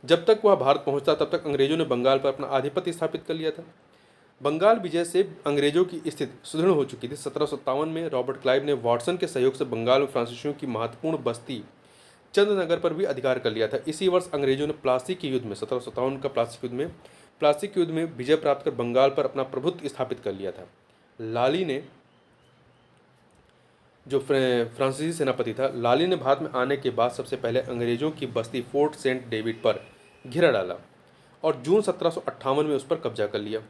जब तक वह भारत पहुंचता तब तक अंग्रेजों ने बंगाल पर अपना आधिपत्य स्थापित कर लिया था। बंगाल विजय से अंग्रेजों की स्थिति सुदृढ़ हो चुकी थी। 1757 में रॉबर्ट क्लाइव ने वाटसन के सहयोग से बंगाल में फ्रांसीसियों की महत्वपूर्ण बस्ती चंदनगर पर भी अधिकार कर लिया था। इसी वर्ष अंग्रेजों ने प्लासी के युद्ध में 1757 का प्लासी के युद्ध में विजय प्राप्त कर बंगाल पर अपना प्रभुत्व स्थापित कर लिया था। लाली ने जो फ्रांसीसी सेनापति था, लाली ने भारत में आने के बाद सबसे पहले अंग्रेजों की बस्ती फोर्ट सेंट डेविड पर घेरा डाला और जून 1758 में उस पर कब्जा कर लिया।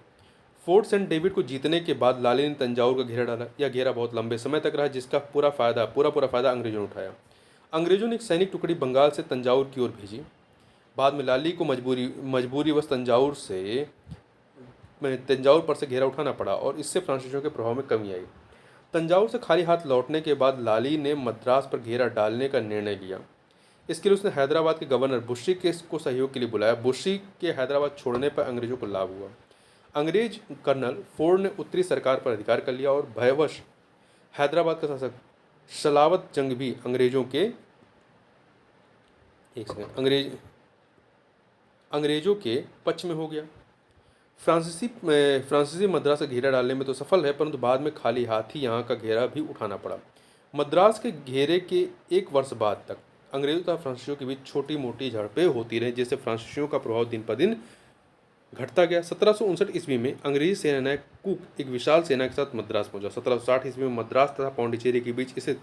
फोर्ट सेंट डेविड को जीतने के बाद लाली ने तंजावुर का घेरा डाला। यह घेरा बहुत लंबे समय तक रहा, जिसका पूरा फायदा अंग्रेजों ने उठाया। अंग्रेजों ने एक सैनिक टुकड़ी बंगाल से तंजावुर की ओर भेजी। बाद में लाली को मजबूरीवश तंजावुर पर से घेरा उठाना पड़ा और इससे फ्रांसीसियों के प्रभाव में कमी आई। तंजावुर से खाली हाथ लौटने के बाद लाली ने मद्रास पर घेरा डालने का निर्णय लिया। इसके लिए उसने हैदराबाद के गवर्नर बुशी को सहयोग के लिए बुलाया। बुशी के हैदराबाद छोड़ने पर अंग्रेजों को लाभ हुआ। अंग्रेज कर्नल फोर्ड ने उत्तरी सरकार पर अधिकार कर लिया और भयवश हैदराबाद का शासक सलावत जंग भी अंग्रेजों के पक्ष में हो गया। फ्रांसीसी मद्रास का घेरा डालने में तो सफल है, परंतु बाद में खाली हाथ ही यहाँ का घेरा भी उठाना पड़ा। मद्रास के घेरे के एक वर्ष बाद तक अंग्रेजों तथा फ्रांसीसियों के बीच छोटी मोटी झड़पें होती रहीं, जिससे फ्रांसीसियों का प्रभाव दिन पर दिन घटता गया। 1759 ईस्वी में अंग्रेजी सेनानायक कुक एक विशाल सेना के साथ मद्रास पहुंचा। 1760 ईस्वी में मद्रास तथा पौंडीचेरी के बीच स्थित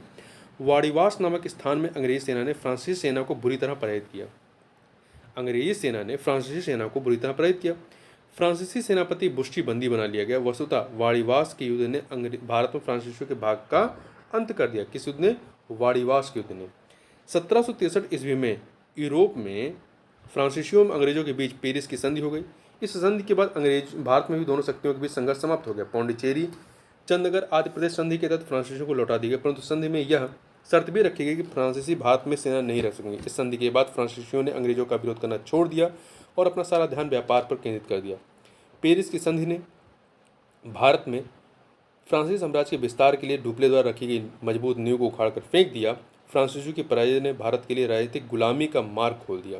वाड़ीवास नामक स्थान में अंग्रेजी सेना ने फ्रांसीसी सेना को बुरी तरह पराजित किया। फ्रांसीसी सेनापति बुशी बंदी बना लिया गया। वस्तुतः वाड़ीवास के युद्ध ने भारत में फ्रांसीसियों के भाग का अंत कर दिया। किस युद्ध ने? वाड़ीवास के युद्ध ने। 1763 ईस्वी में यूरोप में फ्रांसीसियों और अंग्रेजों के बीच पेरिस की संधि हो गई। इस संधि के बाद भारत में भी दोनों शक्तियों के बीच संघर्ष समाप्त हो गया। पौंडीचेरी, चंदनगर आदि प्रदेश संधि के तहत फ्रांसीसियों को लौटा दी गई, परंतु संधि में यह शर्त भी रखी गई कि फ्रांसीसी भारत में सेना नहीं रख सकेंगे। इस संधि के बाद फ्रांसीसियों ने अंग्रेजों का विरोध करना छोड़ दिया और अपना सारा ध्यान व्यापार पर केंद्रित कर दिया। पेरिस की संधि ने भारत में फ्रांसीसी साम्राज्य के विस्तार के लिए डुप्ले द्वारा रखी गई मजबूत नींव को उखाड़कर फेंक दिया। फ्रांसीसियों की पराजय ने भारत के लिए राजनीतिक गुलामी का मार्ग खोल दिया।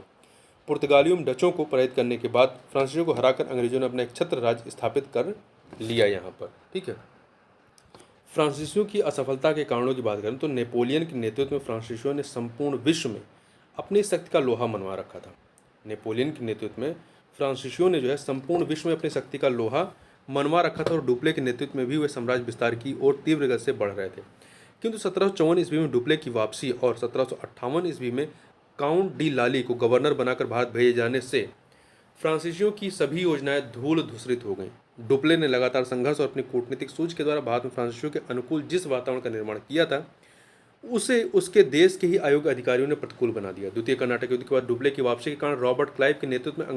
पुर्तगालियों डचों को पराजित करने के बाद फ्रांसीसियों को हराकर अंग्रेजों ने अपना एक छत्र राज्य स्थापित कर लिया यहाँ पर, ठीक है। फ्रांसीसियों की असफलता के कारणों की बात करें तो नेपोलियन के नेतृत्व में फ्रांसीसियों ने संपूर्ण विश्व में अपनी शक्ति का लोहा मनवा रखा था। नेपोलियन के नेतृत्व में फ्रांसीसियों ने जो है संपूर्ण विश्व में अपनी शक्ति का लोहा मनवा रखा था और डुप्ले के नेतृत्व में भी वे साम्राज्य विस्तार की ओर तीव्र गति से बढ़ रहे थे। किंतु 1754 ईस्वी में डुप्ले की वापसी और 1758 ईस्वी में काउंट डी लाली को गवर्नर बनाकर भारत भेजे जाने से फ्रांसीसियों की सभी योजनाएं धूल धूसरित हो गईं। डुप्ले ने लगातार संघर्ष और अपनी कूटनीतिक सूझ के द्वारा भारत में फ्रांसीसियों के अनुकूल जिस वातावरण का निर्माण किया था उसे उसके देश के ही आयोग अधिकारियों ने प्रतिकूल बना दिया। द्वितीय कर्नाटक युद्ध के बाद डुप्ले की वापसी के कारण रॉबर्ट क्लाइव के नेतृत्व में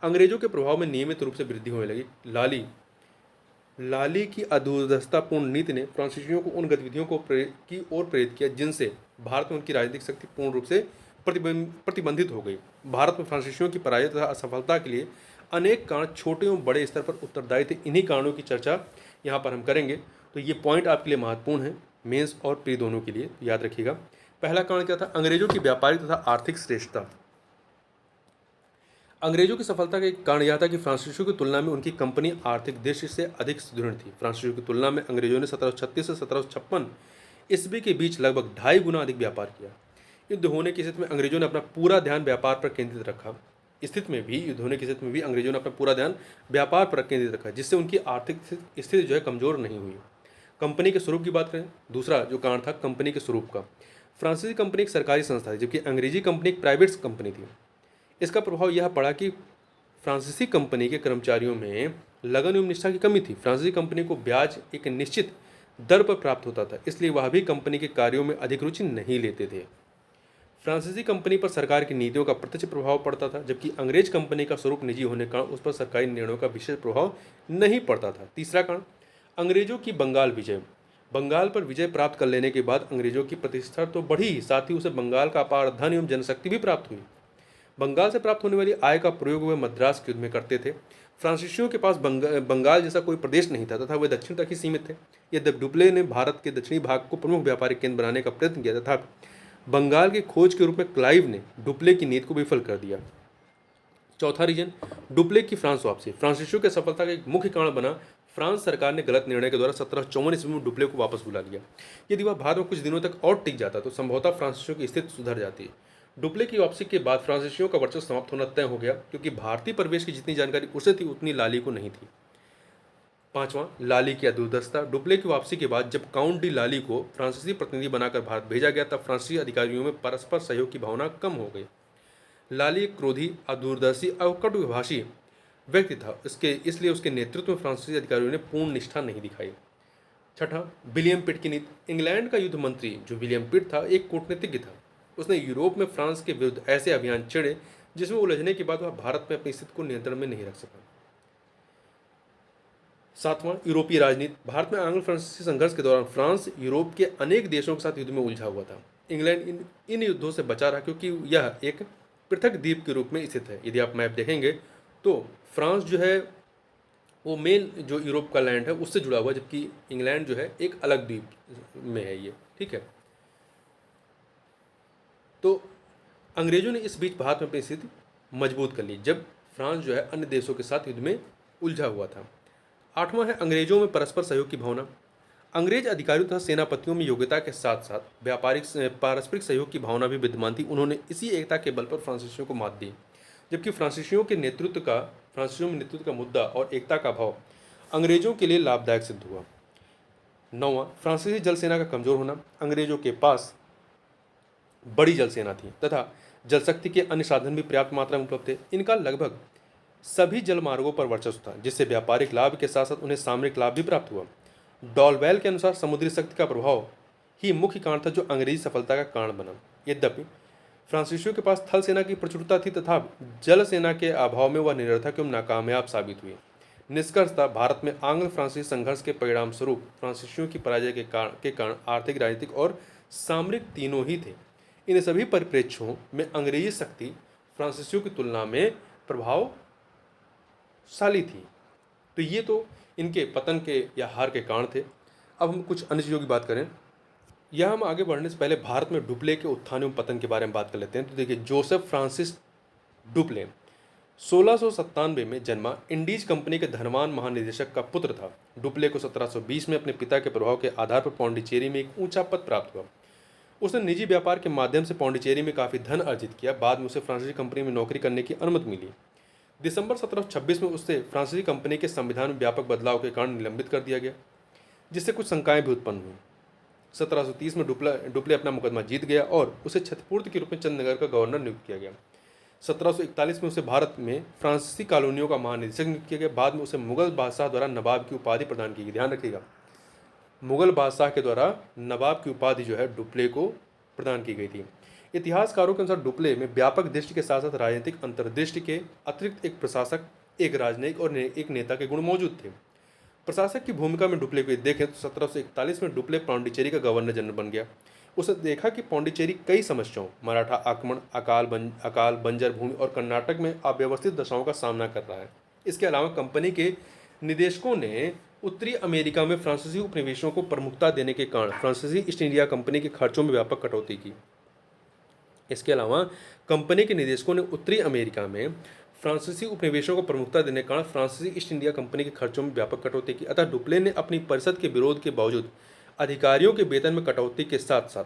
अंग्रेजों के प्रभाव में नियमित रूप से वृद्धि होने लगी। लाली की अधूरदस्तापूर्ण नीति ने फ्रांसीसियों को उन गतिविधियों की ओर प्रेरित किया जिनसे भारत में उनकी राजनीतिक शक्ति पूर्ण रूप से प्रतिबंधित हो गई। भारत में फ्रांसीसियों की पराजय तथा असफलता के लिए अनेक कारण छोटे और बड़े स्तर पर उत्तरदायी थे। इन्हीं कारणों की चर्चा यहाँ पर हम करेंगे। तो ये पॉइंट आपके लिए महत्वपूर्ण है, मेंस और प्री दोनों के लिए, याद रखिएगा। पहला कारण क्या था? अंग्रेजों की व्यापारिक तथा आर्थिक श्रेष्ठता। अंग्रेजों की सफलता का कारण यह था कि फ्रांसीसियों की तुलना में उनकी कंपनी आर्थिक दृष्टि से अधिक सुदृढ़ थी। फ्रांसीसियों की तुलना में अंग्रेजों ने 1736 से 1756 ईस्वी के बीच लगभग 2.5 गुना अधिक व्यापार किया। युद्ध होने की स्थिति में अंग्रेजों ने अपना पूरा ध्यान व्यापार पर केंद्रित रखा। युद्ध होने की स्थिति में भी अंग्रेजों ने अपना पूरा ध्यान व्यापार पर केंद्रित रखा, जिससे उनकी आर्थिक स्थिति जो है कमजोर नहीं हुई। कंपनी के स्वरूप की बात करें, दूसरा जो कारण था कंपनी के स्वरूप का। फ्रांसीसी कंपनी एक सरकारी संस्था थी, जबकि अंग्रेजी कंपनी एक प्राइवेट कंपनी थी। इसका प्रभाव यह पड़ा कि फ्रांसीसी कंपनी के कर्मचारियों में लगन एवं निष्ठा की कमी थी। फ्रांसीसी कंपनी को ब्याज एक निश्चित दर पर प्राप्त होता था, इसलिए वह भी कंपनी के कार्यों में अधिक रुचि नहीं लेते थे। फ्रांसीसी कंपनी पर सरकार की नीतियों का प्रत्यक्ष प्रभाव पड़ता था, जबकि अंग्रेज कंपनी का स्वरूप निजी होने के कारण उस पर सरकारी निर्णयों का विशेष प्रभाव नहीं पड़ता था। तीसरा कारण, अंग्रेजों की बंगाल विजय। बंगाल पर विजय प्राप्त कर लेने के बाद अंग्रेजों की प्रतिष्ठा तो बढ़ी, साथ ही उसे बंगाल का अपार धन एवं जनशक्ति भी प्राप्त हुई। बंगाल से प्राप्त होने वाली आय का प्रयोग वे मद्रास के युद्ध में करते थे। फ्रांसीसियों के पास बंगाल जैसा कोई प्रदेश नहीं था तथा वे दक्षिण तक ही सीमित थे। यद्यपि डुप्ले ने भारत के दक्षिणी भाग को प्रमुख व्यापारिक केंद्र बनाने का प्रयत्न किया तथा बंगाल की खोज के रूप में क्लाइव ने डुप्ले की नीति को विफल कर दिया। चौथा रीजन, डुप्ले की फ्रांस वापसी। फ्रांसीसियों की सफलता का एक मुख्य कारण बना फ्रांस सरकार ने गलत निर्णय के द्वारा 1754 ईस्वी में डुप्ले को वापस बुला लिया। यदि वह भारत में कुछ दिनों तक और टिक जाता तो संभवतः फ्रांसीसियों की स्थिति सुधर जाती। डुप्ले की वापसी के बाद फ्रांसीसियों का वर्चस्व समाप्त होना तय हो गया, क्योंकि भारतीय परिवेश की जितनी जानकारी उसे थी उतनी लाली को नहीं थी। पांचवा, लाली की अदूरदस्ता। डुप्ले की वापसी के बाद जब काउंट डी लाली को फ्रांसीसी प्रतिनिधि बनाकर भारत भेजा गया तब फ्रांसीसी अधिकारियों में परस्पर सहयोग की भावना कम हो गई। लाली एक क्रोधी, अदूरदर्शी और कटुभाषी व्यक्ति था, इसलिए उसके नेतृत्व में फ्रांसीसी अधिकारियों ने पूर्ण निष्ठा नहीं दिखाई। छठा, विलियम पिट की नीति। इंग्लैंड का युद्ध मंत्री जो विलियम पिट था एक कूटनीतिज्ञ था। उसने यूरोप में फ्रांस के विरुद्ध ऐसे अभियान छेड़े जिसमें उलझने के बाद वह भारत में अपनी स्थिति को नियंत्रण में नहीं रख सका। सातवां, यूरोपीय राजनीति। भारत में आंग्ल फ्रांसीसी संघर्ष के दौरान फ्रांस यूरोप के अनेक देशों के साथ युद्ध में उलझा हुआ था। इंग्लैंड इन युद्धों से बचा रहा क्योंकि यह एक पृथक द्वीप के रूप में स्थित है। यदि आप मैप देखेंगे तो फ्रांस जो है वो मेन जो यूरोप का लैंड है उससे जुड़ा हुआ, जबकि इंग्लैंड जो है एक अलग द्वीप में है ये, ठीक है। तो अंग्रेजों ने इस बीच भारत में अपनी स्थिति मजबूत कर ली जब फ्रांस जो है अन्य देशों के साथ युद्ध में उलझा हुआ था। आठवां है अंग्रेजों में परस्पर सहयोग की भावना। अंग्रेज अधिकारियों तथा सेनापतियों में योग्यता के साथ साथ पारस्परिक सहयोग की भावना भी विद्यमान थी। उन्होंने इसी एकता के बल पर फ्रांसीसियों को मात दी, जबकि फ्रांसीसियों में नेतृत्व का मुद्दा और एकता का भाव अंग्रेजों के लिए लाभदायक सिद्ध हुआ। नौवां, फ्रांसीसी जल सेना का कमजोर होना। अंग्रेजों के पास बड़ी जल सेना थी तथा जल शक्ति के अन्य साधन भी पर्याप्त मात्रा में उपलब्ध थे। इनका लगभग सभी जल मार्गों पर वर्चस्व था, जिससे व्यापारिक लाभ के साथ साथ उन्हें सामरिक लाभ भी प्राप्त हुआ। डॉलवेल के अनुसार समुद्री शक्ति का प्रभाव ही मुख्य कारण था जो अंग्रेजी सफलता का कारण बना। यद्यपि फ्रांसीसियों के पास थल सेना की प्रचुरता थी तथा जल सेना के अभाव में वह निरर्थक एवं नाकामयाब साबित हुई। निष्कर्षतः भारत में आंग्ल फ्रांसीसी संघर्ष के परिणाम स्वरूप फ्रांसीसियों की पराजय के कारण आर्थिक, राजनीतिक और सामरिक तीनों ही थे। इन सभी परिप्रेक्ष्यों में अंग्रेजी शक्ति फ्रांसीसियों की तुलना में प्रभावशाली थी। तो ये तो इनके पतन के या हार के कारण थे। अब हम कुछ अन्य चीज़ों की बात करें। यह हम आगे बढ़ने से पहले भारत में डुप्ले के उत्थान एवं पतन के बारे में बात कर लेते हैं। तो देखिए, जोसेफ फ्रांसिस डुप्ले 1697 में जन्मा इंडीज कंपनी के धनवान महानिदेशक का पुत्र था। डुप्ले को 1720 में अपने पिता के प्रभाव के आधार पर पौंडीचेरी में एक ऊंचा पद प्राप्त हुआ। उसने निजी व्यापार के माध्यम से पौंडीचेरी में काफ़ी धन अर्जित किया। बाद में उसे फ्रांसीसी कंपनी में नौकरी करने की अनुमति मिली। दिसंबर 1726 में उससे फ्रांसीसी कंपनी के संविधान में व्यापक बदलाव के कारण निलंबित कर दिया गया, जिससे कुछ शंकाएं भी उत्पन्न हुई। 1730 में डुप्ले अपना मुकदमा जीत गया और उसे क्षतिपूर्ति के रूप में चंडीगढ़ का गवर्नर नियुक्त किया गया। 1741 में उसे भारत में फ्रांसीसी कॉलोनियों का महानिदेशक नियुक्त किया गया। बाद में उसे मुगल बादशाह द्वारा नवाब की उपाधि प्रदान की गई। ध्यान रखिएगा, मुगल बादशाह के द्वारा नवाब की उपाधि जो है डुप्ले को प्रदान की गई थी। इतिहासकारों के अनुसार डुप्ले में व्यापक दृष्टि के साथ साथ राजनीतिक अंतर्दृष्टि के अतिरिक्त एक प्रशासक, एक राजनयिक और एक नेता के गुण मौजूद थे। प्रशासक की भूमिका में डुप्ले को देखें तो 1741 में डुप्ले पौंडीचेरी का गवर्नर जनरल बन गया। उसने देखा कि पौंडीचेरी कई समस्याओं, मराठा आक्रमण, अकाल, बंजर भूमि और कर्नाटक में अव्यवस्थित दशाओं का सामना कर रहा है। इसके अलावा कंपनी के निदेशकों ने उत्तरी अमेरिका में फ्रांसीसी उपनिवेशों को प्रमुखता देने के कारण फ्रांसीसी ईस्ट इंडिया कंपनी के खर्चों में व्यापक कटौती की। इसके अलावा कंपनी के निदेशकों ने उत्तरी अमेरिका में फ्रांसीसी उपनिवेशों को प्रमुखता देने के कारण फ्रांसीसी ईस्ट इंडिया कंपनी के खर्चों में व्यापक कटौती की। अतः डुप्ले ने अपनी परिषद के विरोध के बावजूद अधिकारियों के वेतन में कटौती के साथ साथ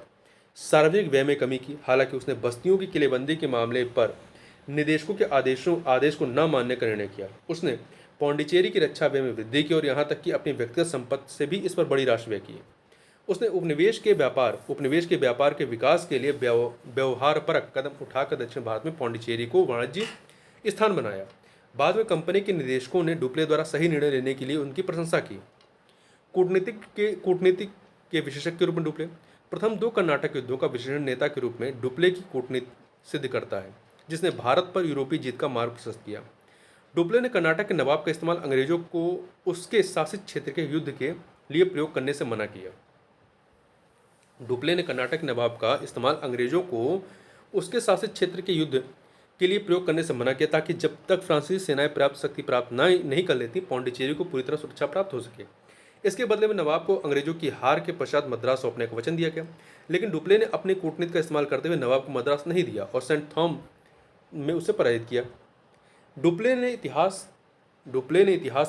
सार्वजनिक व्यय में कमी की। हालांकि उसने बस्तियों की किलेबंदी के मामले पर निदेशकों के आदेश को न मानने का निर्णय किया। उसने पौंडीचेरी की रक्षा व्यय में वृद्धि की और यहाँ तक कि अपनी व्यक्तिगत संपत्ति से भी इस पर बड़ी राशि व्यय की। उसने उपनिवेश के व्यापार के विकास के लिए व्यवहारपरक कदम उठाकर दक्षिण भारत में पौंडीचेरी को वाणिज्य स्थान बनाया। बाद में कंपनी के निदेशकों ने डुप्ले द्वारा सही निर्णय लेने के लिए उनकी प्रशंसा की। कूटनीतिक के विशेषज्ञ के रूप में डुप्ले प्रथम दो कर्नाटक युद्धों का विशेषज्ञ नेता के रूप में डुप्ले की कूटनीति सिद्ध करता है, जिसने भारत पर यूरोपीय जीत का मार्ग प्रशस्त किया। डुप्ले ने कर्नाटक के नवाब का इस्तेमाल अंग्रेजों को उसके शासित क्षेत्र के युद्ध के लिए प्रयोग करने से मना किया। डुप्ले ने कर्नाटक नवाब का इस्तेमाल अंग्रेजों को उसके शासित क्षेत्र के युद्ध के लिए प्रयोग करने से मना किया, ताकि जब तक फ्रांसीसी सेनाएं पर्याप्त शक्ति प्राप्त नहीं कर लेती पौंडीचेरी को पूरी तरह सुरक्षा प्राप्त हो सके। इसके बदले में नवाब को अंग्रेजों की हार के पश्चात मद्रास सौंपने का वचन दिया गया, लेकिन डुप्ले ने अपनी कूटनीति का इस्तेमाल करते हुए नवाब को मद्रास नहीं दिया और सेंट थॉम में उसे पराजित किया। डुप्ले ने इतिहास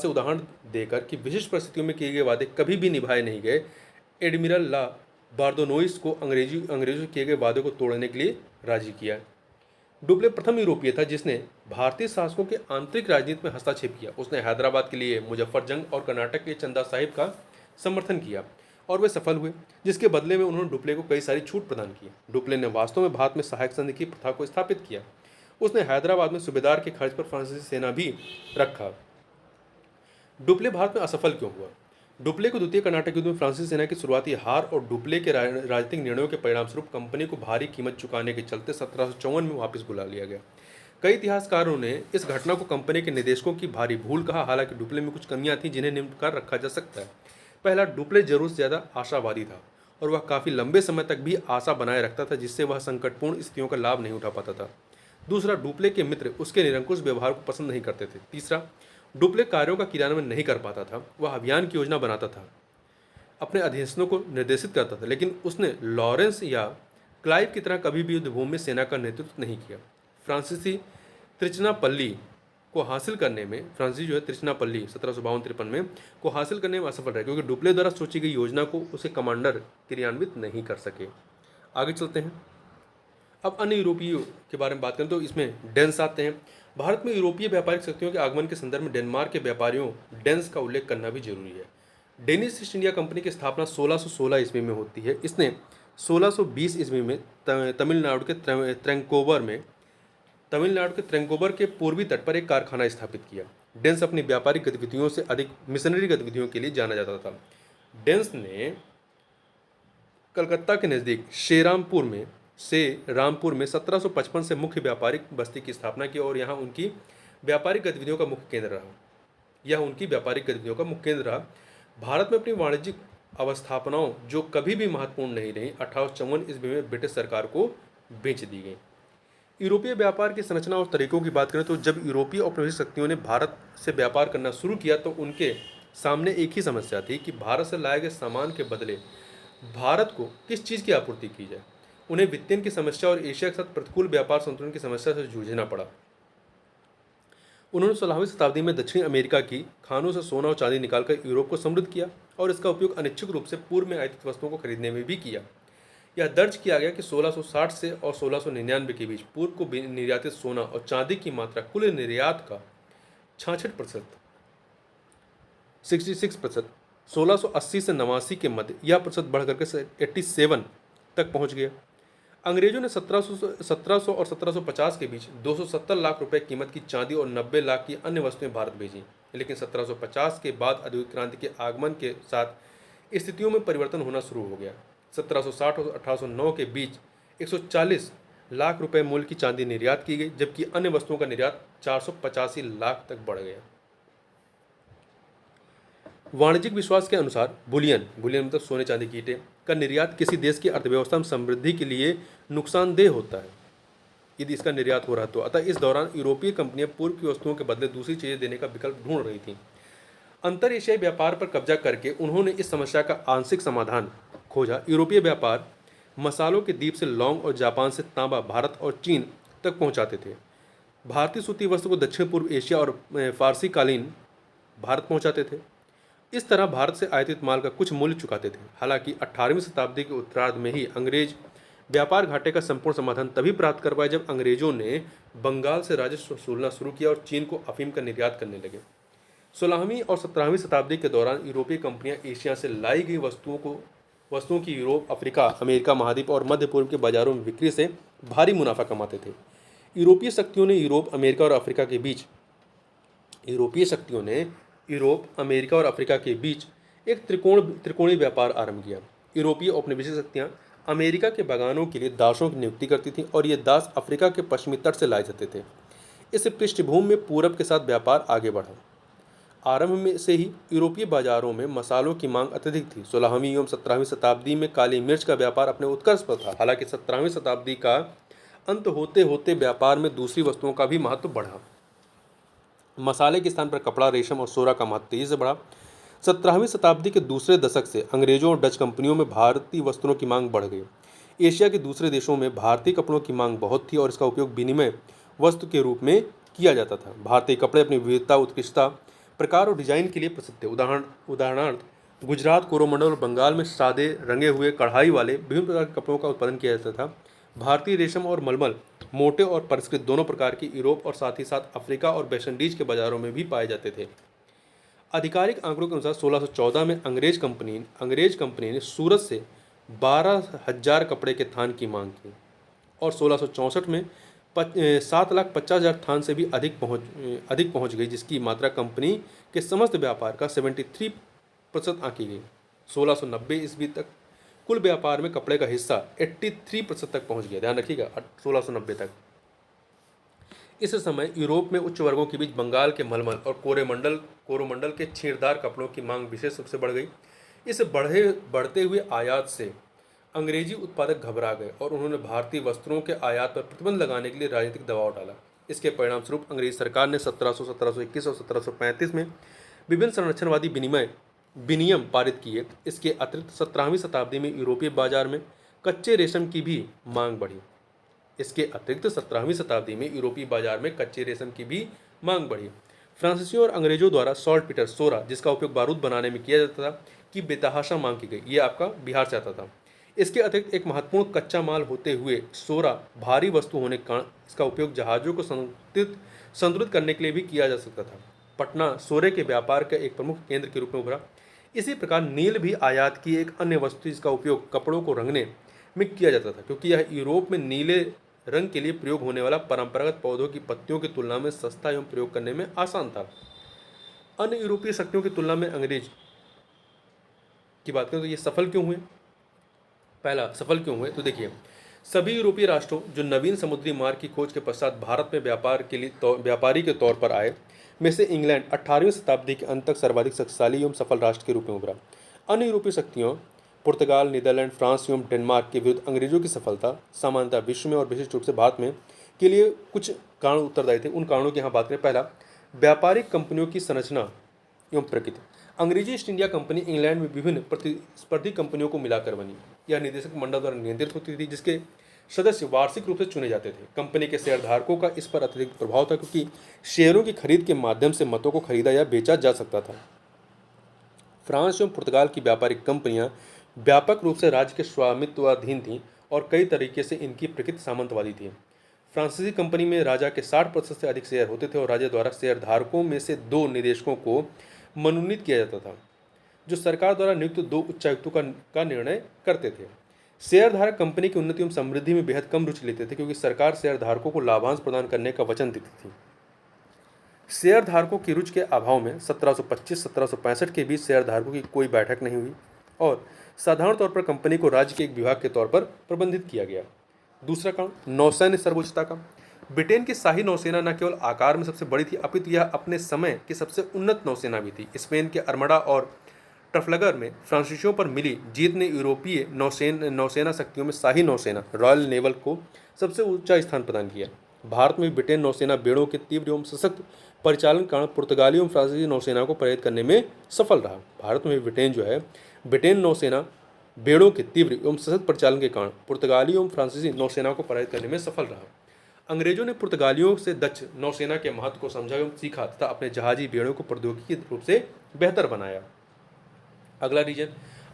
से उदाहरण देकर कि विशिष्ट परिस्थितियों में किए गए वादे कभी भी निभाए नहीं गए, एडमिरल ला बार्दोनोइस को अंग्रेजों से किए गए वादे को तोड़ने के लिए राजी किया। डुप्ले प्रथम यूरोपीय था जिसने भारतीय शासकों के आंतरिक राजनीति में हस्तक्षेप किया। उसने हैदराबाद के लिए मुजफ्फरजंग और कर्नाटक के चंदा साहिब का समर्थन किया और वे सफल हुए, जिसके बदले में उन्होंने डुप्ले को कई सारी छूट प्रदान की। डुप्ले ने वास्तव में भारत में सहायक संधि की प्रथा को स्थापित किया। उसने हैदराबाद में सूबेदार के खर्च पर फ्रांसीसी सेना भी रखा। डुप्ले भारत में असफल क्यों हुआ? डुप्ले को द्वितीय कर्नाटक युद्ध में फ्रांसीसी सेना की शुरुआती हार और डुप्ले के राजनीतिक निर्णयों के परिणामस्वरूप कंपनी को भारी कीमत चुकाने के चलते 1754 में वापस बुला लिया गया। कई इतिहासकारों ने इस घटना को कंपनी के निदेशकों की भारी भूल कहा। हालांकि डुप्ले में कुछ कमियां थीं जिन्हें निम्न कर रखा जा सकता है। पहला, डुप्ले जरूर से ज़्यादा आशावादी था और वह काफ़ी लंबे समय तक भी आशा बनाए रखता था, जिससे वह संकटपूर्ण स्थितियों का लाभ नहीं उठा पाता था। दूसरा, डुप्ले के मित्र उसके निरंकुश व्यवहार को पसंद नहीं करते थे। तीसरा, डुप्ले कार्यों का क्रियान्वयन नहीं कर पाता था। वह अभियान की योजना बनाता था, अपने अधीनस्थों को निर्देशित करता था, लेकिन उसने लॉरेंस या क्लाइव की तरह कभी भी युद्धभूमि में सेना का नेतृत्व नहीं किया। फ्रांसीसी त्रिचनापल्ली को हासिल करने में 1752-53 में को हासिल करने में असफल रहे, क्योंकि डुप्ले द्वारा सोची गई योजना को उसे कमांडर क्रियान्वित नहीं कर सके। आगे चलते हैं। अब अन्य यूरोपीय के बारे में बात करें तो इसमें डेन्स आते हैं। भारत में यूरोपीय व्यापारिक शक्तियों के आगमन के संदर्भ में डेनमार्क के व्यापारियों डेन्स का उल्लेख करना भी जरूरी है। डेनिश ईस्ट इंडिया कंपनी की स्थापना 1616 ईस्वी में होती है। इसने 1620 ईस्वी में तमिलनाडु के त्रेंकोबर के पूर्वी तट पर एक कारखाना स्थापित किया। डेन्स अपनी व्यापारिक गतिविधियों से अधिक मिशनरी गतिविधियों के लिए जाना जाता था। डेन्स ने कलकत्ता के नज़दीक रामपुर में 1755 से मुख्य व्यापारिक बस्ती की स्थापना की और यहाँ उनकी व्यापारिक गतिविधियों का मुख्य केंद्र रहा। भारत में अपनी वाणिज्यिक अवस्थापनाओं जो कभी भी महत्वपूर्ण नहीं रही 1854 ईस्वी में ब्रिटिश सरकार को बेच दी गई। यूरोपीय व्यापार की संरचना और तरीकों की बात करें तो जब यूरोपीय औपनिवेशिक शक्तियों ने भारत से व्यापार करना शुरू किया तो उनके सामने एक ही समस्या थी कि भारत से लाए गए सामान के बदले भारत को किस चीज़ की आपूर्ति की जाए। उन्हें वित्तीयन की समस्या और एशिया के साथ प्रतिकूल व्यापार संतुलन की समस्या से जूझना पड़ा। उन्होंने 16वीं शताब्दी में दक्षिण अमेरिका की खानों से सोना और चांदी निकालकर यूरोप को समृद्ध किया और इसका उपयोग अनिच्छुक रूप से पूर्व में आयातित वस्तुओं को खरीदने में भी किया। यह दर्ज किया गया कि 1660 से और 1699 के बीच पूर्व को निर्यातित सोना और चांदी की मात्रा कुल निर्यात का 66%, 66%, 1680 से 89 के मध्य यह प्रतिशत बढ़ करके 87 तक पहुंच गया। अंग्रेजों ने 1700 और 1750 के बीच 270 लाख रुपए कीमत की चांदी और 90 लाख की अन्य वस्तुएं भारत भेजी, लेकिन 1750 के बाद औद्योगिक क्रांति के आगमन के साथ स्थितियों में परिवर्तन होना शुरू हो गया। 1760 और 1809 के बीच 140 लाख रुपए मूल्य की चांदी निर्यात की गई, जबकि अन्य वस्तुओं का निर्यात 485 लाख तक बढ़ गया। वाणिज्यिक विश्वास के अनुसार बुलियन बुलियन मतलब सोने चांदी की ईंटें का निर्यात किसी देश की अर्थव्यवस्था में समृद्धि के लिए नुकसानदेह होता है यदि इसका निर्यात हो रहा है तो। अतः इस दौरान यूरोपीय कंपनियां पूर्व की वस्तुओं के बदले दूसरी चीजें देने का विकल्प ढूंढ रही थीं। अंतर एशियाई व्यापार पर कब्जा करके उन्होंने इस समस्या का आंशिक समाधान खोजा। यूरोपीय व्यापार मसालों के द्वीप से लौंग और जापान से तांबा भारत और चीन तक पहुंचाते थे। भारतीय सूती वस्त्र को दक्षिण पूर्व एशिया और फारसी कालीन भारत पहुंचाते थे। इस तरह भारत से आयातित माल का कुछ मूल्य चुकाते थे। हालांकि 18वीं शताब्दी के उत्तरार्ध में ही अंग्रेज व्यापार घाटे का संपूर्ण समाधान तभी प्राप्त कर पाए जब अंग्रेजों ने बंगाल से राजस्व वसूलना शुरू किया और चीन को अफीम का निर्यात करने लगे। 16वीं और 17वीं शताब्दी के दौरान यूरोपीय कंपनियां एशिया से लाई गई वस्तुओं की यूरोप, अफ्रीका, अमेरिका महाद्वीप और मध्य पूर्व के बाजारों में बिक्री से भारी मुनाफा कमाते थे। यूरोपीय शक्तियों ने यूरोप, अमेरिका और अफ्रीका के बीच एक त्रिकोणीय व्यापार आरंभ किया। यूरोपीय औपनिवेशिक शक्तियां अमेरिका के बागानों के लिए दासों की नियुक्ति करती थीं और ये दास अफ्रीका के पश्चिमी तट से लाए जाते थे। इस पृष्ठभूमि में पूरब के साथ व्यापार आगे बढ़ा। आरंभ में से ही यूरोपीय बाजारों में मसालों की मांग अत्यधिक थी। 16वीं एवं 17वीं शताब्दी में काली मिर्च का व्यापार अपने उत्कर्ष पर था। हालांकि 17वीं शताब्दी का अंत होते होते व्यापार में दूसरी वस्तुओं का भी महत्व बढ़ा। मसाले के स्थान पर कपड़ा, रेशम और सोरा का महत्व तेजी से बढ़ा। 17वीं शताब्दी के दूसरे दशक से अंग्रेजों और डच कंपनियों में भारतीय वस्त्रों की मांग बढ़ गई। एशिया के दूसरे देशों में भारतीय कपड़ों की मांग बहुत थी और इसका उपयोग विनिमय वस्तु के रूप में किया जाता था। भारतीय कपड़े अपनी विविधता, उत्कृष्टता, प्रकार और डिजाइन के लिए प्रसिद्ध थे। उदाहरणार्थ गुजरात, कोरोमंडल और बंगाल में सादे रंगे हुए कढ़ाई वाले विभिन्न प्रकार के कपड़ों का उत्पादन किया जाता था। भारतीय रेशम और मलमल मोटे और परिष्कृत दोनों प्रकार की यूरोप और साथ ही साथ अफ्रीका और वेस्ट इंडीज के बाजारों में भी पाए जाते थे। आधिकारिक आंकड़ों के अनुसार 1614 में अंग्रेज कंपनी ने सूरत से 12,000 कपड़े के थान की मांग की और 1664 में 7,50,000 थान से भी अधिक पहुंच गई, जिसकी मात्रा कंपनी के समस्त व्यापार का 73% आंकी गई। 1690 ईस्वी तक कुल व्यापार में कपड़े का हिस्सा 83% तक पहुंच गया। ध्यान रखिएगा 1690 तक। इस समय यूरोप में उच्च वर्गों के बीच बंगाल के मलमल और कोरोमंडल के छेड़दार कपड़ों की मांग विशेष रूप से बढ़ गई। इस बढ़ते हुए आयात से अंग्रेजी उत्पादक घबरा गए और उन्होंने भारतीय वस्त्रों के आयात पर प्रतिबंध लगाने के लिए राजनीतिक दबाव डाला। इसके परिणामस्वरूप अंग्रेज सरकार ने 1700, 1721 और 1735 में विभिन्न संरक्षणवादी विनियम पारित किए। इसके अतिरिक्त 17वीं शताब्दी में यूरोपीय बाजार में कच्चे रेशम की भी मांग बढ़ी। फ्रांसीसियों और अंग्रेजों द्वारा सॉल्टपीटर, सोरा, जिसका उपयोग बारूद बनाने में किया जाता था, की बेतहाशा मांग की गई। ये आपका बिहार से आता था। इसके अतिरिक्त एक महत्वपूर्ण कच्चा माल होते हुए सोरा भारी वस्तु होने के कारण इसका उपयोग जहाजों को संतुलित करने के लिए भी किया जा सकता था। पटना सोरे के व्यापार का एक प्रमुख केंद्र के रूप में उभरा। इसी प्रकार नील भी आयात की एक अन्य वस्तु जिसका उपयोग कपड़ों को रंगने में किया जाता था, क्योंकि यह यूरोप में नीले रंग के लिए प्रयोग होने वाला परंपरागत पौधों की पत्तियों की तुलना में सस्ता एवं प्रयोग करने में आसान था। अन्य यूरोपीय शक्तियों की तुलना में अंग्रेज की बात करें तो ये सफल क्यों हुए? तो देखिए, सभी यूरोपीय राष्ट्रों जो नवीन समुद्री मार्ग की खोज के पश्चात भारत में व्यापारी के तौर पर आए में से इंग्लैंड 18वीं शताब्दी के अंत तक सर्वाधिक शक्तिशाली एवं सफल राष्ट्र के रूप में उभरा। अन्य यूरोपीय शक्तियों पुर्तगाल, नीदरलैंड, फ्रांस एवं डेनमार्क के विरुद्ध अंग्रेजों की सफलता सामान्यतः विश्व में और विशिष्ट रूप से भारत में के लिए कुछ कारण उत्तरदायी थे। उन कारणों की यहाँ बात करें। पहला, व्यापारिक कंपनियों की संरचना एवं प्रकृति। अंग्रेजी ईस्ट इंडिया कंपनी इंग्लैंड में विभिन्न प्रतिस्पर्धी कंपनियों को मिलाकर बनी। यह निदेशक मंडल द्वारा नियंत्रित होती थी, जिसके सदस्य वार्षिक रूप से चुने जाते थे। कंपनी के शेयरधारकों का इस पर अतिरिक्त प्रभाव था, क्योंकि शेयरों की खरीद के माध्यम से मतों को खरीदा या बेचा जा सकता था। फ्रांस एवं पुर्तगाल की व्यापारिक कंपनियां व्यापक रूप से राज्य के स्वामित्वाधीन थीं और कई तरीके से इनकी प्रकृति सामंतवादी थी। फ्रांसीसी कंपनी में राजा के 60% से अधिक शेयर होते थे और राजा द्वारा शेयरधारकों में से 2 निदेशकों को मनोनीत किया जाता था, जो सरकार द्वारा नियुक्त 2 उच्चायुक्तों का निर्णय करते थे। शेयरधारक कंपनी की उन्नति एवं समृद्धि में बेहद कम रुचि लेते थे, क्योंकि सरकार शेयरधारकों को लाभांश प्रदान करने का वचन देती थी। शेयरधारकों की रुचि के अभाव में 1725-1765 के बीच शेयरधारकों की कोई बैठक नहीं हुई और साधारण तौर पर कंपनी को राज्य के एक विभाग के तौर पर प्रबंधित किया गया। दूसरा कारण, नौसैन्य सर्वोच्चता का। ब्रिटेन की शाही नौसेना न केवल आकार में सबसे बड़ी थी, अपितु यह अपने समय की सबसे उन्नत नौसेना भी थी। स्पेन के अर्मडा और ट्रफलगर में फ्रांसीसियों पर मिली जीत ने यूरोपीय नौसेना शक्तियों में शाही नौसेना रॉयल नेवल को सबसे ऊंचा स्थान प्रदान किया। भारत में ब्रिटेन नौसेना बेड़ों के तीव्र एवं सशक्त परिचालन कारण पुर्तगाली एवं फ्रांसीसी नौसेना को पराजित करने में सफल रहा। भारत में ब्रिटेन नौसेना बेड़ों के तीव्र एवं सशक्त परिचालन के कारण पुर्तगाली एवं फ्रांसीसी नौसेना को पराजित करने में सफल रहा। अंग्रेजों ने पुर्तगालियों से डच नौसेना के महत्व को समझा एवं सीखा तथा अपने जहाजी बेड़ों को प्रौद्योगिकी रूप से बेहतर बनाया। अगला रीजन,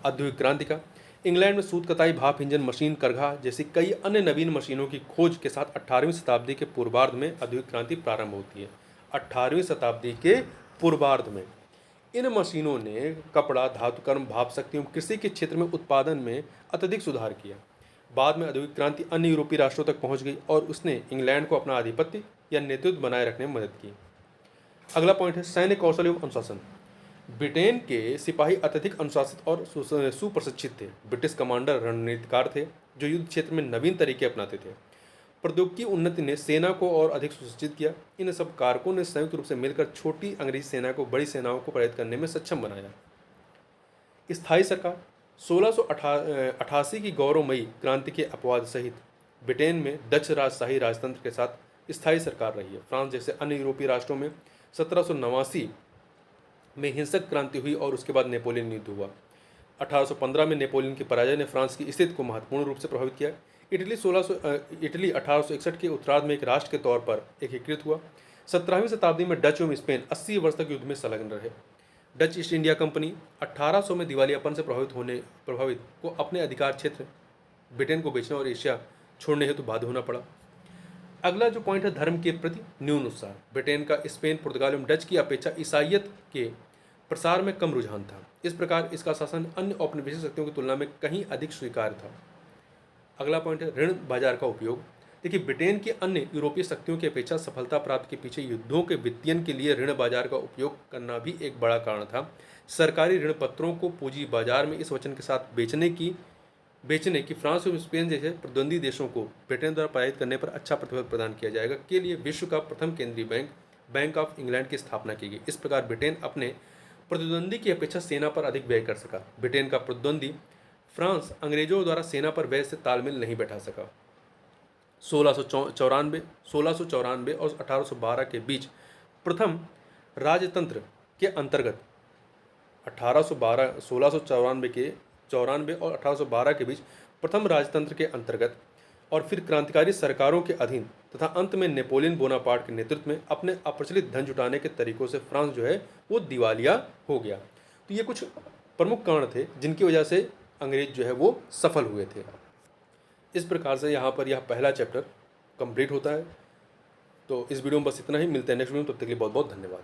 औद्योगिक क्रांति का। इंग्लैंड में सूत कताई, भाप इंजन मशीन, करघा जैसी कई अन्य नवीन मशीनों की खोज के साथ 18वीं शताब्दी के पूर्वार्ध में औद्योगिक क्रांति प्रारंभ होती है। 18वीं शताब्दी के पूर्वार्ध में इन मशीनों ने कपड़ा, धातुकर्म, भाप शक्ति एवं कृषि के क्षेत्र में उत्पादन में अत्यधिक सुधार किया। बाद में औद्योगिक क्रांति अन्य यूरोपीय राष्ट्रों तक पहुंच गई और उसने इंग्लैंड को अपना आधिपत्य या नेतृत्व बनाए रखने में मदद की। अगला पॉइंट है सैन्य कौशल एवं अनुशासन। ब्रिटेन के सिपाही अत्यधिक अनुशासित और सुप्रशिक्षित थे। ब्रिटिश कमांडर रणनीतिकार थे जो युद्ध क्षेत्र में नवीन तरीके अपनाते थे। प्रौद्योगिकी उन्नति ने सेना को और अधिक सुसज्जित किया। इन सब कारकों ने संयुक्त रूप से मिलकर छोटी अंग्रेजी सेना को बड़ी सेनाओं को पराजित करने में सक्षम बनाया। स्थायी सरकार। 1688 की गौरवमयी क्रांति के अपवाद सहित ब्रिटेन में डच राजशाही राजतंत्र के साथ स्थायी सरकार रही है। फ्रांस जैसे अन्य यूरोपीय राष्ट्रों में 1789 में हिंसक क्रांति हुई और उसके बाद नेपोलियन युद्ध हुआ। 1815 में नेपोलियन की पराजय ने फ्रांस की स्थिति को महत्वपूर्ण रूप से प्रभावित किया। इटली 1861 के उत्तरार्ध में एक राष्ट्र के तौर पर एकीकृत हुआ। 17वीं शताब्दी में डच एवं स्पेन 80 वर्ष तक युद्ध में संलग्न रहे। डच ईस्ट इंडिया कंपनी 1800 में दिवालियापन से प्रभावित को अपने अधिकार क्षेत्र ब्रिटेन को बेचने और एशिया छोड़ने हेतु बाध्य होना पड़ा। अगला जो पॉइंट है, धर्म के प्रति न्यून उत्साह। ब्रिटेन का स्पेन, पुर्तगाल एवं डच की अपेक्षा ईसाइयत के प्रसार में कम रुझान था। इस प्रकार इसका शासन अन्य औपनिवेशिक शक्तियों की तुलना में कहीं अधिक स्वीकार्य था। अगला पॉइंट है ऋण बाजार का उपयोग। देखिए, ब्रिटेन की अन्य यूरोपीय शक्तियों की अपेक्षा सफलता प्राप्ति के पीछे युद्धों के वित्तीयन के लिए ऋण बाजार का उपयोग करना भी एक बड़ा कारण था। सरकारी ऋण पत्रों को पूंजी बाजार में इस वचन के साथ बेचने की फ्रांस और स्पेन जैसे प्रतिद्वंदी देशों को ब्रिटेन द्वारा पराजित करने पर अच्छा प्रतिफल प्रदान किया जाएगा के लिए विश्व का प्रथम केंद्रीय बैंक ऑफ इंग्लैंड की स्थापना की गई। इस प्रकार ब्रिटेन अपने प्रतिद्वंदी की अपेक्षा सेना पर अधिक व्यय कर सका। ब्रिटेन का प्रतिद्वंदी फ्रांस अंग्रेजों द्वारा सेना पर व्यय से तालमेल नहीं बैठा सका। 1694 और 1812 के बीच प्रथम राजतंत्र के अंतर्गत 1694 और 1812 के बीच प्रथम राजतंत्र के अंतर्गत और फिर क्रांतिकारी सरकारों के अधीन तथा अंत में नेपोलियन बोनापार्ट के नेतृत्व में अपने अप्रचलित धन जुटाने के तरीकों से फ्रांस जो है वो दिवालिया हो गया। तो ये कुछ प्रमुख कारण थे जिनकी वजह से अंग्रेज जो है वो सफल हुए थे। इस प्रकार से यहाँ पर यह पहला चैप्टर कंप्लीट होता है। तो इस वीडियो में बस इतना ही। मिलते हैं नेक्स्ट वीडियो में, तब तक के लिए बहुत बहुत धन्यवाद।